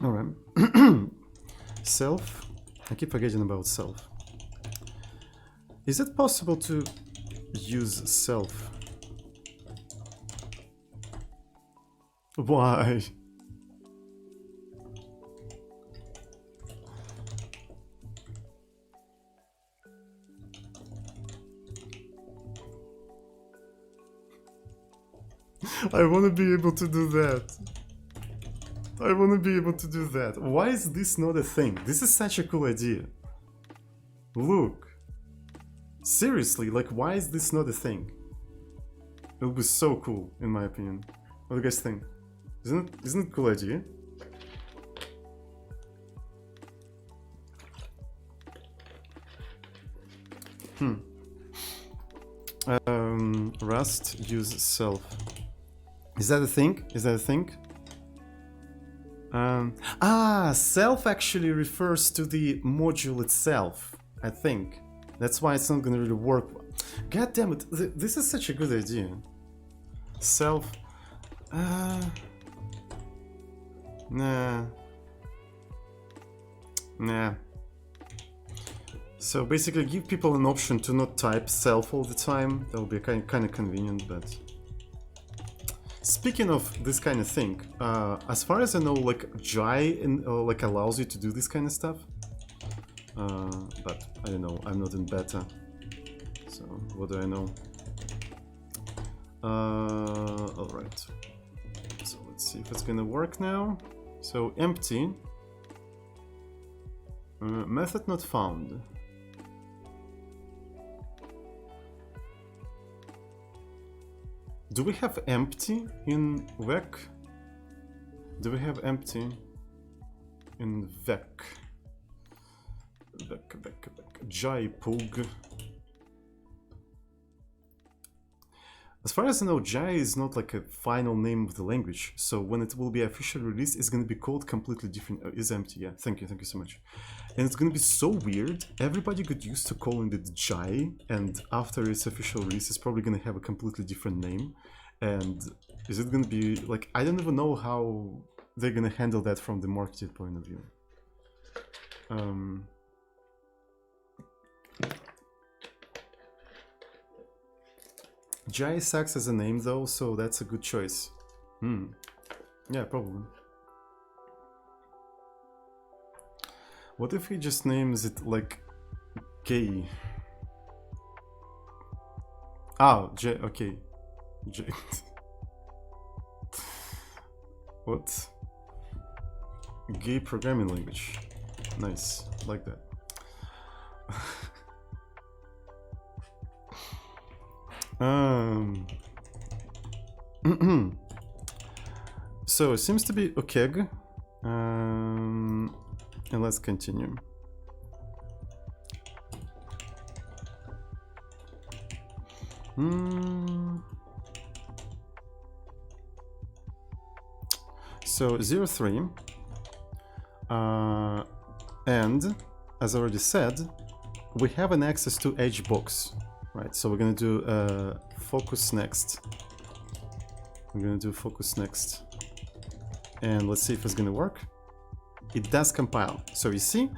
All right. Self. I keep forgetting about self. Is it possible to use self? Why? I want to be able to do that. I want to be able to do that. Why is this not a thing? This is such a cool idea. Look. Seriously, like, why is this not a thing? It would be so cool, in my opinion. What do you guys think? Isn't it a cool idea? Rust use self. Is that a thing? Is that a thing? Self actually refers to the module itself, I think. That's why it's not gonna really work. God damn it, this is such a good idea. Self... Nah. So basically give people an option to not type self all the time. That would be kind of convenient, but... Speaking of this kind of thing, as far as I know, like GUI like allows you to do this kind of stuff. But I don't know, I'm not in beta, so what do I know? Alright, so let's see if it's gonna work now. So empty, method not found. Do we have empty in vec? Do we have empty in vec? GUI pug. As far as I know, GUI is not like a final name of the language, so when it will be officially released, it's going to be called completely different. Is empty, yeah. Thank you so much. And it's going to be so weird. Everybody got used to calling it GUI, and after its official release, it's probably going to have a completely different name. And is it going to be like, I don't even know how they're going to handle that from the marketing point of view. GUI sucks as a name though, so that's a good choice. Yeah, probably. What if he just names it like gay? Okay. What? Gay programming language. Nice, like that. So it seems to be okay. And let's continue. So 03 and as I already said, we have an access to edge box, right? So we're gonna do focus next. We're gonna do focus next, and let's see if it's gonna work. It does compile. So you see,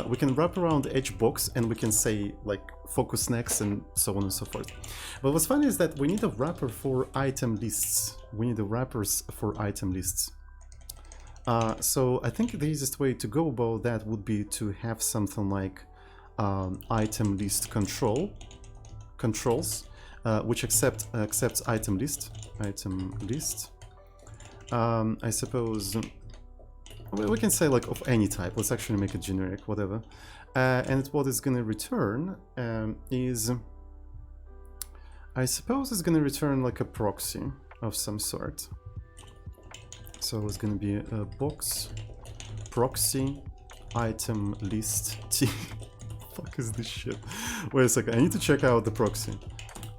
we can wrap around the edge box and we can say like focus next and so on and so forth. But what's funny is that we need a wrapper for item lists. We need the wrappers for item lists. So I think the easiest way to go about that would be to have something like item list controls, which accepts item list. I suppose we can say like of any type. Let's actually make it generic, whatever. And what it's gonna return is, I suppose it's gonna return like a proxy of some sort. So it's gonna be a box proxy item list t. Fuck is this shit? Wait a second, I need to check out the proxy.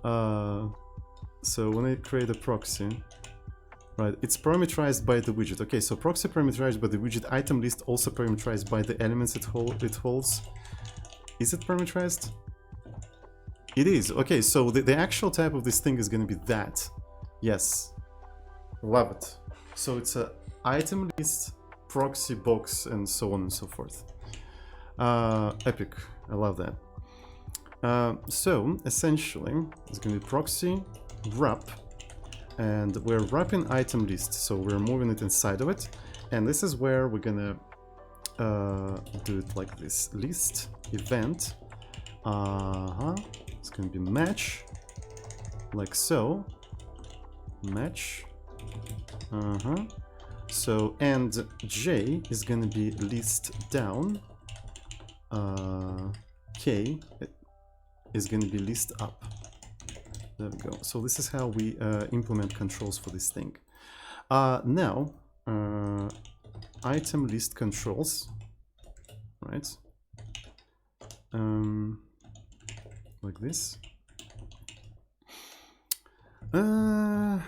So when I create a proxy, right, it's parameterized by the widget. Okay, so proxy parameterized by the widget, item list also parameterized by the elements it holds. Is it parameterized? It is. Okay, so the actual type of this thing is going to be that. Yes. Love it. So it's a item list, proxy box, and so on and so forth. Epic. I love that. So essentially, it's going to be proxy wrap, and we're wrapping item list, so we're moving it inside of it, and this is where we're gonna do it like this: list event. It's gonna be match, like so. Match. So and J is gonna be list down. K is gonna be list up. There we go. So this is how we implement controls for this thing. Now, item list controls, right? Like this. I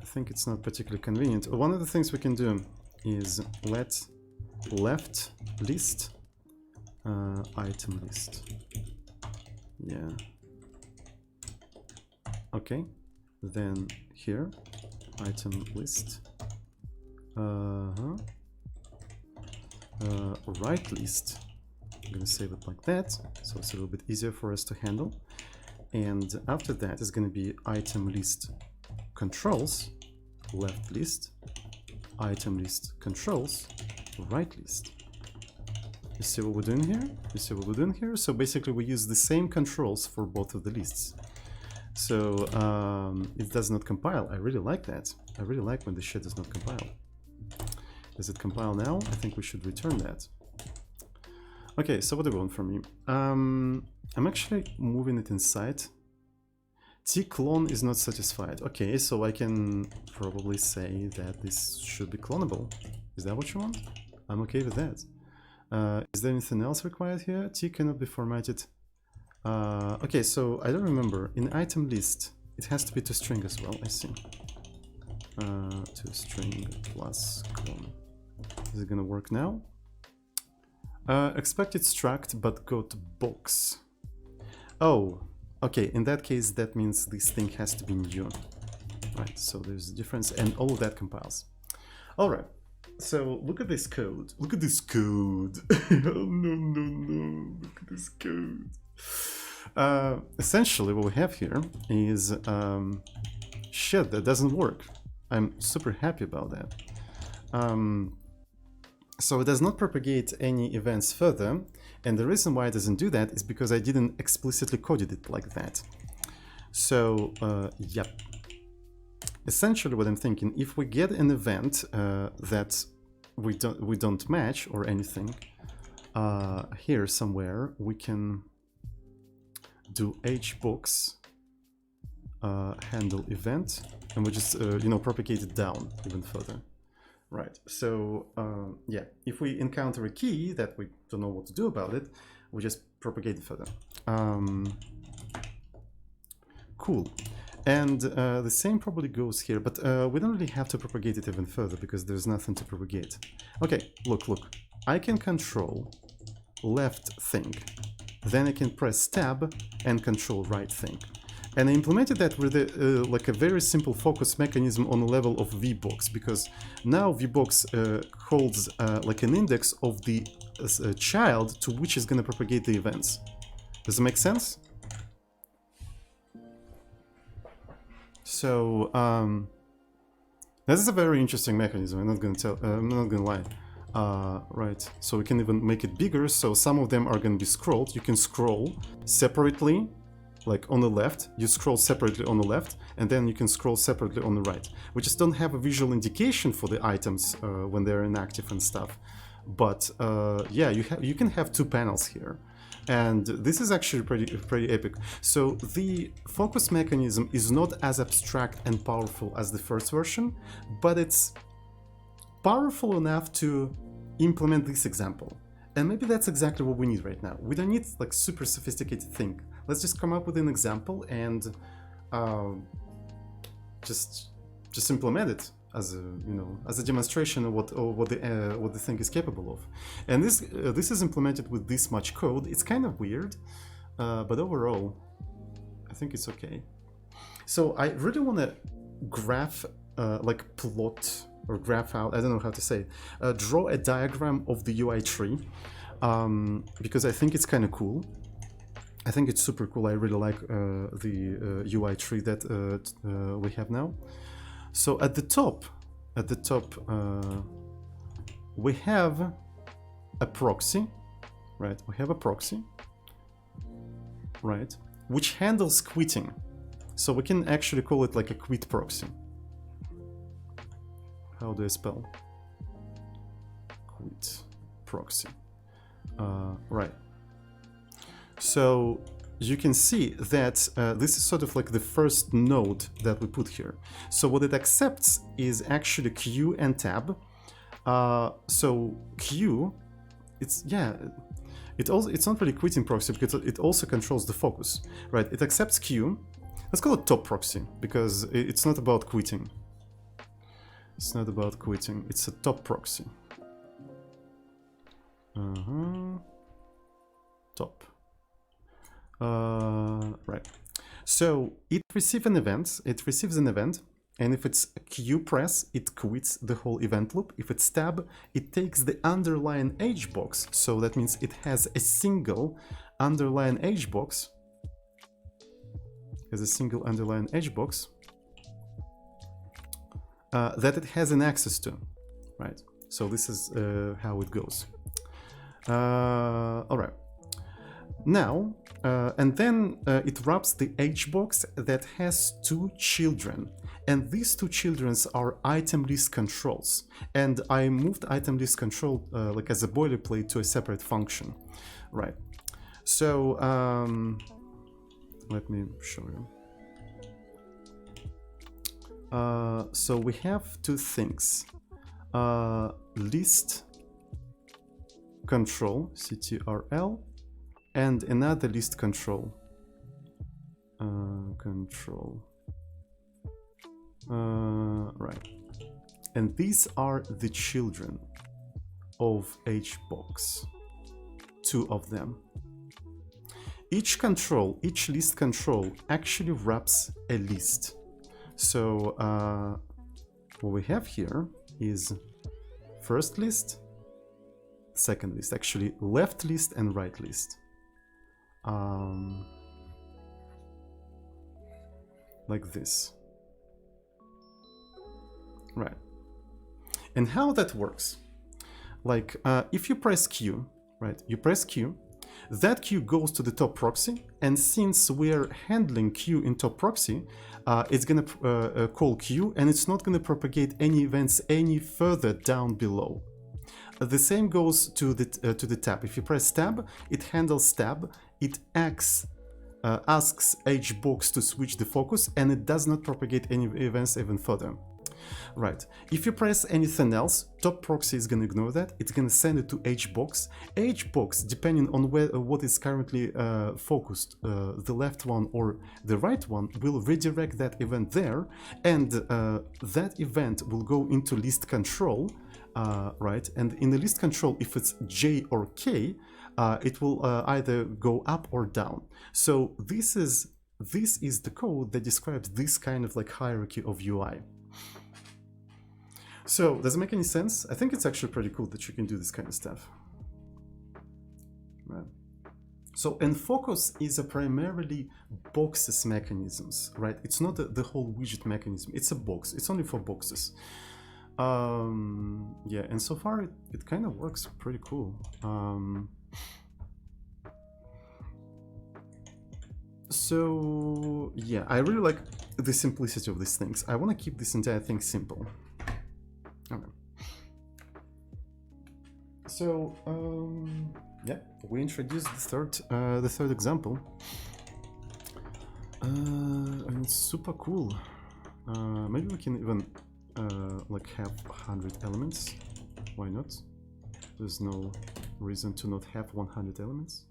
think it's not particularly convenient. One of the things we can do is let left list item list. Yeah. Okay, then here, item list, right list. I'm gonna save it like that, so it's a little bit easier for us to handle. And after that is gonna be item list controls, left list, item list controls, right list. You see what we're doing here? You see what we're doing here? So basically we use the same controls for both of the lists. So it does not compile. I really like that. I really like when the shit does not compile. Does it compile now? I think we should return that. Okay, so what do you want from me? I'm actually moving it inside. T-clone is not satisfied. Okay, so I can probably say that this should be clonable. Is that what you want? I'm okay with that. Is there anything else required here? T cannot be formatted. Okay, so I don't remember. In item list, it has to be to string as well. I see. To string plus clone. Is it gonna work now? Expected struct, but go to box. Oh, okay. In that case, that means this thing has to be new. Right. So there's a difference, and all of that compiles. All right. So look at this code. Look at this code. Oh, no. Look at this code. Essentially what we have here is shit that doesn't work. I'm super happy about that. So it does not propagate any events further, and the reason why it doesn't do that is because I didn't explicitly coded it like that. So yep. Essentially what I'm thinking, if we get an event that we don't match or anything, here somewhere we can do hbox handle event, and we just propagate it down even further. Right. So yeah, if we encounter a key that we don't know what to do about it, we just propagate it further. Cool. And the same probably goes here, but we don't really have to propagate it even further because there's nothing to propagate. Okay, look. I can control left thing, then I can press tab and control right thing. And I implemented that with like a very simple focus mechanism on the level of VBox, because now VBox holds like an index of the child to which is going to propagate the events. Does it make sense? So this is a very interesting mechanism. I'm not going to tell. I'm not going to lie. Right. So we can even make it bigger. So some of them are going to be scrolled. You can scroll separately. Like on the left, you scroll separately on the left, and then you can scroll separately on the right. We just don't have a visual indication for the items when they're inactive and stuff. But yeah, you can have two panels here, and this is actually pretty epic. So the focus mechanism is not as abstract and powerful as the first version, but it's powerful enough to implement this example. And maybe that's exactly what we need right now. We don't need like super sophisticated thing. Let's just come up with an example and just implement it as a as a demonstration of what the thing is capable of. And this is implemented with this much code. It's kind of weird, but overall, I think it's okay. So I really want to graph like plot or graph out, I don't know how to say, draw a diagram of the UI tree, because I think it's kind of cool. I think it's super cool. I really like the UI tree that we have now. So at the top, we have a proxy, right? We have a proxy, right? Which handles quitting. So we can actually call it like a quit proxy. How do I spell quit proxy? Right. So you can see that this is sort of like the first node that we put here. So what it accepts is actually Q and tab. So Q, it's not really quitting proxy because it also controls the focus, right? It accepts Q. Let's call it top proxy because it's not about quitting. It's not about quitting, it's a top proxy. Top. Right. So it receives an event, and if it's Q press, it quits the whole event loop. If it's tab, it takes the underlying H box, so that means it has a single underlying H box. That it has an access to, right? So this is how it goes. All right. Now, and then it wraps the H box that has two children, and these two children are item list controls. And I moved item list control like as a boilerplate to a separate function, right? So let me show you. So we have two things, list control, CTRL, and another list control, right. And these are the children of HBox, two of them. Each list control actually wraps a list. So what we have here is first list, second list, actually left list and right list. Like this. Right. And how that works, like if you press Q, right, you press Q, that Q goes to the top proxy, and since we're handling Q in top proxy, it's gonna call Q, and it's not gonna propagate any events any further down below. The same goes to the tab. If you press tab, it handles tab. It asks HBox to switch the focus, and it does not propagate any events even further. Right. If you press anything else, top proxy is going to ignore that. It's going to send it to HBox. HBox, depending on what is currently focused, the left one or the right one, will redirect that event there, and that event will go into list control. Right, and in the list control, if it's J or K, it will either go up or down. So this is the code that describes this kind of like hierarchy of UI. So does it make any sense? I think it's actually pretty cool that you can do this kind of stuff. Right. So, and focus is a primarily boxes mechanisms, right? It's not the whole widget mechanism. It's a box. It's only for boxes. Yeah, and so far it kind of works pretty cool. So yeah, I really like the simplicity of these things. I want to keep this entire thing simple. Okay. So yeah, we introduced the third example, and it's super cool. Maybe we can even like have 100 elements. Why not? There's no reason to not have 100 elements,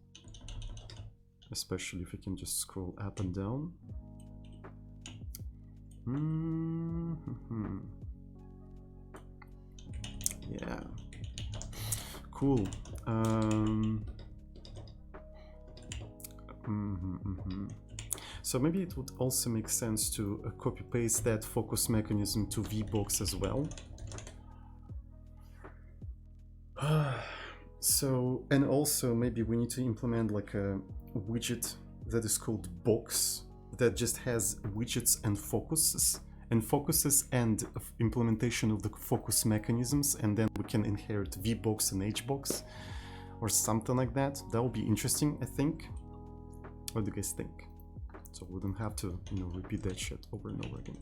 especially if we can just scroll up and down. Yeah, cool. So maybe it would also make sense to copy paste that focus mechanism to VBox as well. So, and also maybe we need to implement like a widget that is called box that just has widgets and focuses and implementation of the focus mechanisms, and then we can inherit VBox and HBox or something like that. That would be interesting, I think. What do you guys think? So we don't have to, you know, repeat that shit over and over again.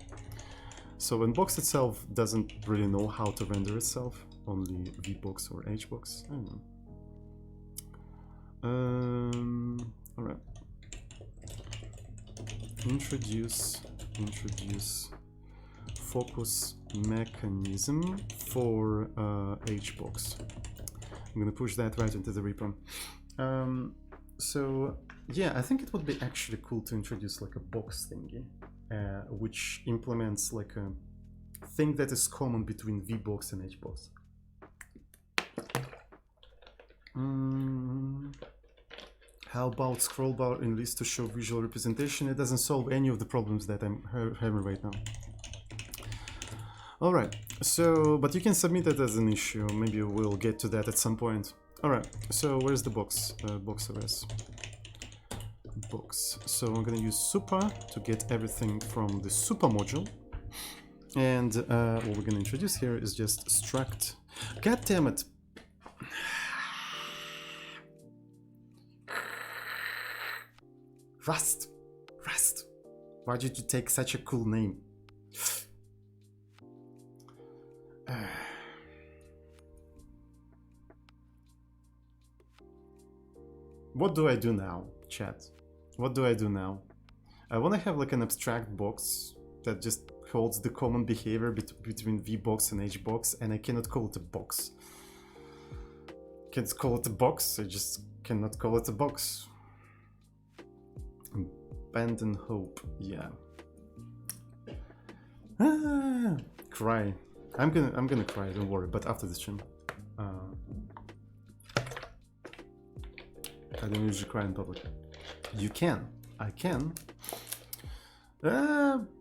So when box itself doesn't really know how to render itself, only VBox or HBox. I don't know. All right. Introduce focus mechanism for HBox. I'm gonna push that right into the repo. So yeah, I think it would be actually cool to introduce like a box thingy, which implements like a thing that is common between VBox and HBox. How about scroll bar in list to show visual representation? It doesn't solve any of the problems that I'm having right now. All right, so, but you can submit it as an issue. Maybe we'll get to that at some point. All right, so where's the box? Box OS. Box. So I'm gonna use super to get everything from the super module. And what we're gonna introduce here is just struct. God damn it. Rust. Why did you take such a cool name? What do I do now, chat? What do I do now? I want to have like an abstract box that just holds the common behavior between VBox and HBox, and I cannot call it a box. Can't call it a box, I just cannot call it a box. Abandon hope, yeah. Cry. I'm gonna cry, don't worry, but after the stream. I don't usually cry in public. You can. I can.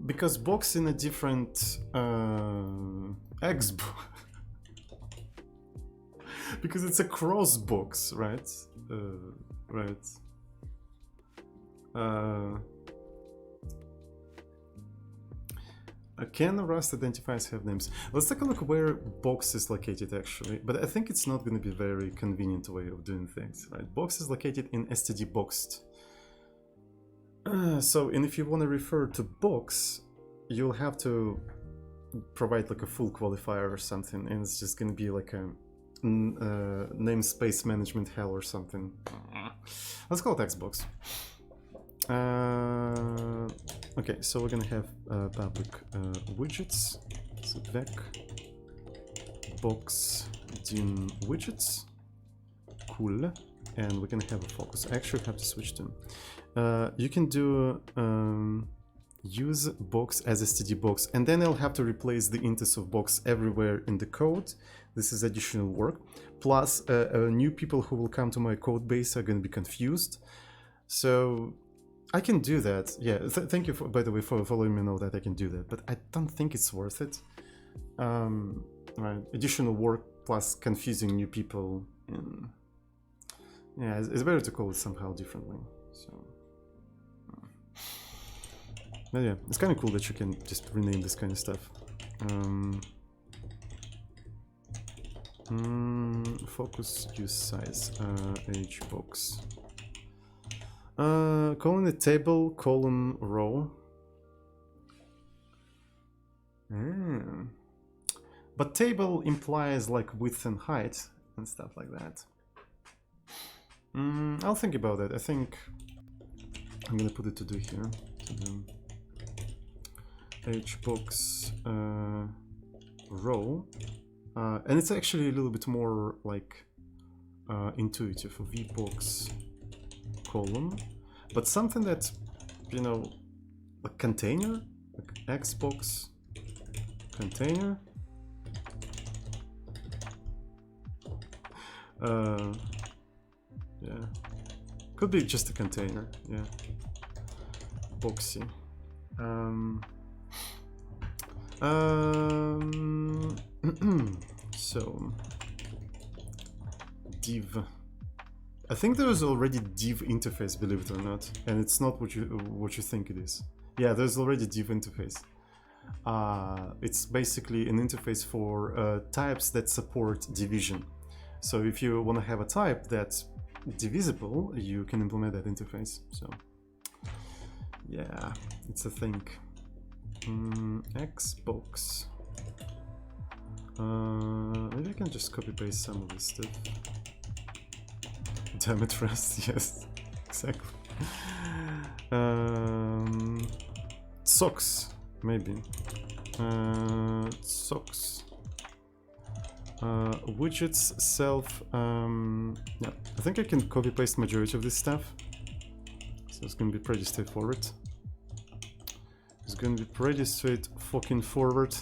Because box in a different X because it's a cross box, right? Right. Can Rust identifiers have names? Let's take a look where box is located actually, but I think it's not going to be a very convenient way of doing things, right? Box is located in stdboxed. So, and if you want to refer to box, you'll have to provide like a full qualifier or something, and it's just going to be like a namespace management hell or something. Let's call it Xbox. Okay, so we're gonna have public widgets. So vec box dim widgets. Cool. And we're gonna have a focus. I actually have to switch them. You can do use box as stdbox, and then I'll have to replace the index of box everywhere in the code. This is additional work. plus new people who will come to my code base are going to be confused. So I can do that. Yeah, thank you, by the way, for letting me know that I can do that. But I don't think it's worth it. Right, additional work plus confusing new people. Yeah, it's better to call it somehow differently. So, but yeah, it's kind of cool that you can just rename this kind of stuff. Focus use size, hbox. Calling the table, column, row. But table implies like width and height and stuff like that. I'll think about it. I think I'm gonna put it to do here. To do hbox row. And it's actually a little bit more like intuitive. vbox column, but something that, you know, a container, like xbox container. Yeah, could be just a container. Yeah, boxy. So div. I think there is already div interface, believe it or not, and it's not what you think it is. Yeah, there's already div interface. It's basically an interface for types that support division. So if you want to have a type that's divisible, you can implement that interface. So yeah, it's a thing. Xbox. Maybe I can just copy paste some of this stuff. Damn it, Rust, yes, exactly. Socks, maybe. Socks. Widgets, self. Yeah, I think I can copy paste majority of this stuff. So it's gonna be pretty straightforward. It's gonna be pretty straight fucking forward.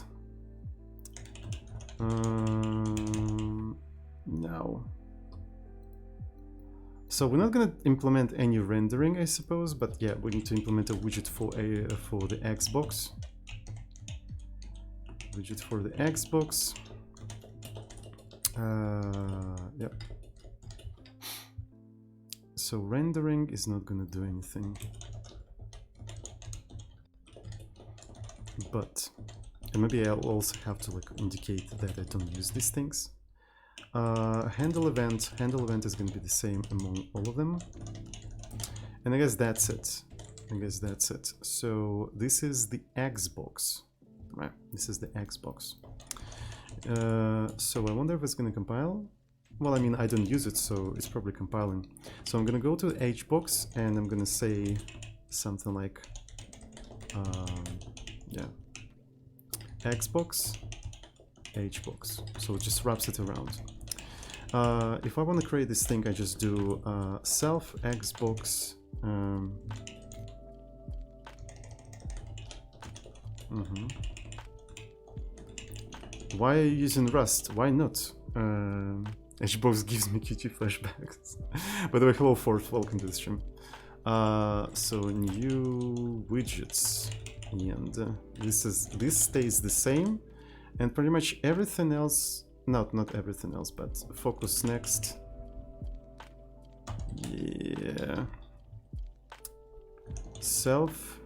Now. So we're not gonna implement any rendering, I suppose, but yeah, we need to implement a widget for the Xbox. Widget for the Xbox. Yep. So rendering is not gonna do anything. But, and maybe I'll also have to like indicate that I don't use these things. Handle event is going to be the same among all of them, and I guess that's it. So this is the Xbox, right? This is the Xbox. So I wonder if it's going to compile. Well, I mean, I don't use it, so it's probably compiling. So I'm going to go to hbox and I'm going to say something like yeah, Xbox hbox, so it just wraps it around. If I want to create this thing, I just do self Xbox. Why are you using Rust? Why not? Hbox gives me Qt flashbacks. By the way, hello Fort, welcome to the stream. So new widgets, and this stays the same, and pretty much everything else. Not everything else, but focus next. Yeah. Self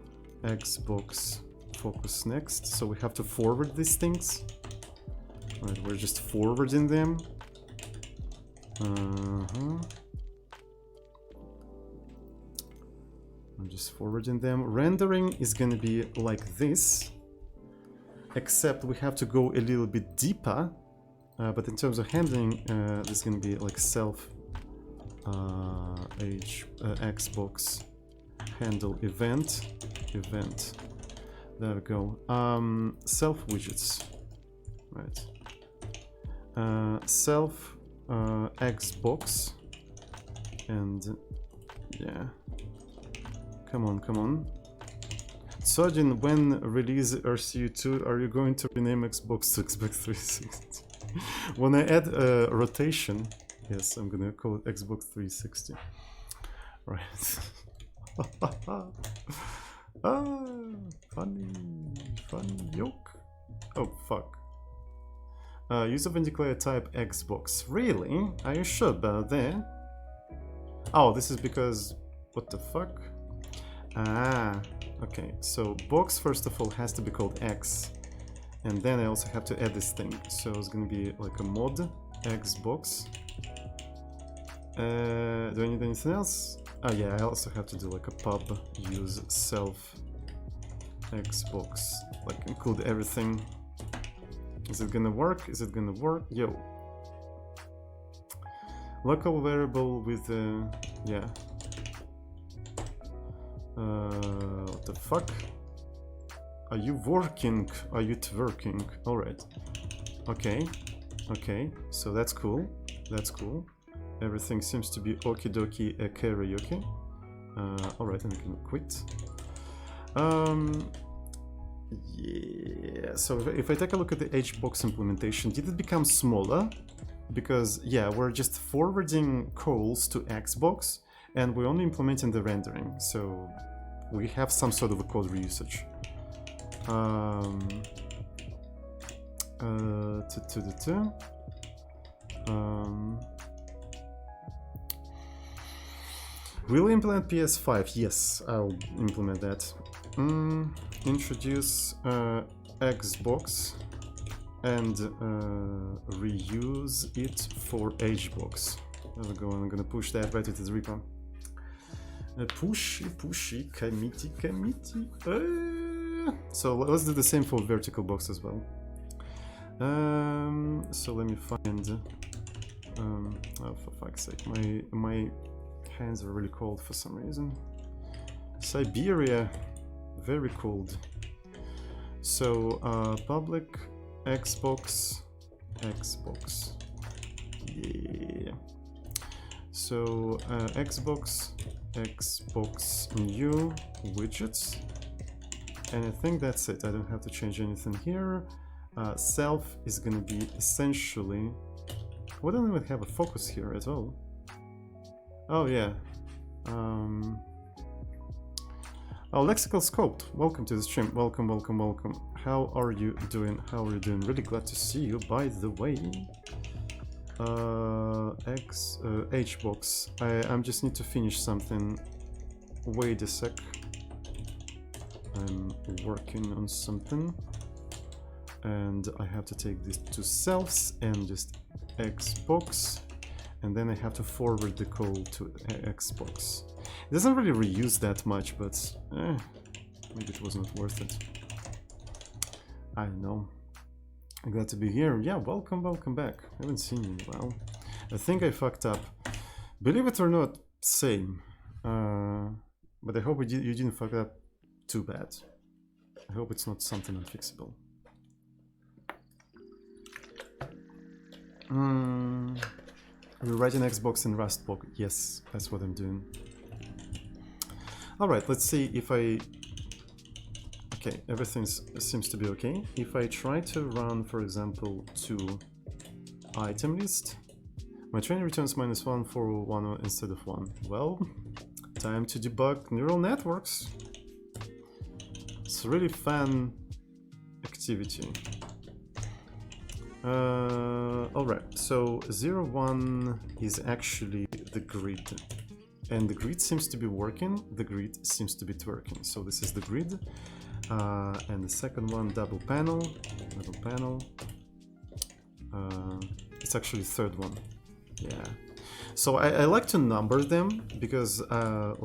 Xbox focus next. So we have to forward these things. Right, we're just forwarding them. I'm just forwarding them. Rendering is gonna be like this, except we have to go a little bit deeper. But in terms of handling, this is going to be like self Xbox handle event. There we go. Self widgets, right? Self Xbox, and yeah. Come on. Sojin, when release RCU2, are you going to rename Xbox to Xbox 360? When I add a rotation, yes, I'm gonna call it Xbox 360. Right. Ah, funny yoke. Oh fuck. Use of undeclared type Xbox. Really? Are you sure about that? Oh, this is because... what the fuck? Ah, okay. So box first of all has to be called X. And then I also have to add this thing. So it's gonna be like a mod Xbox. Do I need anything else? Oh yeah, I also have to do like a pub use self Xbox. Like include everything. Is it gonna work? Is it gonna work? Yo. Local variable with yeah. What the fuck? Are you working? Are you twerking? Alright. Okay. Okay. So that's cool. That's cool. Everything seems to be okie dokie karaoke. Alright, and I can quit. Yeah, so if I take a look at the HBox implementation, did it become smaller? Because, yeah, we're just forwarding calls to Xbox and we're only implementing the rendering, so we have some sort of a code reusage. Will implement PS5? Yes, I'll implement that. Introduce Xbox and reuse it for HBox. There we go, I'm gonna push that right into the repo. Pushy, committee. So let's do the same for vertical box as well. So let me find... oh, for fuck's sake, my hands are really cold for some reason. Siberia, very cold. So public Xbox, yeah. So Xbox new widgets, and I think that's it. I don't have to change anything here. Self is gonna be essentially... we don't even have a focus here at all. Oh yeah. Oh, Lexical Scoped, welcome to the stream. Welcome. How are you doing? Really glad to see you, by the way. HBox. I just need to finish something. Wait a sec. I'm working on something. And I have to take these two selves and just Xbox. And then I have to forward the call to Xbox. It doesn't really reuse that much, but maybe it was not worth it. I don't know. I'm glad to be here. Yeah, welcome back. I haven't seen you in a while. I think I fucked up. Believe it or not, same. But I hope you didn't fuck up too bad. I hope it's not something unfixable. Rewriting Xbox in Rustbox. Yes, that's what I'm doing. Alright, let's see if I... okay, everything seems to be okay. If I try to run, for example, to item list, my training returns -1 for 1 instead of 1. Well, time to debug neural networks. It's a really fun activity. Alright, so 0, 1 is actually the grid. And the grid seems to be working, the grid seems to be twerking. So this is the grid. And the second one, double panel. It's actually third one. Yeah. So I like to number them because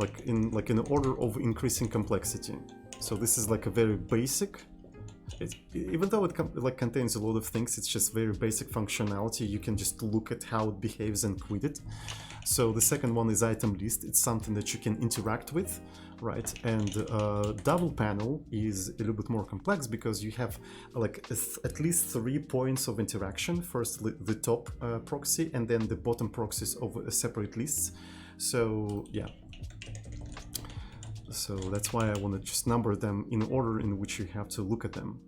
like in order of increasing complexity. So this is like a very basic. Even though it contains a lot of things, it's just very basic functionality. You can just look at how it behaves and quit it. So the second one is item list. It's something that you can interact with, right? And double panel is a little bit more complex because you have like at least 3 points of interaction. First the top proxy and then the bottom proxies of separate lists. So yeah. So that's why I want to just number them in order in which you have to look at them.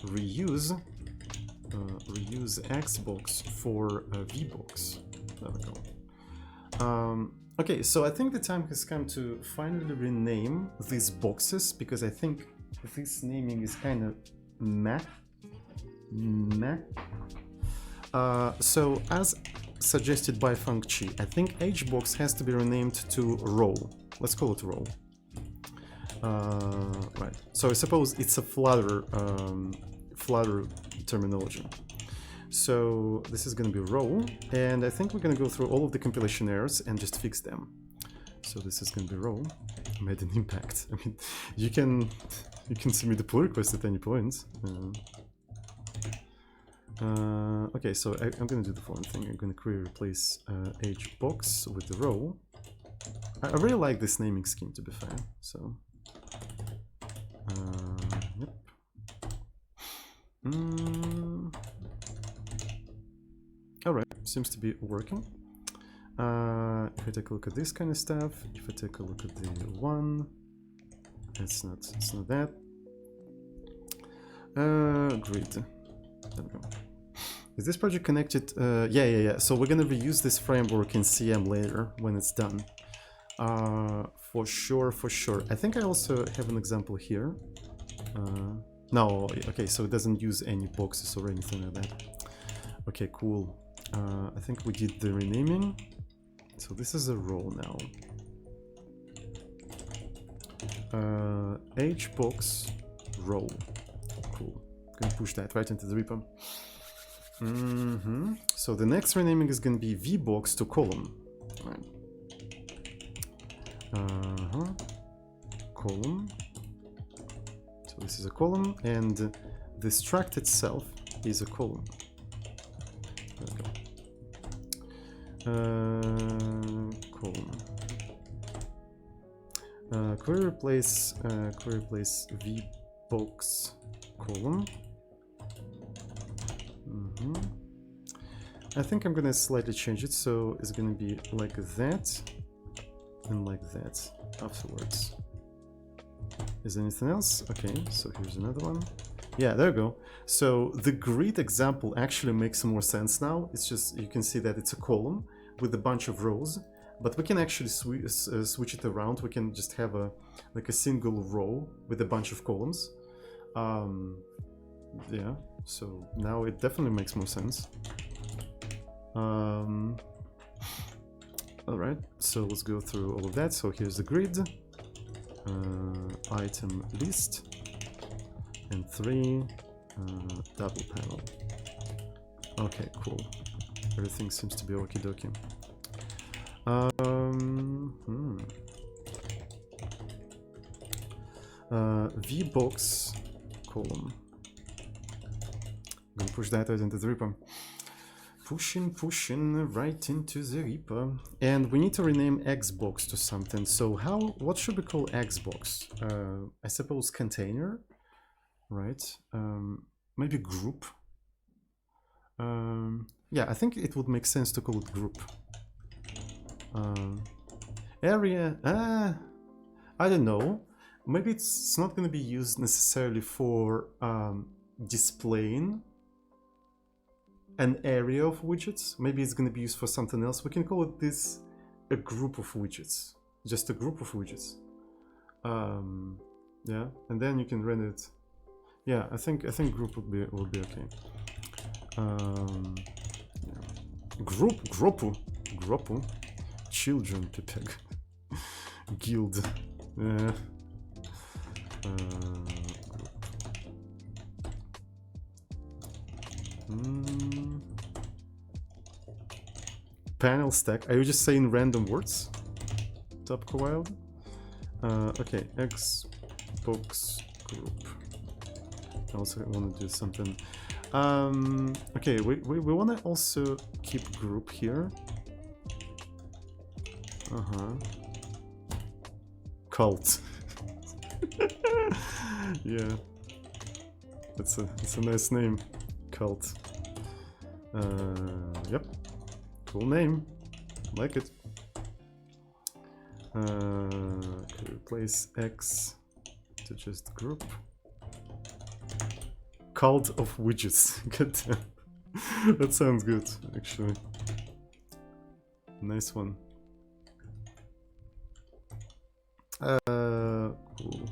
reuse Xbox for VBox. There we go. Okay, so I think the time has come to finally rename these boxes, because I think this naming is kind of meh. So as suggested by Feng-Chi, I think HBox has to be renamed to row. Let's call it row. Right. So I suppose it's a Flutter terminology. So this is going to be row, and I think we're going to go through all of the compilation errors and just fix them. So this is going to be row. Made an impact. I mean, you can submit the pull request at any point. Okay, so I'm going to do the following thing. I'm going to query replace HBox with the row. I really like this naming scheme, to be fair. So, yep. Alright, seems to be working. If I take a look at this kind of stuff, if I take a look at the one, it's not that. Grid. There we go. Is this project connected? Yeah. So we're gonna reuse this framework in CM later when it's done. For sure. I think I also have an example here. No, okay, so it doesn't use any boxes or anything like that. Okay, cool. I think we did the renaming. So this is a row now. HBox row. Cool. Gonna push that right into the repo. So the next renaming is gonna be VBox to column. Right. Column. So this is a column, and the struct itself is a column. There we go. Column. Query replace VBox column. I think I'm gonna slightly change it, so it's gonna be like that and like that afterwards. Is there anything else? Okay, so here's another one. Yeah, there we go. So the grid example actually makes more sense now. It's just, you can see that it's a column with a bunch of rows, but we can actually switch it around. We can just have a single row with a bunch of columns. Yeah, so now it definitely makes more sense. All right, so let's go through all of that. So here's the grid, item list, and 3 double panel. Okay, cool. Everything seems to be okie dokie. VBox column. I'm gonna push that out into the repo. Pushing right into the repo. And we need to rename Xbox to something. So what should we call Xbox? I suppose container, right? Maybe group. Yeah, I think it would make sense to call it group. Area, I don't know. Maybe it's not going to be used necessarily for displaying an area of widgets. Maybe it's going to be used for something else. We can call it a group of widgets, just a group of widgets. Yeah, and then you can render it. Yeah, I think group would be okay. Yeah. Grupu, children, Pepeg, guild. Yeah. Panel stack. Are you just saying random words? Top wild. Okay, Xbox group. I also want to do something. Okay, we want to also keep group here. Cult. Yeah, it's a nice name. Cult. Yep, cool name. Like it. Replace X to just group. Cult of widgets. Good. That sounds good, actually. Nice one. Cool.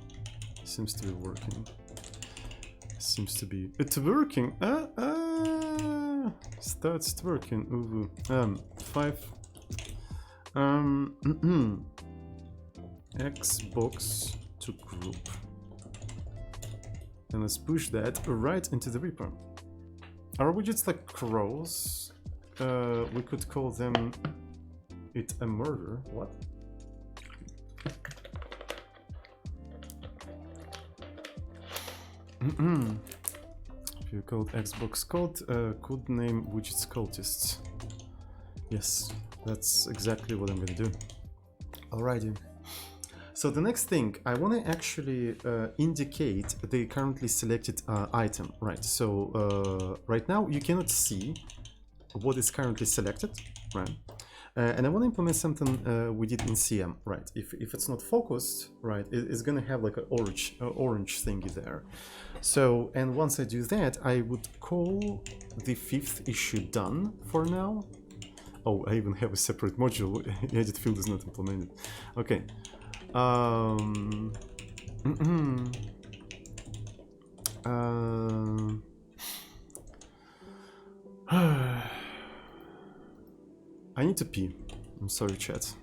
Seems to be working. Seems to be. It's working. Starts working. Ooh. 5. Xbox to group. And let's push that right into the repo. Are widgets like crows? We could call them it a murder. What? If you called Xbox code, could name widgets cultists. Yes, that's exactly what I'm gonna do. Alrighty. So the next thing, I want to actually indicate the currently selected item, right? So right now you cannot see what is currently selected, right? And I want to implement something we did in CM, right? If it's not focused, right, it's going to have like an orange thingy there. So, and once I do that, I would call the 5th issue done for now. Oh, I even have a separate module. Edit field is not implemented. Okay. I need to pee. I'm sorry, chat.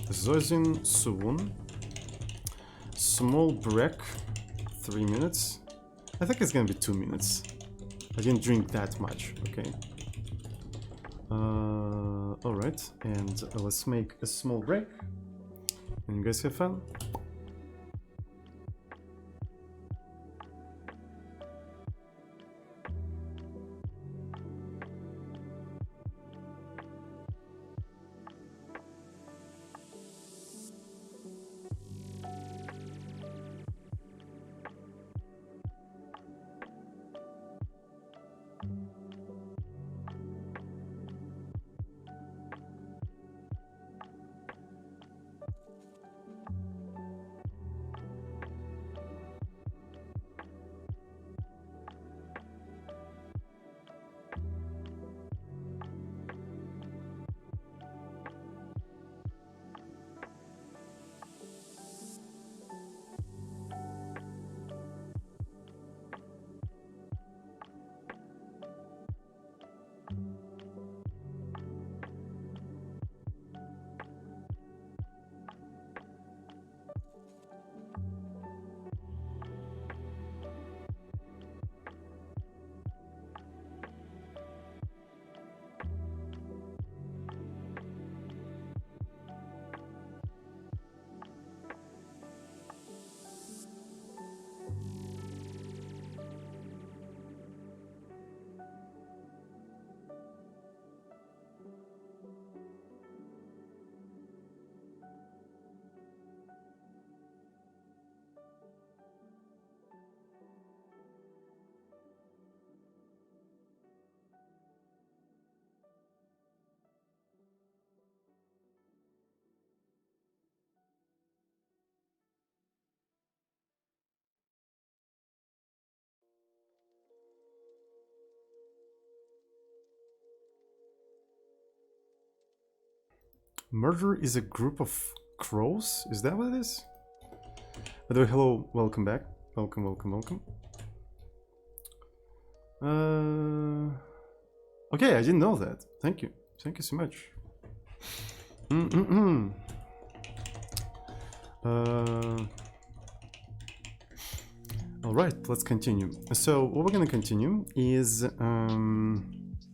Zozin Suwon. Small break. 3 minutes. I think it's gonna be 2 minutes. I didn't drink that much, okay. Alright, and let's make a small break. And you guys have fun. Murder is a group of crows? Is that what it is? By the way, hello, welcome back. Welcome, welcome, welcome. Okay, I didn't know that. Thank you. Thank you so much. Alright, let's continue. So what we're gonna continue is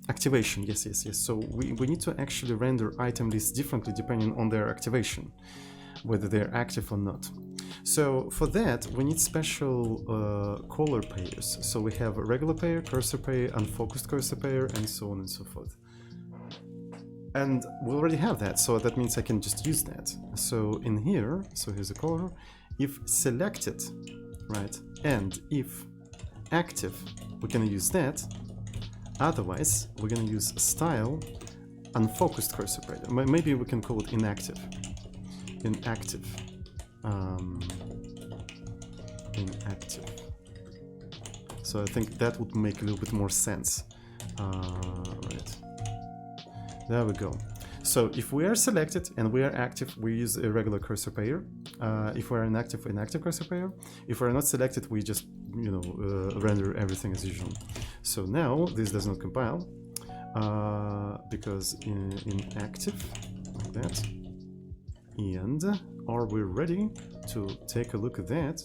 activation. Yes. So we need to actually render item lists differently depending on their activation, whether they're active or not. So for that, we need special caller pairs. So we have a regular pair, cursor pair, unfocused cursor pair, and so on and so forth. And we already have that, so that means I can just use that. So in here, so here's a caller. If selected, right, and if active, we're gonna use that. Otherwise, we're gonna use style unfocused cursor pair. Maybe we can call it inactive. Inactive. inactive. So I think that would make a little bit more sense. Right. There we go. So if we are selected and we are active, we use a regular cursor pair. If we are inactive cursor pair. If we are not selected, we just, you know, render everything as usual. So now this does not compile because inactive, like that. And are we ready to take a look at that?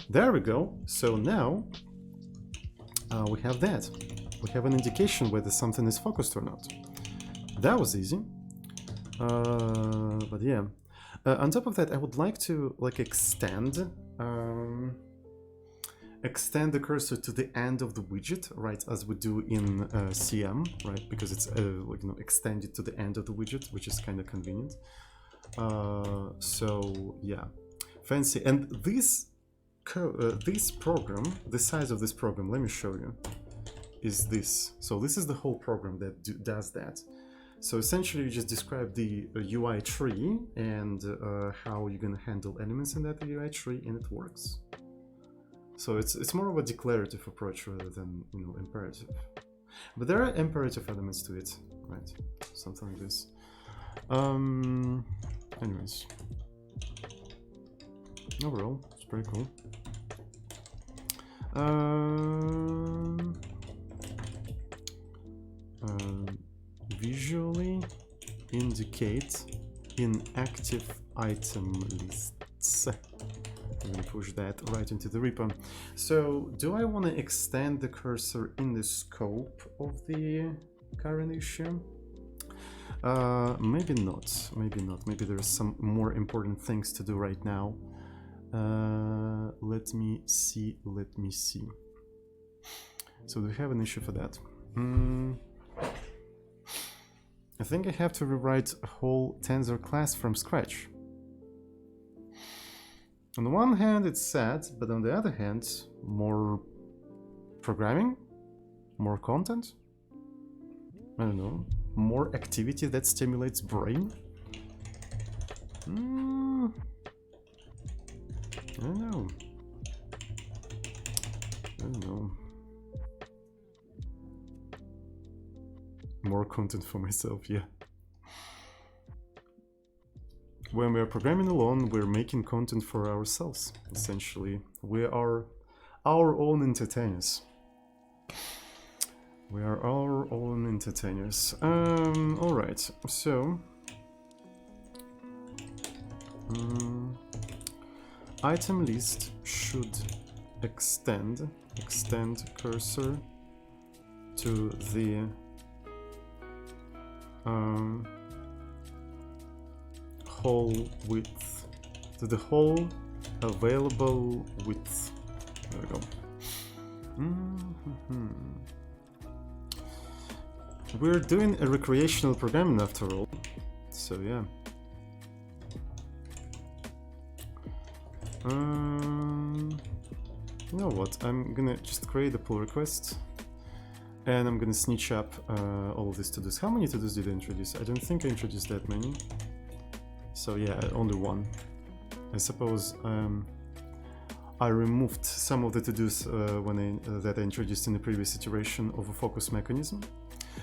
There we go. So now we have that. We have an indication whether something is focused or not. That was easy. But yeah. On top of that, I would like to like extend the cursor to the end of the widget, right, as we do in CM, right, because it's like, you know, extended to the end of the widget, which is kind of convenient. So yeah, fancy. And this program, the size of this program, let me show you, is this. So this is the whole program that does that. So essentially you just describe the UI tree and how you're gonna handle elements in that UI tree, and it works. So it's more of a declarative approach rather than, you know, imperative. But there are imperative elements to it, right? Something like this. Anyways, overall, it's pretty cool. Visually indicate inactive item lists. I'm gonna push that right into the repo. So do I want to extend the cursor in the scope of the current issue? Maybe not, maybe not. Maybe there's some more important things to do right now. Let me see. So do we have an issue for that? I think I have to rewrite a whole tensor class from scratch. On the one hand, it's sad, but on the other hand, more programming, more content, I don't know, more activity that stimulates brain. I don't know. More content for myself, yeah. When we are programming alone, we're making content for ourselves, essentially. We are our own entertainers. We are our own entertainers. Alright, so... item list should extend cursor to the whole width, to the whole available width. There we go. We're doing a recreational programming after all, so yeah. You know what, I'm gonna just create a pull request and I'm gonna snitch up all of these to-dos. How many to-dos did I introduce? I don't think I introduced that many. So yeah, only one. I suppose I removed some of the to-dos that I introduced in the previous iteration of a focus mechanism.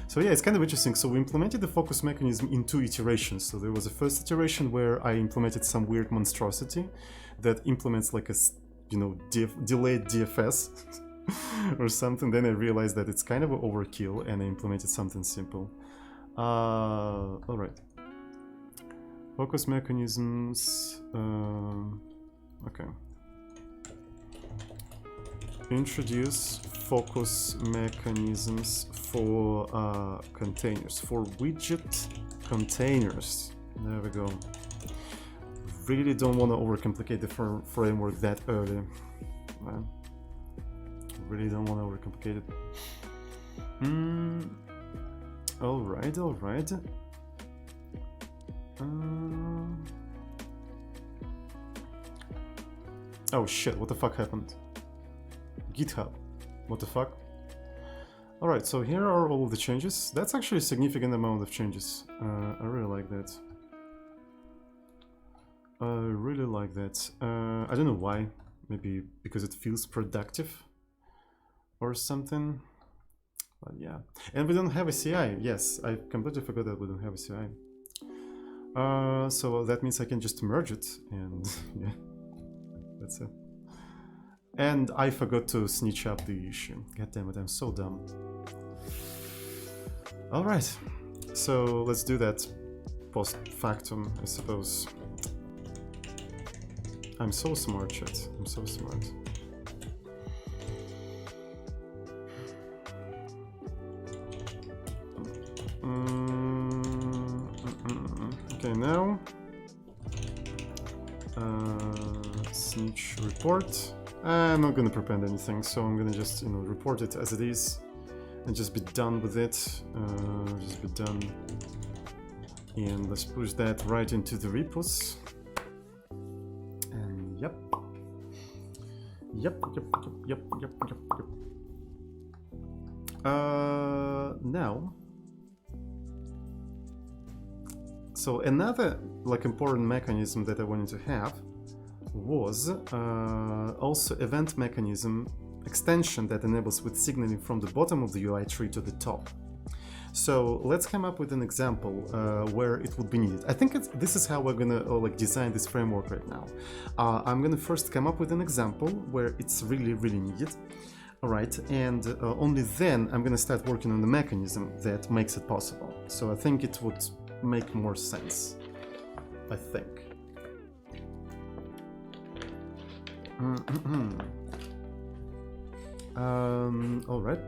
So yeah, it's kind of interesting. So we implemented the focus mechanism in 2 iterations. So there was a first iteration where I implemented some weird monstrosity that implements like a, you know, delayed DFS or something. Then I realized that it's kind of an overkill and I implemented something simple. All right. Focus mechanisms. Okay. Introduce focus mechanisms for containers, for widget containers. There we go. Really don't want to overcomplicate the framework that early. Really don't want to overcomplicate it. All right. Oh shit, what the fuck happened? GitHub, what the fuck? Alright, so here are all of the changes. That's actually a significant amount of changes. I really like that. I really like that. I don't know why. Maybe because it feels productive or something. But yeah. And we don't have a CI. Yes, I completely forgot that we don't have a CI. So that means I can just merge it and yeah, that's it. And I forgot to snitch up the issue. God damn it, I'm so dumb. All right, so let's do that post factum, I suppose. I'm so smart, chat. I'm so smart. Okay, now snitch report. I'm not gonna prepend anything, so I'm gonna just report it as it is and just be done with it. Just be done, and let's push that right into the repos. And yep. Now, so another important mechanism that I wanted to have was also event mechanism extension that enables with signaling from the bottom of the UI tree to the top. So let's come up with an example where it would be needed. I think this is how we're gonna design this framework right now. I'm gonna first come up with an example where it's really needed. All right, and only then I'm gonna start working on the mechanism that makes it possible. So I think it would make more sense, I think. All right.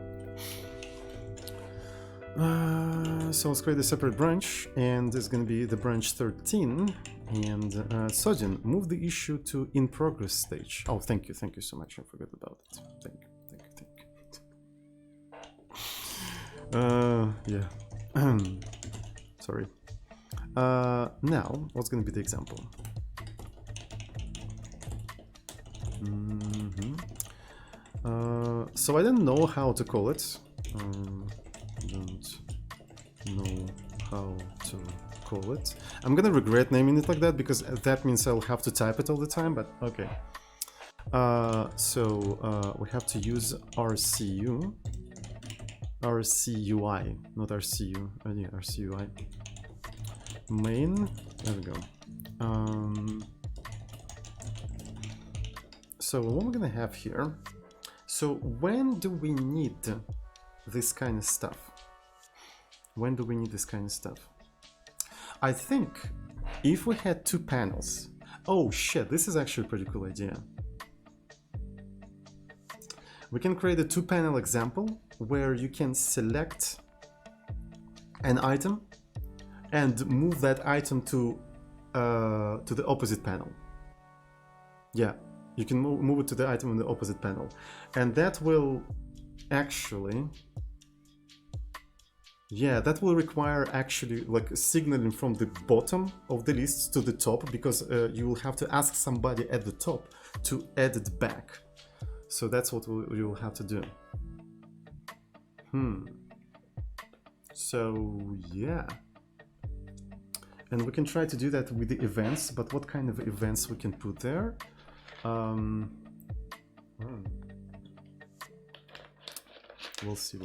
So let's create a separate branch, and it's going to be the branch 13. And Sodin, move the issue to in progress stage. Oh, thank you so much. I forgot about it. Thank you. Yeah. Sorry. Now, what's going to be the example? So I don't know how to call it. Don't know how to call it. I'm gonna regret naming it like that because that means I'll have to type it all the time, but okay. We have to use RCU. RCUI, not RCU. Yeah, RCUI. Main. There we go. So what we're gonna have here. So when do we need this kind of stuff? When do we need this kind of stuff? I think if we had two panels. Oh shit, this is actually a pretty cool idea. We can create a two-panel example where you can select an item and move that item to the opposite panel. Yeah, you can move it to the item in the opposite panel, and that will actually, yeah, that will require actually signaling from the bottom of the list to the top, because you will have to ask somebody at the top to add it back. So that's what you will have to do. So yeah, and we can try to do that with the events, but what kind of events we can put there? We'll see.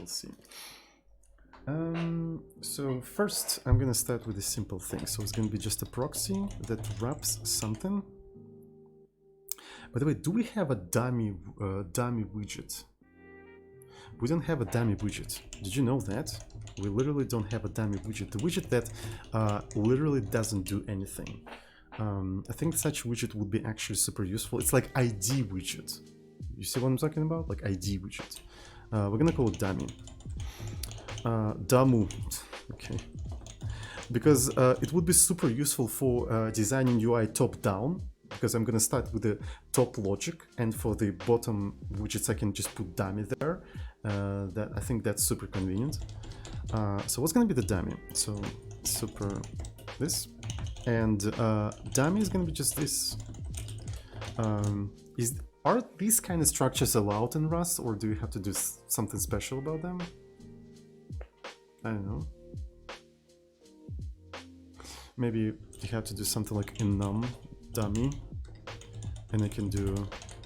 So first I'm gonna start with a simple thing. So it's gonna be just a proxy that wraps something. By the way, do we have a dummy widget? We don't have a dummy widget. Did you know that? We literally don't have a dummy widget. The widget that literally doesn't do anything. I think such widget would be actually super useful. It's like ID widget. You see what I'm talking about? Like ID widget. We're gonna call it dummy. Damu. Okay. Because it would be super useful for designing UI top-down. Because I'm gonna start with the top logic, and for the bottom widgets I can just put dummy there. I think that's super convenient. So what's gonna be the dummy? So super this, and dummy is gonna be just this. Are these kind of structures allowed in Rust, or do you have to do something special about them? I don't know. Maybe you have to do something like in num dummy, and I can do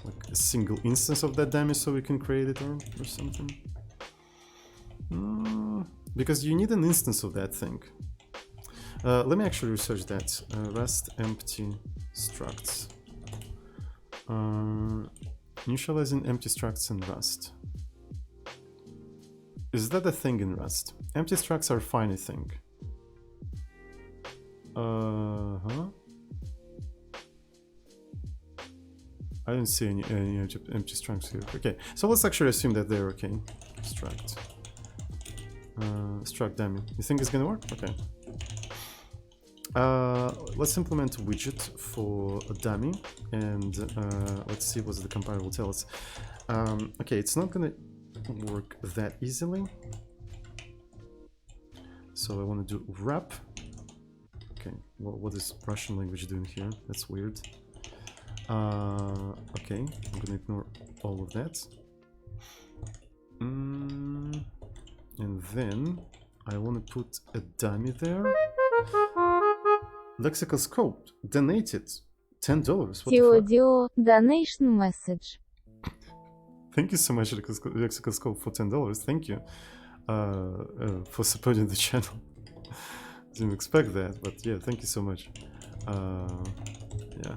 like a single instance of that dummy so we can create it or something. Because you need an instance of that thing. Let me actually research that. Rust empty structs. Initializing empty structs in Rust. Is that a thing in Rust? Empty structs are fine, I think. I don't see any empty structs here. Okay, so let's actually assume that they're okay. Struct. Struct dummy. You think it's gonna work? Okay. Let's implement a widget for a dummy, and let's see what the compiler will tell us. Okay, it's not gonna work that easily. So I want to do wrap. Okay, well, what is Russian language doing here? That's weird. Okay, I'm gonna ignore all of that. And then I want to put a dummy there. Lexical scope donated $10. What the Teodio, donation message. Thank you so much, Lexical Scope, for $10. Thank you for supporting the channel. Didn't expect that, but yeah, thank you so much. Yeah.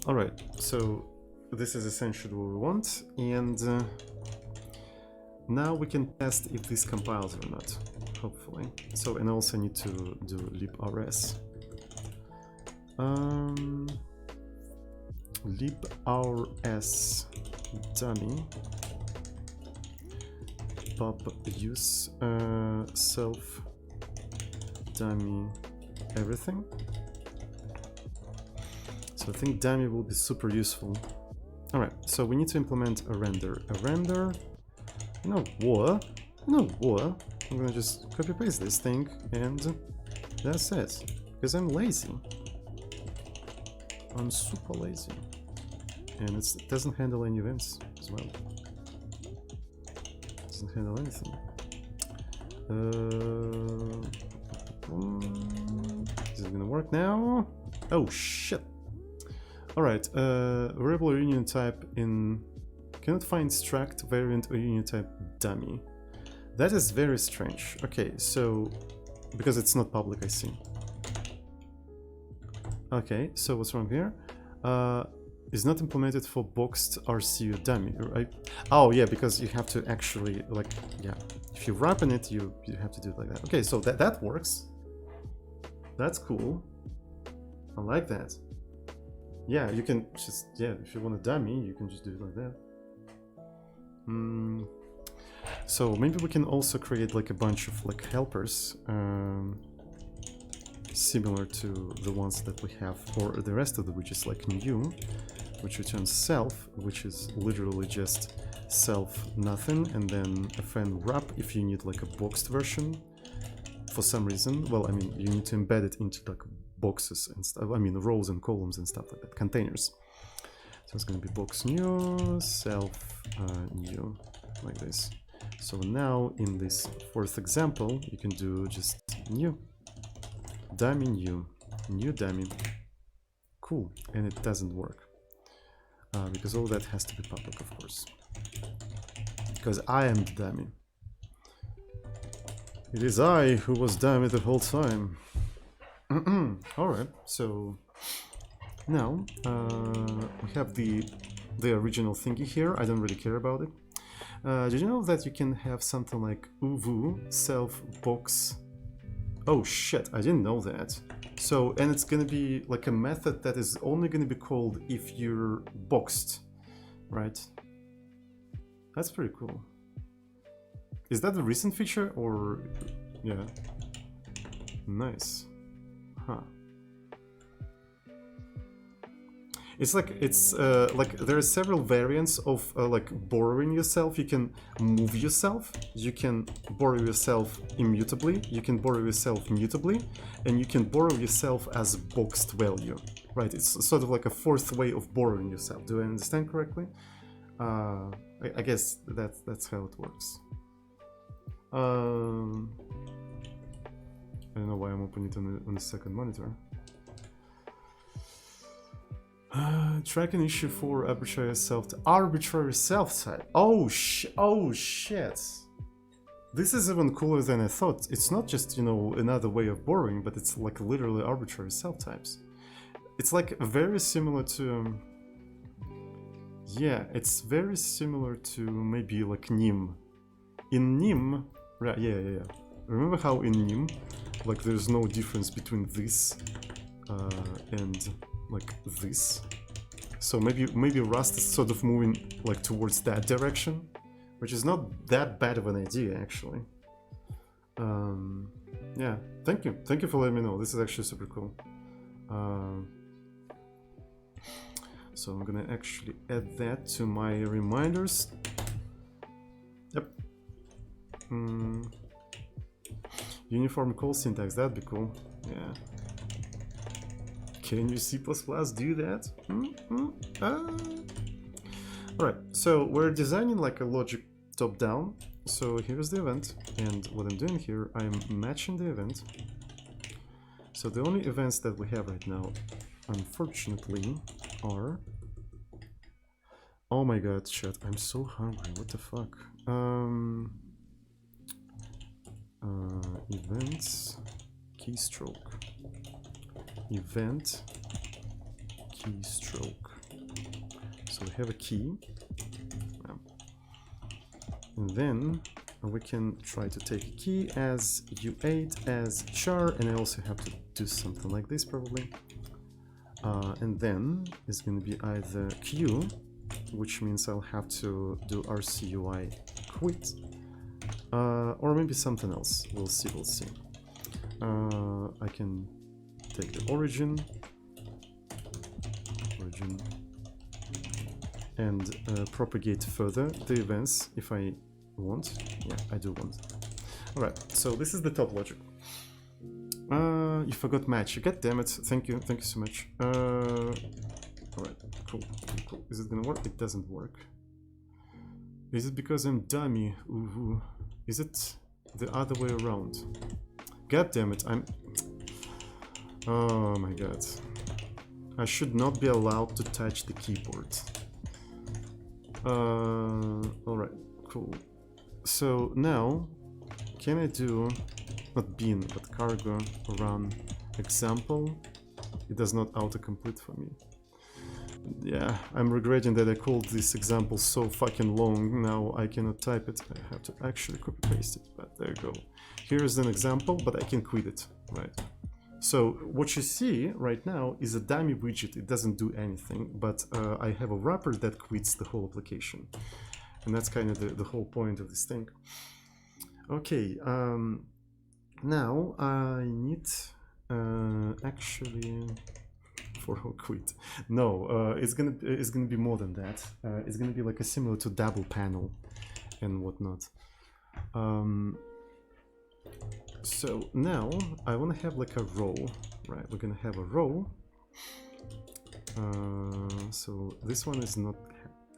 All right. So this is essentially what we want, and now we can test if this compiles or not. Hopefully. So, and also need to do librs. librs dummy pub use self dummy everything. So I think dummy will be super useful. All right, so we need to implement a render. You know what? I'm gonna just copy paste this thing, and that's it. Because I'm lazy. I'm super lazy. And it doesn't handle any events as well. Doesn't handle anything. Is it gonna work now? Oh shit! Alright, variable union type in... Cannot find struct variant or union type dummy. That is very strange. Okay, so... Because it's not public, I see. Okay, so what's wrong here? Is not implemented for boxed RCU dummy, right? Oh yeah, because you have to actually, like, yeah. If you wrap in it, you have to do it like that. Okay, so that works. That's cool. I like that. Yeah, you can just, yeah, if you want a dummy, you can just do it like that. So maybe we can also create like a bunch of like helpers, similar to the ones that we have for the rest of the widgets, like new, which returns self, which is literally just self nothing, and then a fn wrap if you need like a boxed version for some reason. Well, I mean, you need to embed it into like boxes and stuff. I mean, rows and columns and stuff like that, containers. So it's going to be box new, self new, like this. So now in this fourth example, you can do just new, dummy new, new dummy. Cool, and it doesn't work because all that has to be public, of course, because I am the dummy. It is I who was dummy the whole time. All right, so now we have the original thingy here. I don't really care about it. Did you know that you can have something like uvu self box? Oh shit, I didn't know that. So, and it's gonna be like a method that is only gonna be called if you're boxed, right? That's pretty cool. Is that a recent feature or, yeah, nice, huh? It's like there are several variants of like borrowing yourself. You can move yourself, you can borrow yourself immutably, you can borrow yourself mutably, and you can borrow yourself as boxed value, right? It's sort of like a fourth way of borrowing yourself. Do I understand correctly? I guess that's how it works. I don't know why I'm opening it on the second monitor. Tracking issue for arbitrary self-type. Oh shit. This is even cooler than I thought. It's not just, you know, another way of borrowing, but it's like literally arbitrary self-types. It's like very similar to... yeah, it's very similar to maybe like nim. In nim... right, yeah. Remember how in nim, like there's no difference between this and like this? So maybe Rust is sort of moving like towards that direction, which is not that bad of an idea actually. Yeah, thank you for letting me know. This is actually super cool. So I'm gonna actually add that to my reminders. Yep. Uniform call syntax, that'd be cool. Yeah. Can you C++ do that? Alright, so we're designing like a logic top-down. So here's the event, and what I'm doing here, I'm matching the event. So the only events that we have right now, unfortunately, are... oh my god, chat, I'm so hungry, what the fuck? Events, keystroke. Event, keystroke. So we have a key. And then we can try to take a key as U8 as char, and I also have to do something like this probably. And then it's going to be either Q, which means I'll have to do RCUI quit, or maybe something else. We'll see. I can take the origin, and propagate further the events if I want. Yeah, I do want. Alright, so this is the top logic. You forgot match. God damn it. Thank you so much. Alright, cool. Is it gonna work? It doesn't work. Is it because I'm dummy? Ooh. Is it the other way around? God damn it, oh my god. I should not be allowed to touch the keyboard. Alright, cool. So now, can I do, not bin, but cargo run example? It does not autocomplete for me. Yeah, I'm regretting that I called this example so fucking long. Now I cannot type it. I have to actually copy paste it, but there you go. Here's an example, but I can quit it, right? So what you see right now is a dummy widget. It doesn't do anything, but I have a wrapper that quits the whole application. And that's kind of the whole point of this thing. Okay, now I need actually for quit. No, it's gonna be more than that. It's gonna be like a similar to double panel and whatnot. So now I want to have like a row, right? We're gonna have a row. So this one is not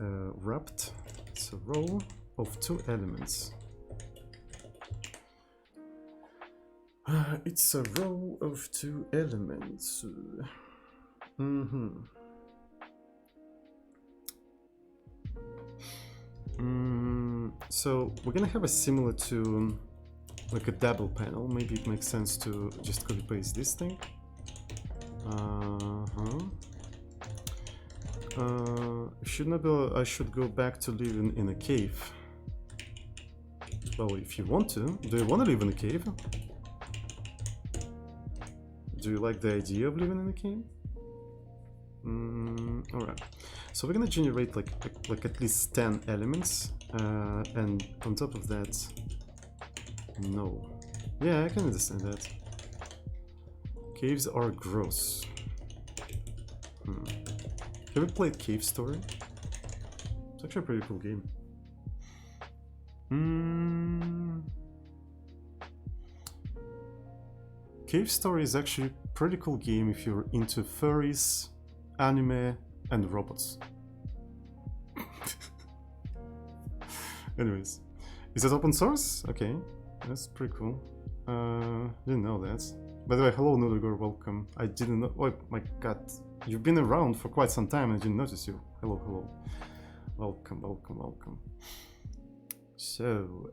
wrapped. It's a row of 2 elements. It's a row of 2 elements. So we're gonna have a similar to like a double panel. Maybe it makes sense to just copy paste this thing. Should not be, I should go back to living in a cave. Well, if you want to. Do you want to live in a cave? Do you like the idea of living in a cave? Alright. So we're gonna generate like at least 10 elements, and on top of that, no. Yeah, I can understand that. Caves are gross. Have you played Cave Story? It's actually a pretty cool game. Cave Story is actually a pretty cool game if you're into furries, anime, and robots. Anyways, is it open source? Okay, that's pretty cool. Didn't know that. By the way, hello Noodlegore, welcome. I didn't know. Oh my god, You've been around for quite some time and I didn't notice you. Hello, hello. Welcome, welcome, welcome. So,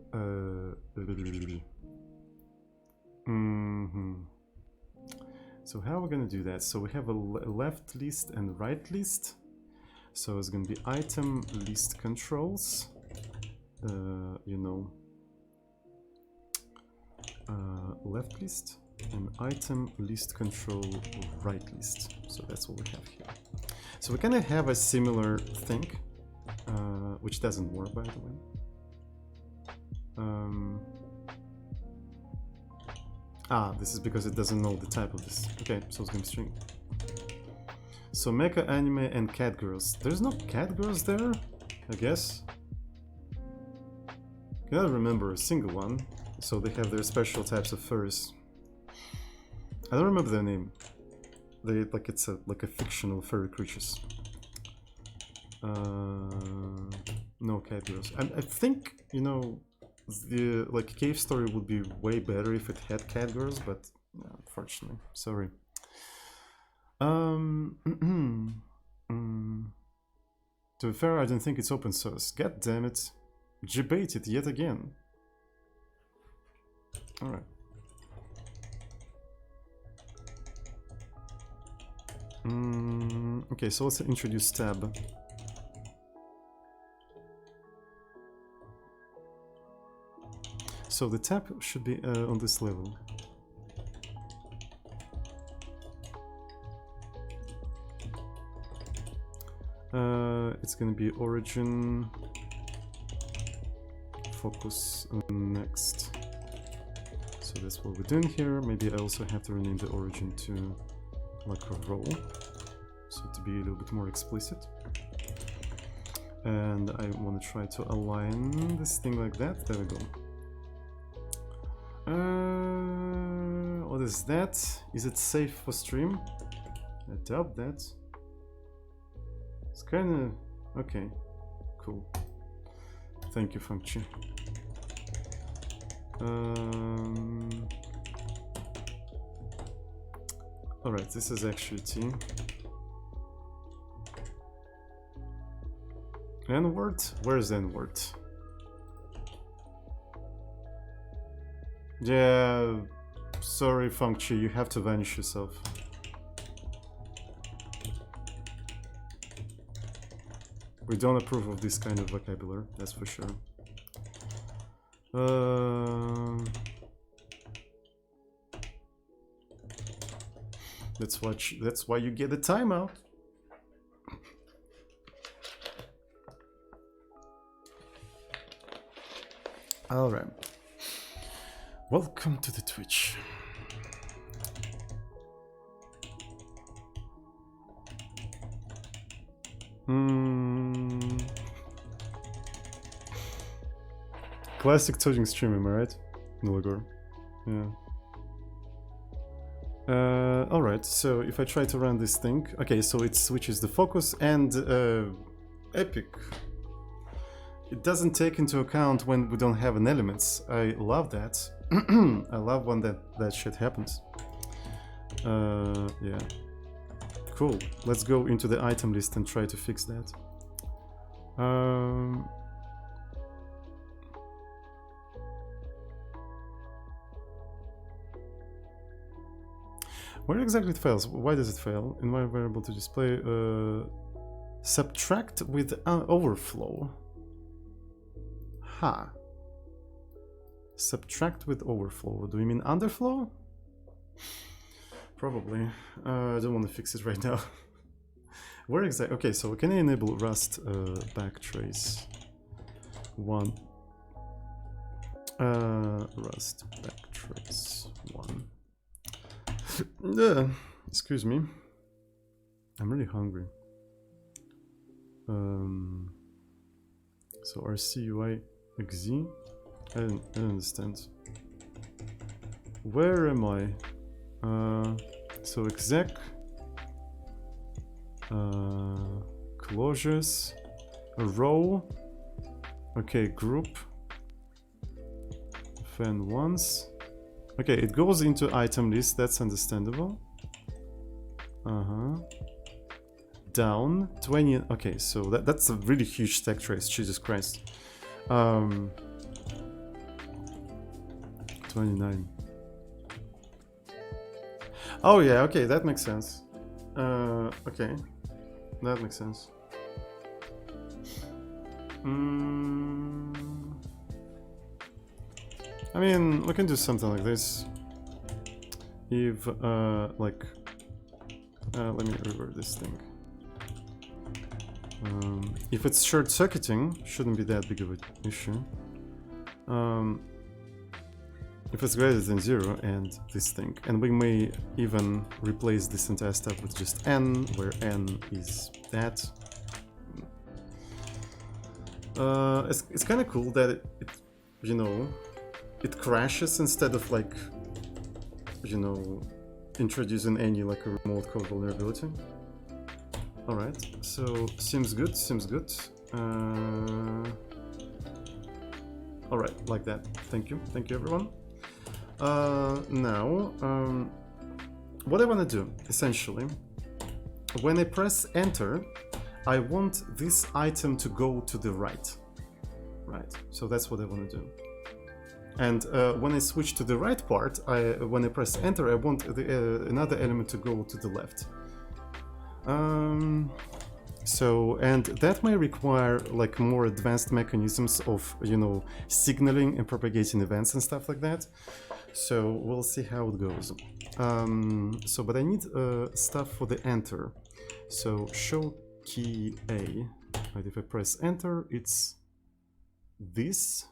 so how are we gonna do that? So we have a left list and right list. So it's gonna be item list controls. You know, left list and item list control right list. So that's what we have here. So we kind of have a similar thing, which doesn't work, by the way. This is because it doesn't know the type of this. Okay, so it's gonna be string. So mecha anime and cat girls. There's no cat girls there, I guess. Cannot remember a single one. So they have their special types of furs. I don't remember their name. They like it's like a fictional furry creatures. No cat girls. I think, you know, the like cave story would be way better if it had cat girls, but unfortunately, sorry. To be fair, I don't think it's open source. God damn it. Debated yet again. Alright. Okay, so let's introduce tab. So the tab should be on this level. It's gonna be origin, focus, next. So that's what we're doing here. Maybe I also have to rename the origin to like a row, so to be a little bit more explicit. And I want to try to align this thing like that. There we go. What is that? Is it safe for stream? I doubt that. It's kind of okay. Cool. Thank you, Function. Alright, this is actually T. N-word? Where's N-word? Yeah, sorry, Function, you have to vanish yourself. We don't approve of this kind of vocabulary, that's for sure. That's why you get a timeout. All right. Welcome to the Twitch. Classic touching stream, am I right? Nulagor. Yeah. Alright, so if I try to run this thing... Okay, so it switches the focus and epic. It doesn't take into account when we don't have an elements. I love that. I love when that shit happens. Yeah. Cool. Let's go into the item list and try to fix that. Where exactly it fails? Why does it fail? In my variable to display, subtract with overflow. Ha. Subtract with overflow. Do you mean underflow? Probably. I don't want to fix it right now. Where exactly? Okay, so can I enable Rust backtrace 1? Rust backtrace 1. Excuse me. I'm really hungry. So RCUI XZ? I don't understand. Where am I? So exec closures, a row. Okay, group. Fan once. Okay, it goes into item list, that's understandable. down 20. Okay, so that's a really huge stack trace. Jesus Christ. 29. Oh yeah, okay, that makes sense. Okay, that makes sense. I mean, we can do something like this. If like, let me revert this thing. If it's short circuiting, shouldn't be that big of an issue. If it's greater than 0 and this thing, and we may even replace this entire stuff with just n, where n is that. It's kind of cool that it, you know, it crashes instead of like, you know, introducing any like a remote code vulnerability. All right, so seems good, seems good. All right, like that. Thank you everyone. Now, what I want to do, essentially, when I press enter, I want this item to go to the right. Right, so that's what I want to do. And when I switch to the right part, when I press enter, I want another element to go to the left. So, and that may require like more advanced mechanisms of, you know, signaling and propagating events and stuff like that. So we'll see how it goes. So, but I need stuff for the enter. So show key A. Right, if I press enter, it's this.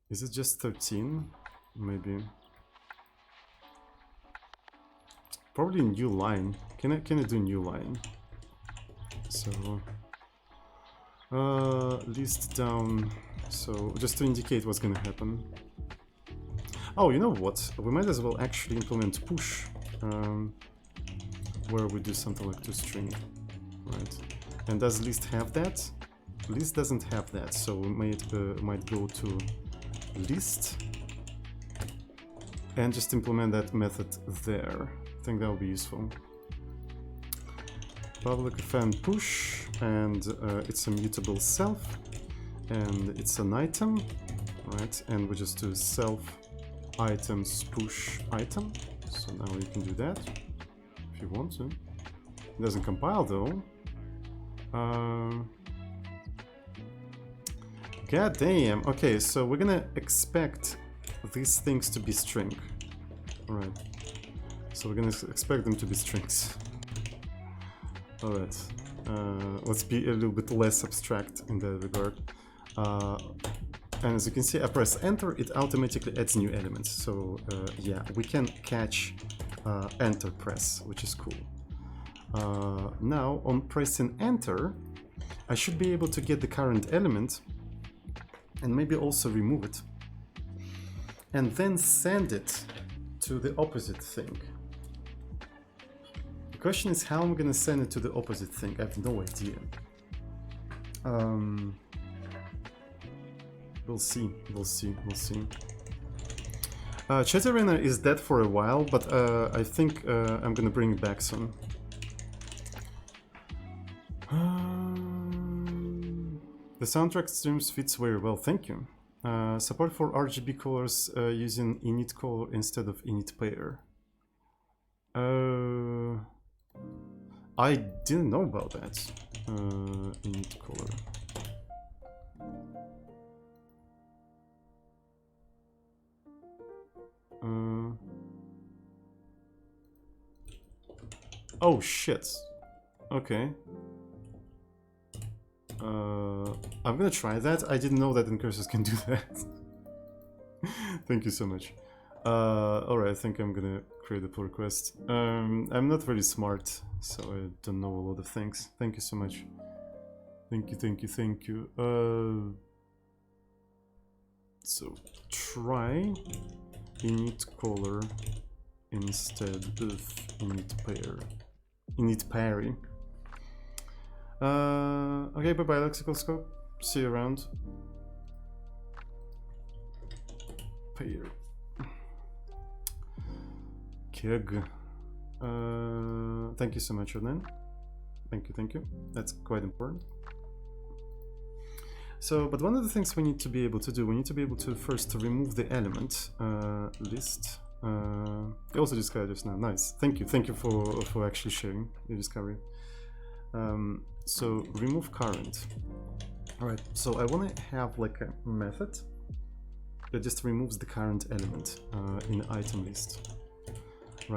Is it just 13? Maybe. Probably new line. Can I do new line? So list down. So just to indicate what's gonna happen. Oh, you know what? We might as well actually implement push, where we do something like toString, right? And does list have that? List doesn't have that, so we might go to list and just implement that method there. I think that will be useful. Public fn push, and it's a mutable self, and it's an item, right? And we just do self items push item. So now you can do that if you want to. It doesn't compile though. God damn. Okay, so we're gonna expect these things to be string. Alright. So we're gonna expect them to be strings. Alright. Let's be a little bit less abstract in that regard. And as you can see, I press enter, it automatically adds new elements. So yeah, we can catch enter press, which is cool. Now, on pressing enter, I should be able to get the current element and maybe also remove it. And then send it to the opposite thing. The question is how I'm gonna send it to the opposite thing. I have no idea. We'll see, we'll see, we'll see. Chat Arena is dead for a while, but I think I'm gonna bring it back soon. The soundtrack streams fits very well, thank you. Support for RGB colors using init color instead of init pair. I didn't know about that. Init color. Oh shit. Okay. I'm gonna try that. I didn't know that incursors can do that. Thank you so much. Alright, I think I'm gonna create a pull request. I'm not very smart, so I don't know a lot of things. Thank you so much. Thank you, thank you, thank you. So try init color instead of init pair. Init parry. Okay, bye bye, Lexical Scope. See you around. Pair. Keg. Thank you so much, Ronan. Thank you. That's quite important. So, but one of the things we need to be able to do, we need to be able to first remove the element list. You also discovered just now. Nice. Thank you for actually sharing your discovery. So remove current. All right. So I want to have like a method that just removes the current element in the item list.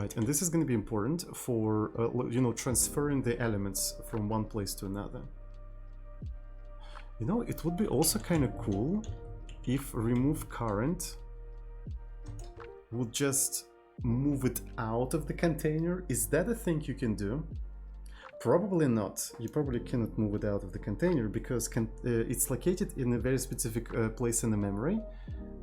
Right, and this is going to be important for you know, transferring the elements from one place to another. You know, it would be also kind of cool if remove current would just move it out of the container. Is that a thing you can do? Probably not. You probably cannot move it out of the container because it's located in a very specific place in the memory,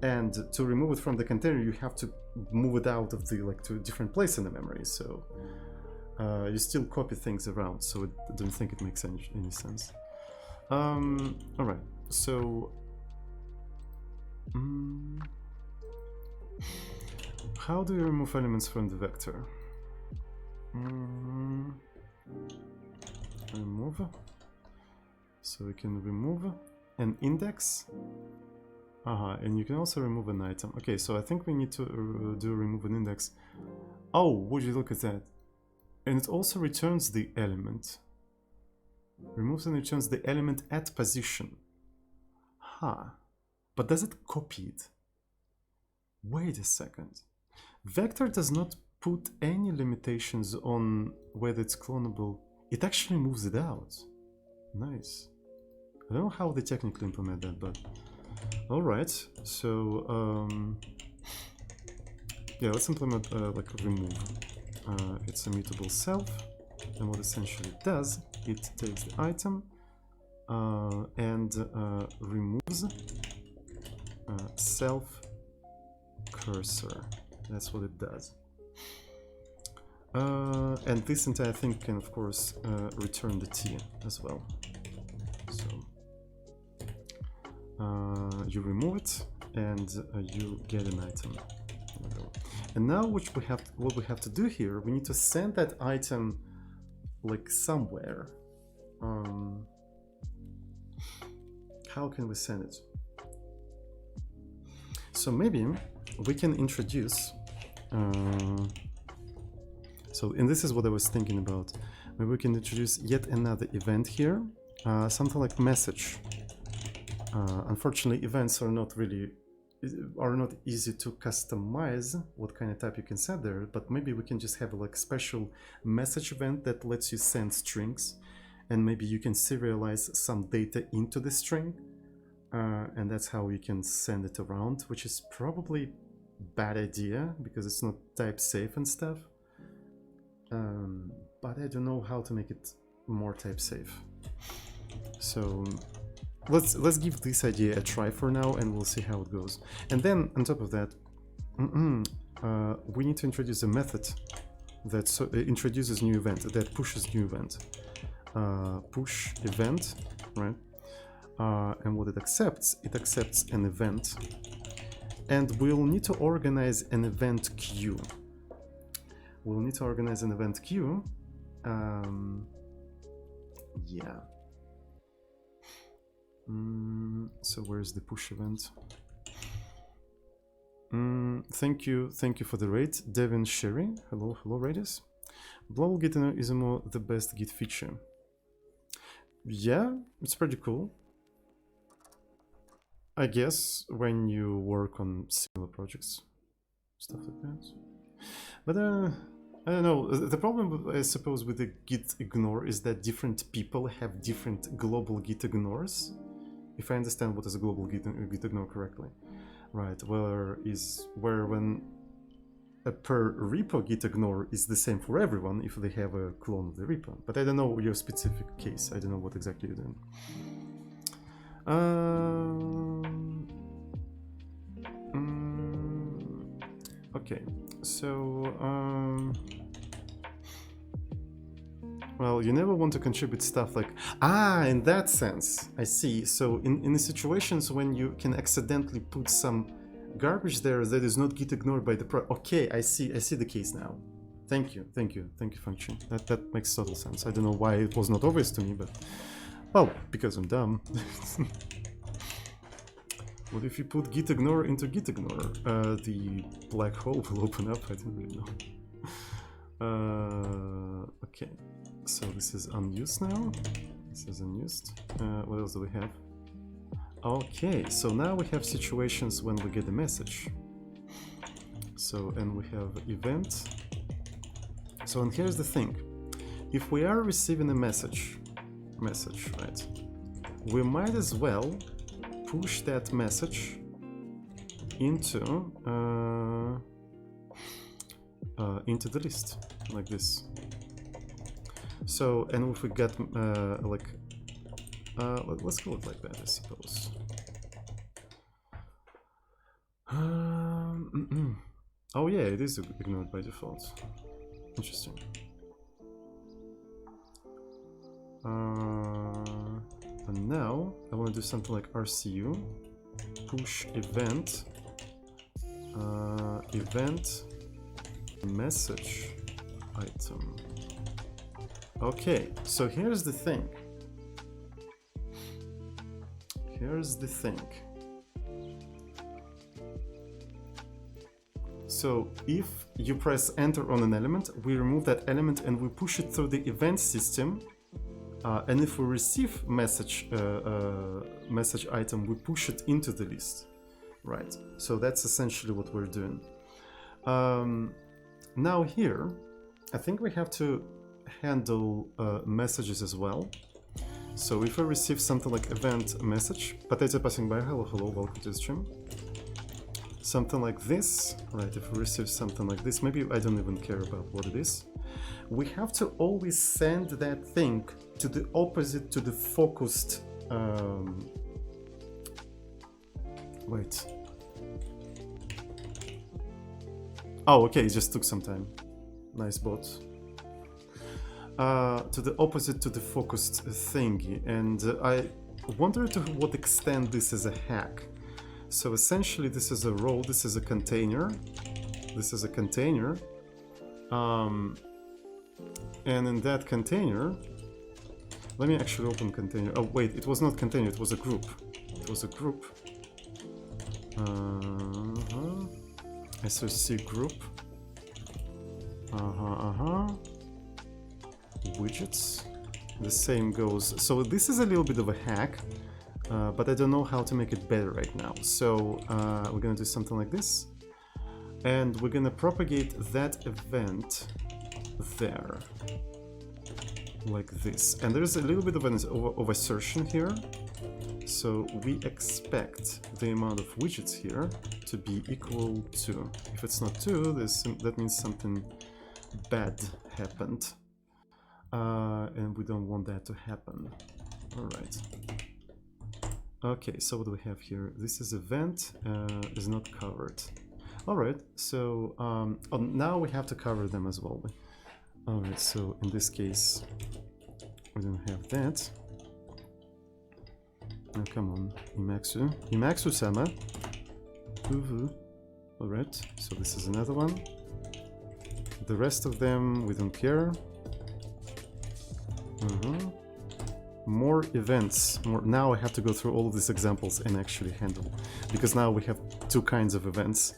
and to remove it from the container you have to move it out of the to a different place in the memory. So you still copy things around. So I don't think it makes any sense. All right. So how do you remove elements from the vector? Remove. So we can remove an index. And you can also remove an item. Okay, so I think we need to do remove an index. Oh, would you look at that? And it also returns the element. Removes and returns the element at position. But does it copy it? Wait a second. Vector does not put any limitations on whether it's clonable. It actually moves it out. Nice. I don't know how they technically implement that, but all right. So yeah, let's implement like a remove. It's a mutable self, and what essentially it does, it takes the item and removes self cursor. That's what it does. And this entire thing can, of course, return the T as well. So you remove it, and you get an item. And now, what we have to do here, we need to send that item like somewhere. How can we send it? So maybe we can introduce. And this is what I was thinking about. Maybe we can introduce yet another event here, something like message. Unfortunately, events are not easy to customize what kind of type you can set there, but maybe we can just have a like special message event that lets you send strings, and maybe you can serialize some data into the string, and that's how you can send it around, which is probably a bad idea because it's not type safe and stuff. But I don't know how to make it more type safe. So let's give this idea a try for now, and we'll see how it goes. And then on top of that, we need to introduce a method that introduces new event, that pushes new event. Push event, right? And what it accepts an event, and we'll need to organize an event queue. We'll need to organize an event queue. Yeah. So where's the push event? Thank you for the raid, Devin Sherry. Hello, Raiders. Global Git is the best Git feature. Yeah, it's pretty cool. I guess when you work on similar projects, stuff like that. But I don't know. The problem, I suppose, with the git ignore is that different people have different global git ignores. If I understand what is a global git ignore correctly, right? Where when a per repo git ignore is the same for everyone if they have a clone of the repo. But I don't know your specific case. I don't know what exactly you're doing. Okay, so well, you never want to contribute stuff like in that sense. I see. So in the situations when you can accidentally put some garbage there that is not git ignored by the pro. Okay, I see the case now. Thank you, function. That makes total sense. I don't know why it was not obvious to me, but well, because I'm dumb. What if you put git ignore into git ignore? The black hole will open up. I don't really know. Okay, so this is unused now. This is unused. What else do we have? Okay, so now we have situations when we get a message. So, and we have event. So, and here's the thing. If we are receiving a message, right, we might as well push that message into the list, like this. So, and if we get like, let's call it like that, I suppose. Oh yeah, it is ignored by default. Interesting. And now I want to do something like RCU push event event message item. Okay, so here's the thing. So if you press enter on an element, we remove that element and we push it through the event system. And if we receive message item, we push it into the list, right? So that's essentially what we're doing. Now here, I think we have to handle messages as well. So if I receive something like event message, potato passing by, hello, welcome to the stream. Something like this, right? If we receive something like this, maybe I don't even care about what it is. We have to always send that thing to the opposite, to the focused. Wait. Oh, okay, it just took some time. Nice bot. To the opposite, to the focused thingy, and I wonder to what extent this is a hack. So essentially, this is a row. This is a container. And in that container, let me actually open container. Oh wait, it was not container, it was a group. SOC group. Widgets. The same goes. So this is a little bit of a hack, but I don't know how to make it better right now. So we're gonna do something like this, and we're gonna propagate that event there, like this. And there's a little bit of assertion here. So we expect the amount of widgets here to be equal to. If it's not 2, that means something bad happened. And we don't want that to happen. Alright. Okay, so what do we have here? This is event, is not covered. Alright, so now we have to cover them as well. Alright, so in this case, we don't have that. Oh, come on, Imaksu-sama. Alright, so this is another one. The rest of them, we don't care. More events. Now I have to go through all of these examples and actually handle, because now we have 2 kinds of events.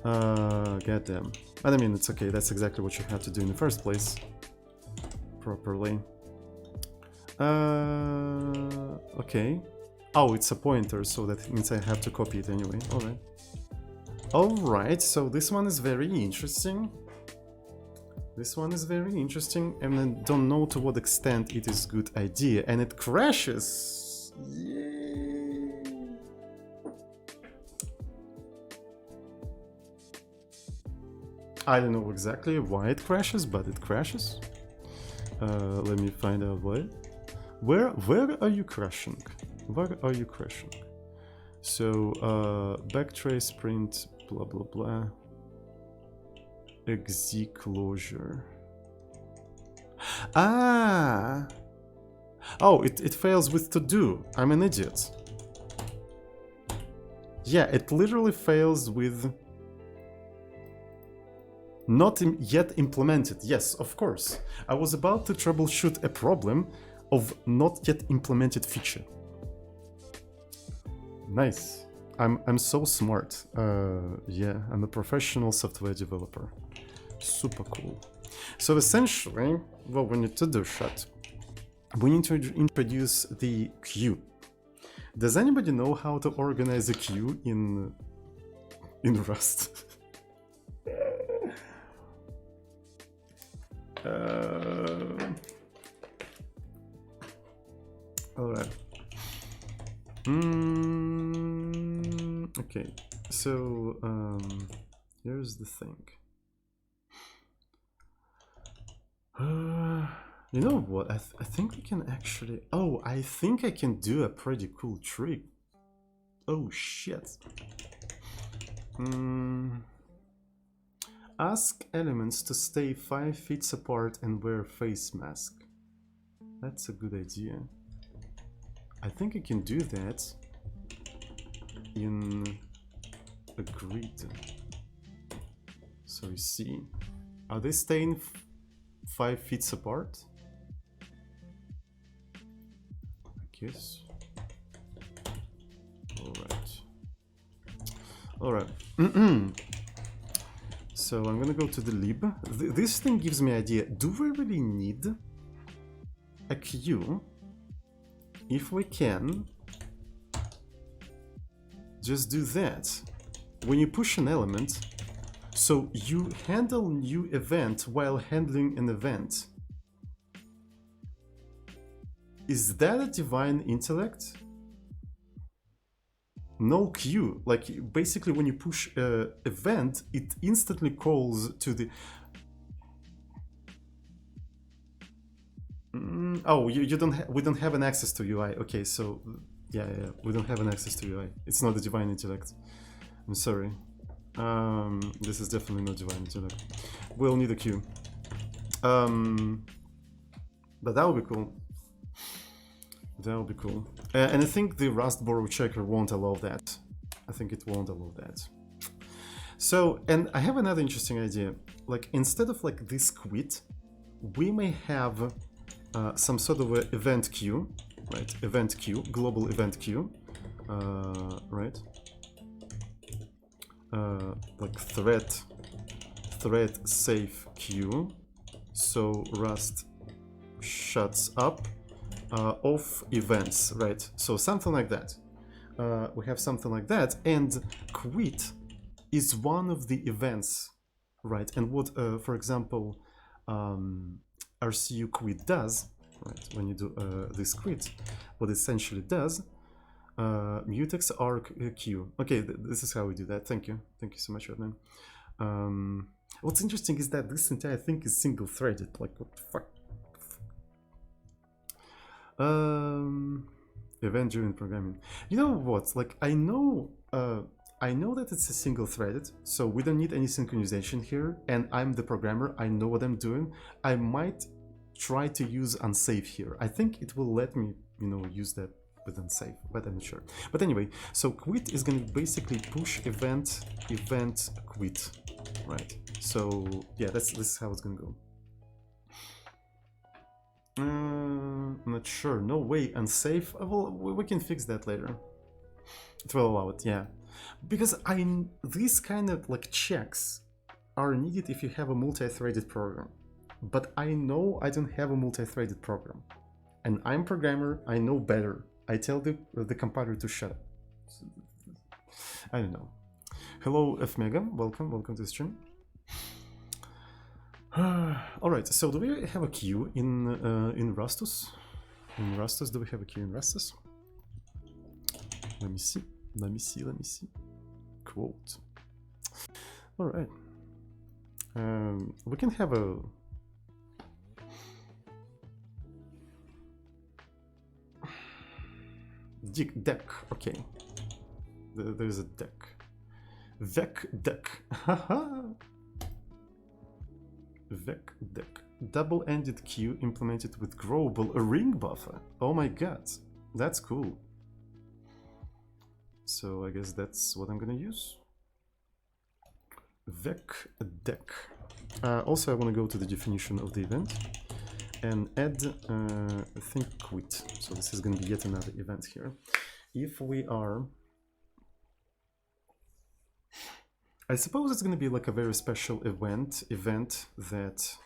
Goddamn. But I mean, it's okay. That's exactly what you have to do in the first place. Properly. Okay. Oh, it's a pointer, so that means I have to copy it anyway. Alright. Alright, so this one is very interesting. And I don't know to what extent it is a good idea. And it crashes. Yay. I don't know exactly why it crashes, but it crashes. Let me find out why. Where are you crashing? So backtrace print blah blah blah. Exe closure. Ah! Oh, it fails with to do. I'm an idiot. Yeah, it literally fails with Not yet implemented. Yes, of course. I was about to troubleshoot a problem of not yet implemented feature. Nice. I'm so smart. Yeah, I'm a professional software developer. Super cool. So essentially, what we need to do, we need to introduce the queue. Does anybody know how to organize a queue in Rust? All right. Okay, so here's the thing. You know what? I think we can actually. Oh, I think I can do a pretty cool trick. Oh shit. Ask elements to stay 5 feet apart and wear face mask. That's a good idea. I think I can do that in a grid. So you see, are they staying 5 feet apart? I guess. All right. So I'm gonna go to the lib. This thing gives me an idea. Do we really need a queue? If we can, just do that. When you push an element, so you handle new event while handling an event. Is that a divine intellect? No queue. Like basically when you push an event, it instantly calls to the... Oh, you don't we don't have an access to UI. Okay, so yeah, we don't have an access to UI. It's not a divine intellect. I'm sorry. This is definitely not divine intellect. We'll need a queue. But that would be cool. That would be cool. And I think the Rust borrow checker won't allow that. I think it won't allow that. So, and I have another interesting idea. Like instead of like this quit, we may have some sort of a event queue, right? Event queue, global event queue, right? Like thread safe queue. So Rust shuts up of events, right? So something like that. We have something like that, and quit is one of the events, right? And what, for example, RCU quit does, right? When you do this quit, what it essentially does, mutex arc queue. Okay, this is how we do that. Thank you so much, Rodman. What's interesting is that this entire thing is single-threaded. Like what the fuck? Event-driven programming. You know what? Like I know that it's a single-threaded, so we don't need any synchronization here. And I'm the programmer. I know what I'm doing. I might try to use unsafe here. I think it will let me, you know, use that with unsafe, but I'm not sure. But anyway, so quit is going to basically push event quit, right? So yeah, this is how it's going to go. Not sure. No way. Unsafe. Well, we can fix that later. It will allow it. Yeah, because these kind of like checks are needed if you have a multi-threaded program. But I know I don't have a multi-threaded program, and I'm a programmer. I know better. I tell the compiler to shut up. I don't know. Hello, Fmega. Welcome to the stream. All right. So do we have a queue in Rustus? In Rustus, do we have a queue in Rustus? Let me see. Quote. All right. We can have a. Deck. Okay. There's a deck. Deck. Vec deck. Double-ended queue implemented with growable a ring buffer. Oh my god, that's cool. So I guess that's what I'm gonna use. Vec deck. Also, I want to go to the definition of the event and add think quit. So this is going to be yet another event here. If we are, I suppose it's going to be like a very special event that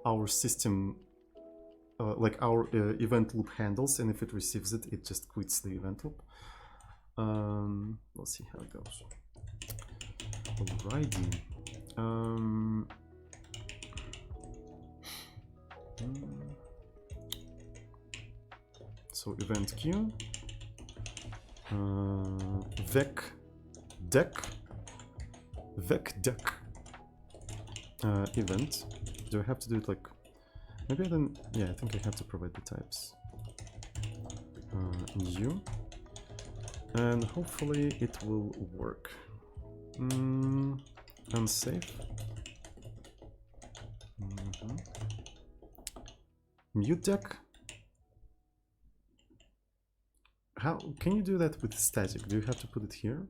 our system, like our event loop handles, and if it receives it, it just quits the event loop. Let's see how it goes. Alrighty. So event queue, vec deck event. Do I have to do it like, maybe I don't, yeah, I think I have to provide the types. New, and hopefully it will work. Unsafe. Mute deck. How can you do that with static? Do you have to put it here?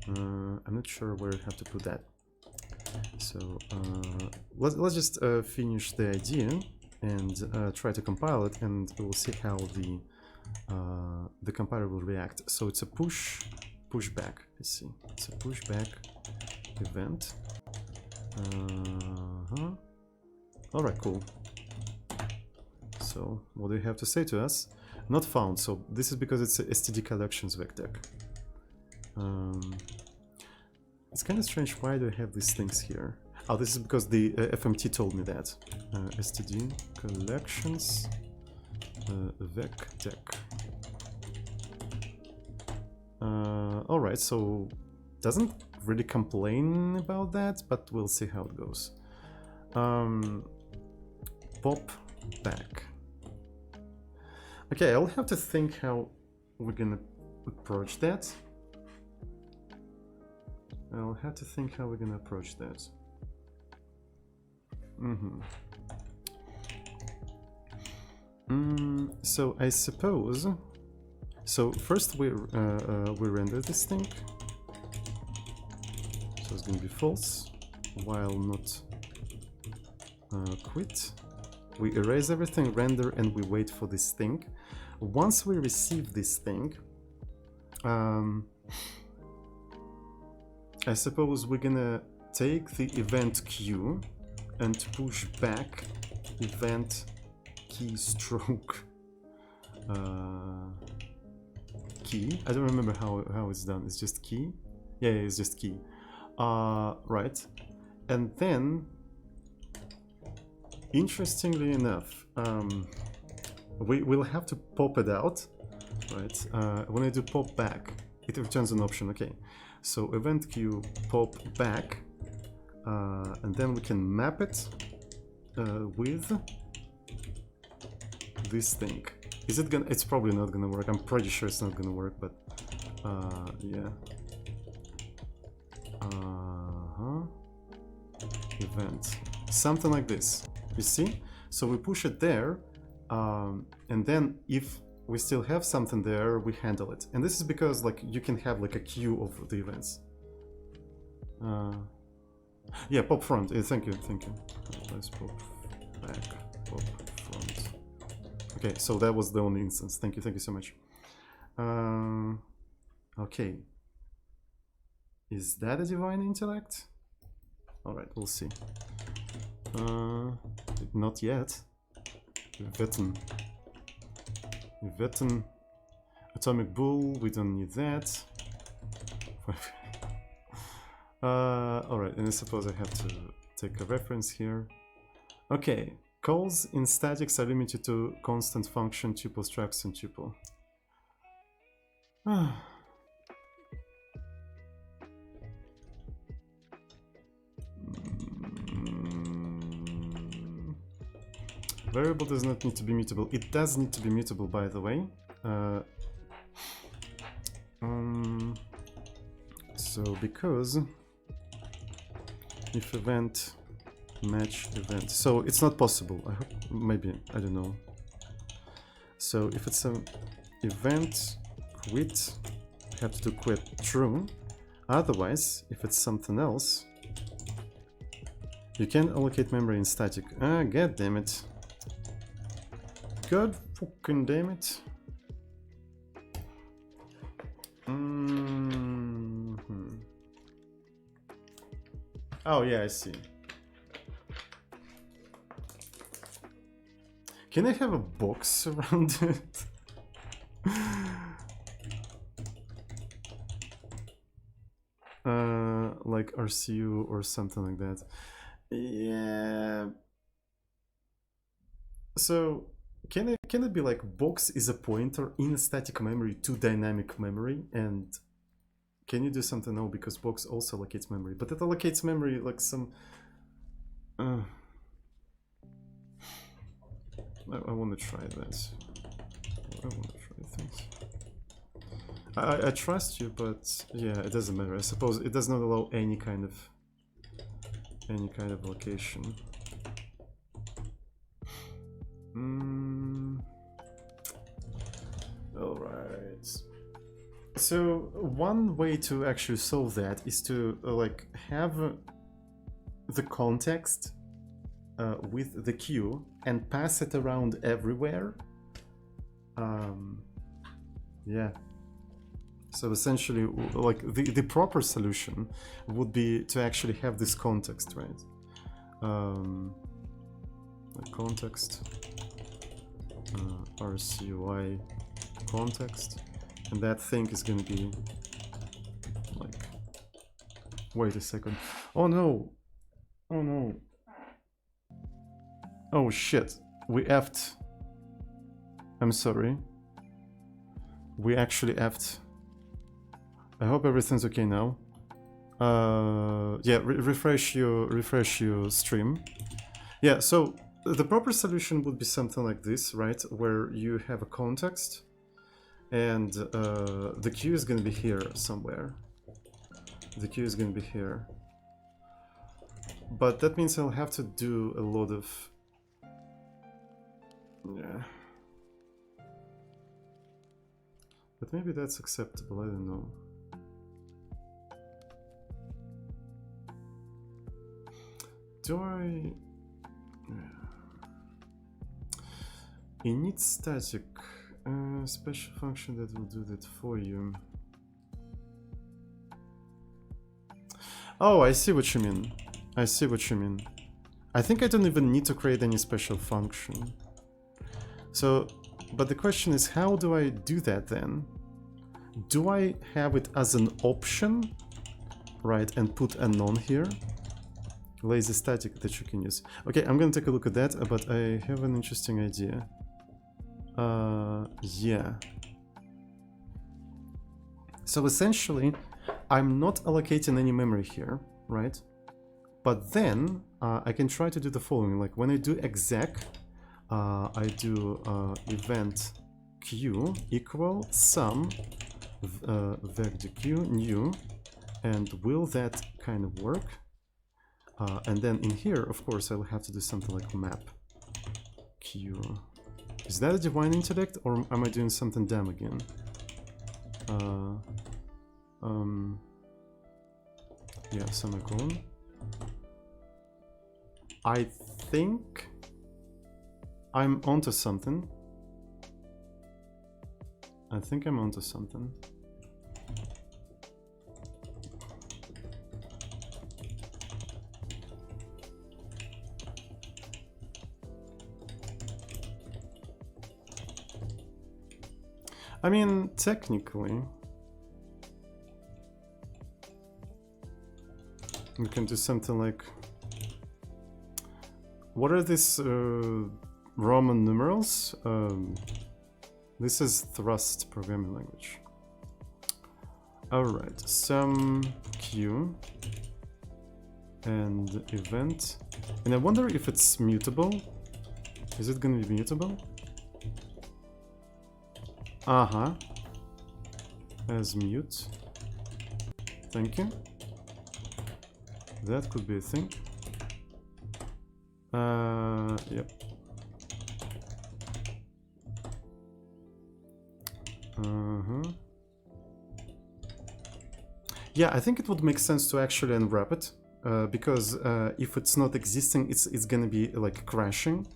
I'm not sure where I have to put that. So let's just finish the idea and try to compile it, and we'll see how the compiler will react. So it's a pushback. Let's see. It's a pushback event. All right, cool. So what do you have to say to us? Not found. So this is because it's a std collections vector. It's kind of strange. Why do I have these things here? Oh, this is because the FMT told me that. Std collections vec. All right, so doesn't really complain about that, but we'll see how it goes. Pop back. Okay, I'll have to think how we're gonna approach that. I'll have to think how we're gonna approach that. So I suppose. So first we render this thing. So it's gonna be false, while not quit. We erase everything, render, and we wait for this thing. Once we receive this thing, I suppose we're gonna take the event queue and push back event keystroke key. I don't remember how it's done. It's just key. Yeah, it's just key. Right, and then interestingly enough, we will have to pop it out, right? When I do pop back, it returns an option. Okay, so event queue pop back, and then we can map it with this thing. Is it gonna? It's probably not gonna work. I'm pretty sure it's not gonna work, but yeah. Event, something like this. You see? So we push it there, and then if we still have something there, we handle it. And this is because like you can have like a queue of the events. Yeah, pop front. Thank you. Let's pop back, pop front. Okay, so that was the only instance. Thank you so much. Okay. Is that a divine intellect? All right, we'll see. Not yet. Vetten. Atomic Bull, we don't need that. Alright, and I suppose I have to take a reference here. Okay, calls in statics are limited to constant function, tuple, structs, and tuple. Variable does not need to be mutable. It does need to be mutable, by the way. So because if event match event, so it's not possible. I hope, maybe, I don't know. So if it's an event quit, I have to do quit true. Otherwise, if it's something else, you can allocate memory in static. Ah, god damn it. God fucking damn it. Oh yeah, I see. Can I have a box around it? Like RCU or something like that. Yeah. So can it be like box is a pointer in static memory to dynamic memory, and can you do something? No, because box also allocates memory, but it allocates memory like some. I want to try this. I want to try things. I trust you, but yeah, it doesn't matter. I suppose it does not allow any kind of allocation. All right. So one way to actually solve that is to like have the context with the queue and pass it around everywhere. Yeah. So essentially, like the proper solution would be to actually have this context, right? The context, RCUI context, and that thing is gonna be like, wait a second. Oh no! Oh no! Oh shit! We effed. I'm sorry. We actually effed. I hope everything's okay now. Yeah, refresh your stream. Yeah, so the proper solution would be something like this, right? Where you have a context, and the queue is gonna be here somewhere. The queue is gonna be here. But that means I'll have to do a lot of... yeah. But maybe that's acceptable, I don't know. Do I... init static, special function that will do that for you. Oh, I see what you mean. I see what you mean. I think I don't even need to create any special function. So, but the question is, how do I do that then? Do I have it as an option, right, and put a none here? Lazy static that you can use. Okay, I'm gonna take a look at that, but I have an interesting idea. Yeah. So essentially, I'm not allocating any memory here, right? But then I can try to do the following. Like when I do exec, I do event q equal sum vector q new, and will that kind of work? And then in here, of course, I'll have to do something like map q. Is that a divine intellect, or am I doing something dumb again? Yeah, semicolon. I think I'm onto something. I think I'm onto something. I mean, technically, we can do something like, what are these Roman numerals? This is Thrust programming language. Alright, some q and event. And I wonder if it's mutable. Is it going to be mutable? Uh-huh. As mute. Thank you. That could be a thing. Yep. Yeah, I think it would make sense to actually unwrap it, because if it's not existing, it's gonna be like crashing,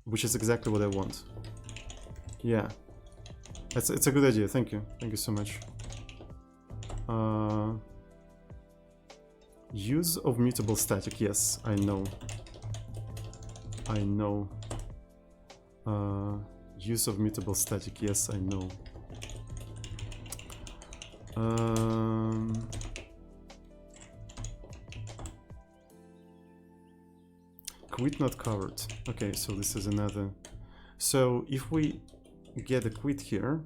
which is exactly what I want. Yeah, it's a good idea. Thank you so much. Use of mutable static. Yes, I know. Use of mutable static. Yes, I know. Quit not covered. Okay, so this is another. So if we get a quit here,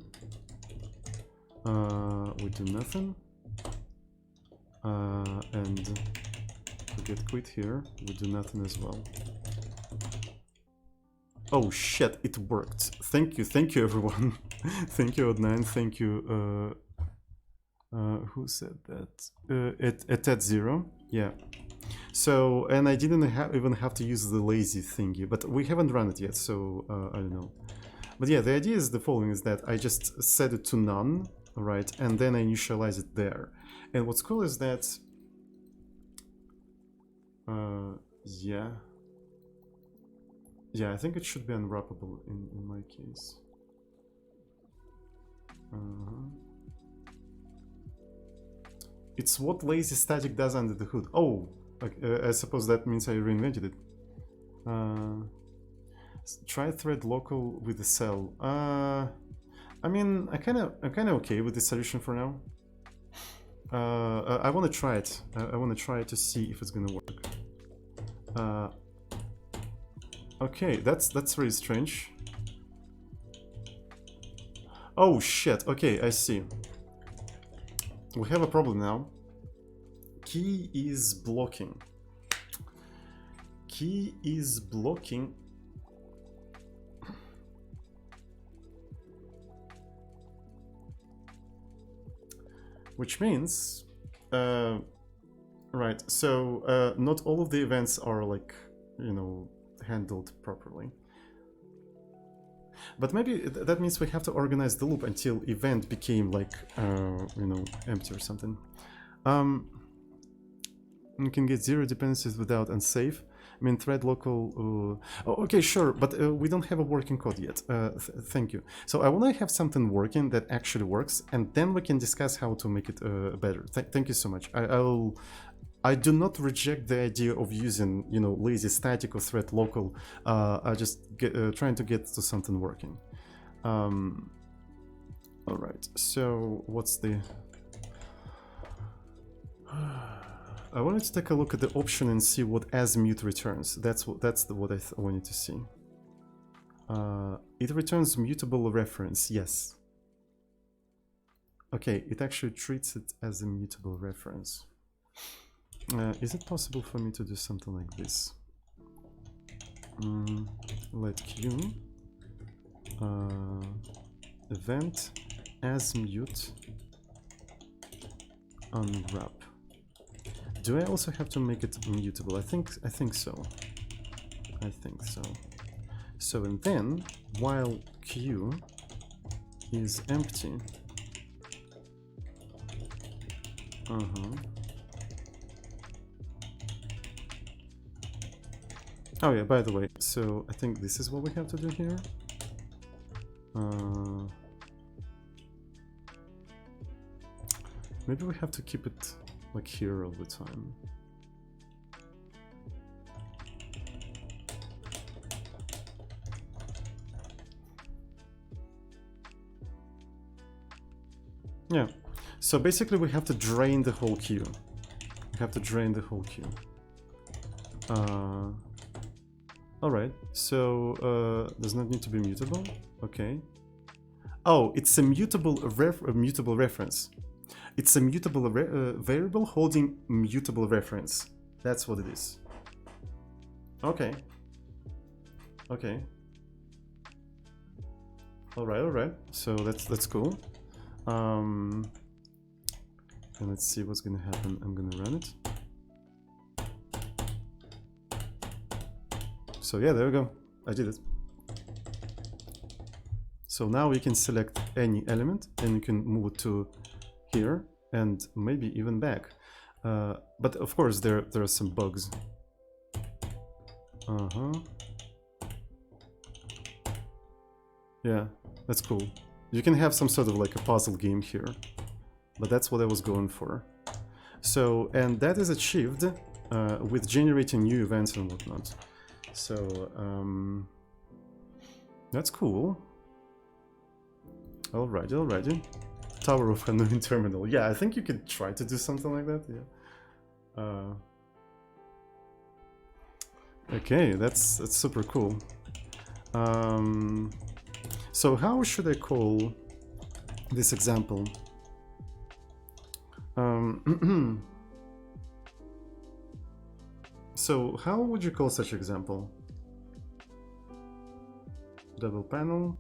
we do nothing. And we get quit here, we do nothing as well. Oh shit, it worked. Thank you everyone. Thank you Odd9, thank you who said that? At Ted0, yeah. So, and I didn't even have to use the lazy thingy, but we haven't run it yet, so I don't know. But yeah, the idea is the following, is that I just set it to none, right, and then I initialize it there. And what's cool is that, yeah, I think it should be unwrappable in my case. It's what lazy static does under the hood. Oh, I suppose that means I reinvented it. Try thread local with the cell. I mean, I'm kind of okay with this solution for now. I want to try it. I want to try it to see if it's gonna work. Okay, that's really strange. Oh shit. Okay, I see. We have a problem now. Key is blocking. Key is blocking. Which means, right, so not all of the events are like, you know, handled properly. But maybe that means we have to organize the loop until event became like, you know, empty or something. You can get 0 dependencies without unsafe. I mean, thread local. Oh, okay, sure, but we don't have a working code yet. Thank you. So I want to have something working that actually works, and then we can discuss how to make it better. Thank you so much. I do not reject the idea of using, you know, lazy static or thread local. I just trying to get to something working. All right. So what's the? I wanted to take a look at the option and see what as mute returns. That's what I wanted to see. It returns mutable reference. Yes. Okay, it actually treats it as a mutable reference. Is it possible for me to do something like this? Let q event as mute unwrap. Do I also have to make it mutable? I think so. I think so. So and then while q is empty. Oh yeah, by the way, so I think this is what we have to do here. Maybe we have to keep it like here all the time. Yeah, so basically we have to drain the whole queue. We have to drain the whole queue. Alright, so does not need to be mutable. Okay. Oh, it's a mutable reference. It's a mutable variable holding mutable reference. That's what it is. Okay. Okay. Alright. So that's cool. And let's see what's gonna happen. I'm gonna run it. So yeah, there we go. I did it. So now you can select any element and you can move it to here and maybe even back. But of course there are some bugs. Yeah, that's cool. You can have some sort of like a puzzle game here, but that's what I was going for. So, and that is achieved with generating new events and whatnot. So that's cool. Alrighty, alrighty. Tower of Hanoi terminal. Yeah, I think you could try to do something like that. Yeah. Okay, that's super cool. So how should I call this example? So how would you call such example? Double panel.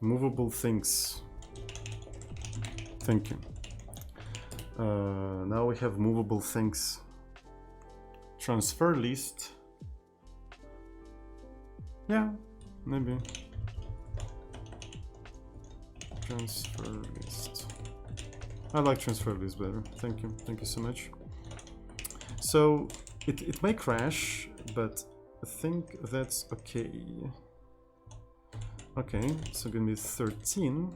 Movable things. Thank you. Now we have movable things. Transfer list. Yeah, maybe. Transfer list. I like transfer list better. Thank you so much. So it may crash, but I think that's okay. Okay, so gonna be 13.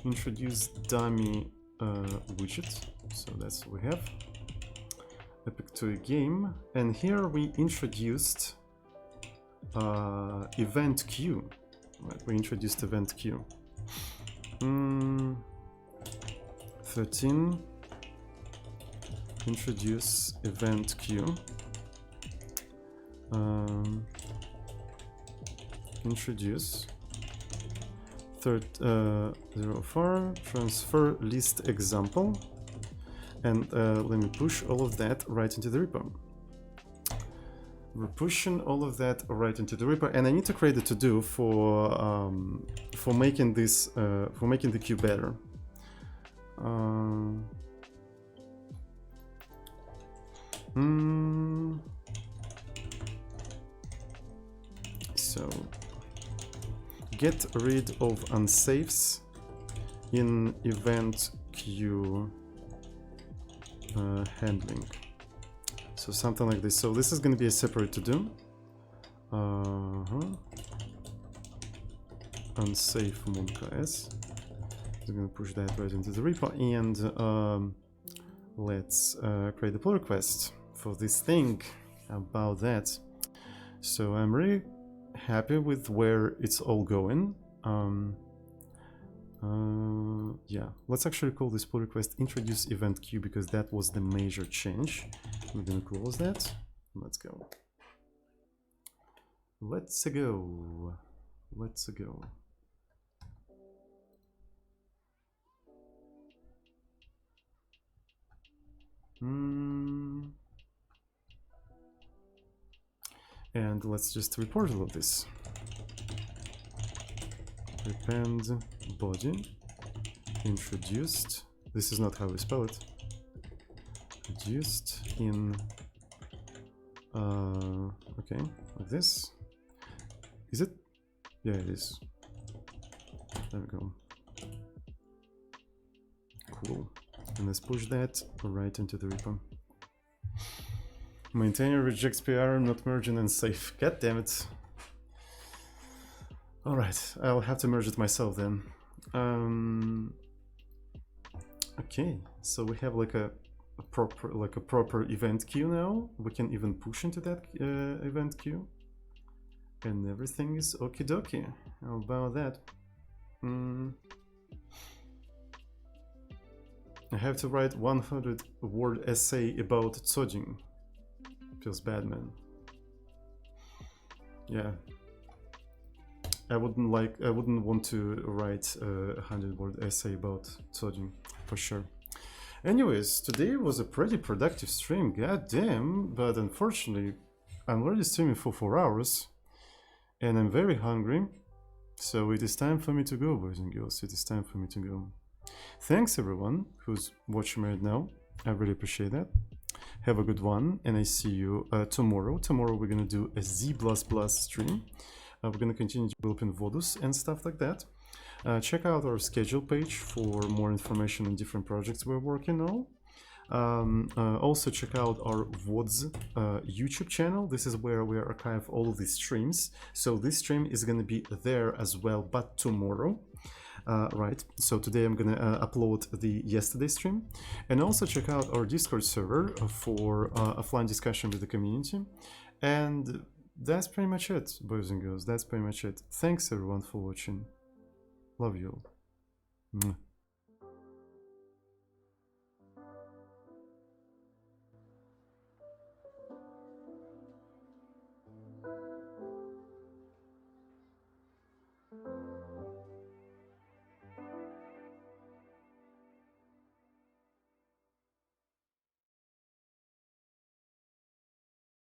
Introduce dummy widget. So that's what we have. Epic to a game, and here we introduced event queue. Right, we introduced event queue. 13. Introduce event queue. Introduce 04 transfer list example, and let me push all of that right into the repo. We're pushing all of that right into the repo, and I need to create a to-do for making this for making the queue better. So get rid of unsafes in event queue handling. So something like this. So this is going to be a separate to do. Unsafe Monka S. I'm going to push that right into the repo, and let's create a pull request for this thing about that. So I'm really happy with where it's all going. Yeah, let's actually call this pull request introduce event queue, because that was the major change. We're gonna close that. Let's go. Let's go. Let's go. And let's just report all of this. Append body introduced. This is not how we spell it. Introduced in okay, like this. Is it? Yeah, it is. There we go. Cool. And let's push that right into the repo. Maintainer rejects PR, not merging and safe. God damn it. Alright, I'll have to merge it myself then. Okay, so we have like a proper event queue now. We can even push into that event queue. And everything is okie dokie. How about that? I have to write 100-word essay about Tsojin. Feels bad, man. Yeah. I wouldn't want to write a 100-word essay about Tsojin, for sure. Anyways, today was a pretty productive stream, goddamn, but unfortunately, I'm already streaming for 4 hours, and I'm very hungry, so it is time for me to go, boys and girls, it is time for me to go. Thanks everyone who's watching me right now, I really appreciate that. Have a good one, and I see you tomorrow. Tomorrow we're gonna do a Z++ stream. We're going to continue developing Vodus and stuff like that. Check out our schedule page for more information on different projects we're working on. Also check out our VODs YouTube channel. This is where we archive all of these streams. So this stream is going to be there as well, but tomorrow. Right, so today I'm gonna upload the yesterday stream, and also check out our Discord server for offline discussion with the community. And that's pretty much it, boys and girls. That's pretty much it. Thanks everyone for watching. Love you all.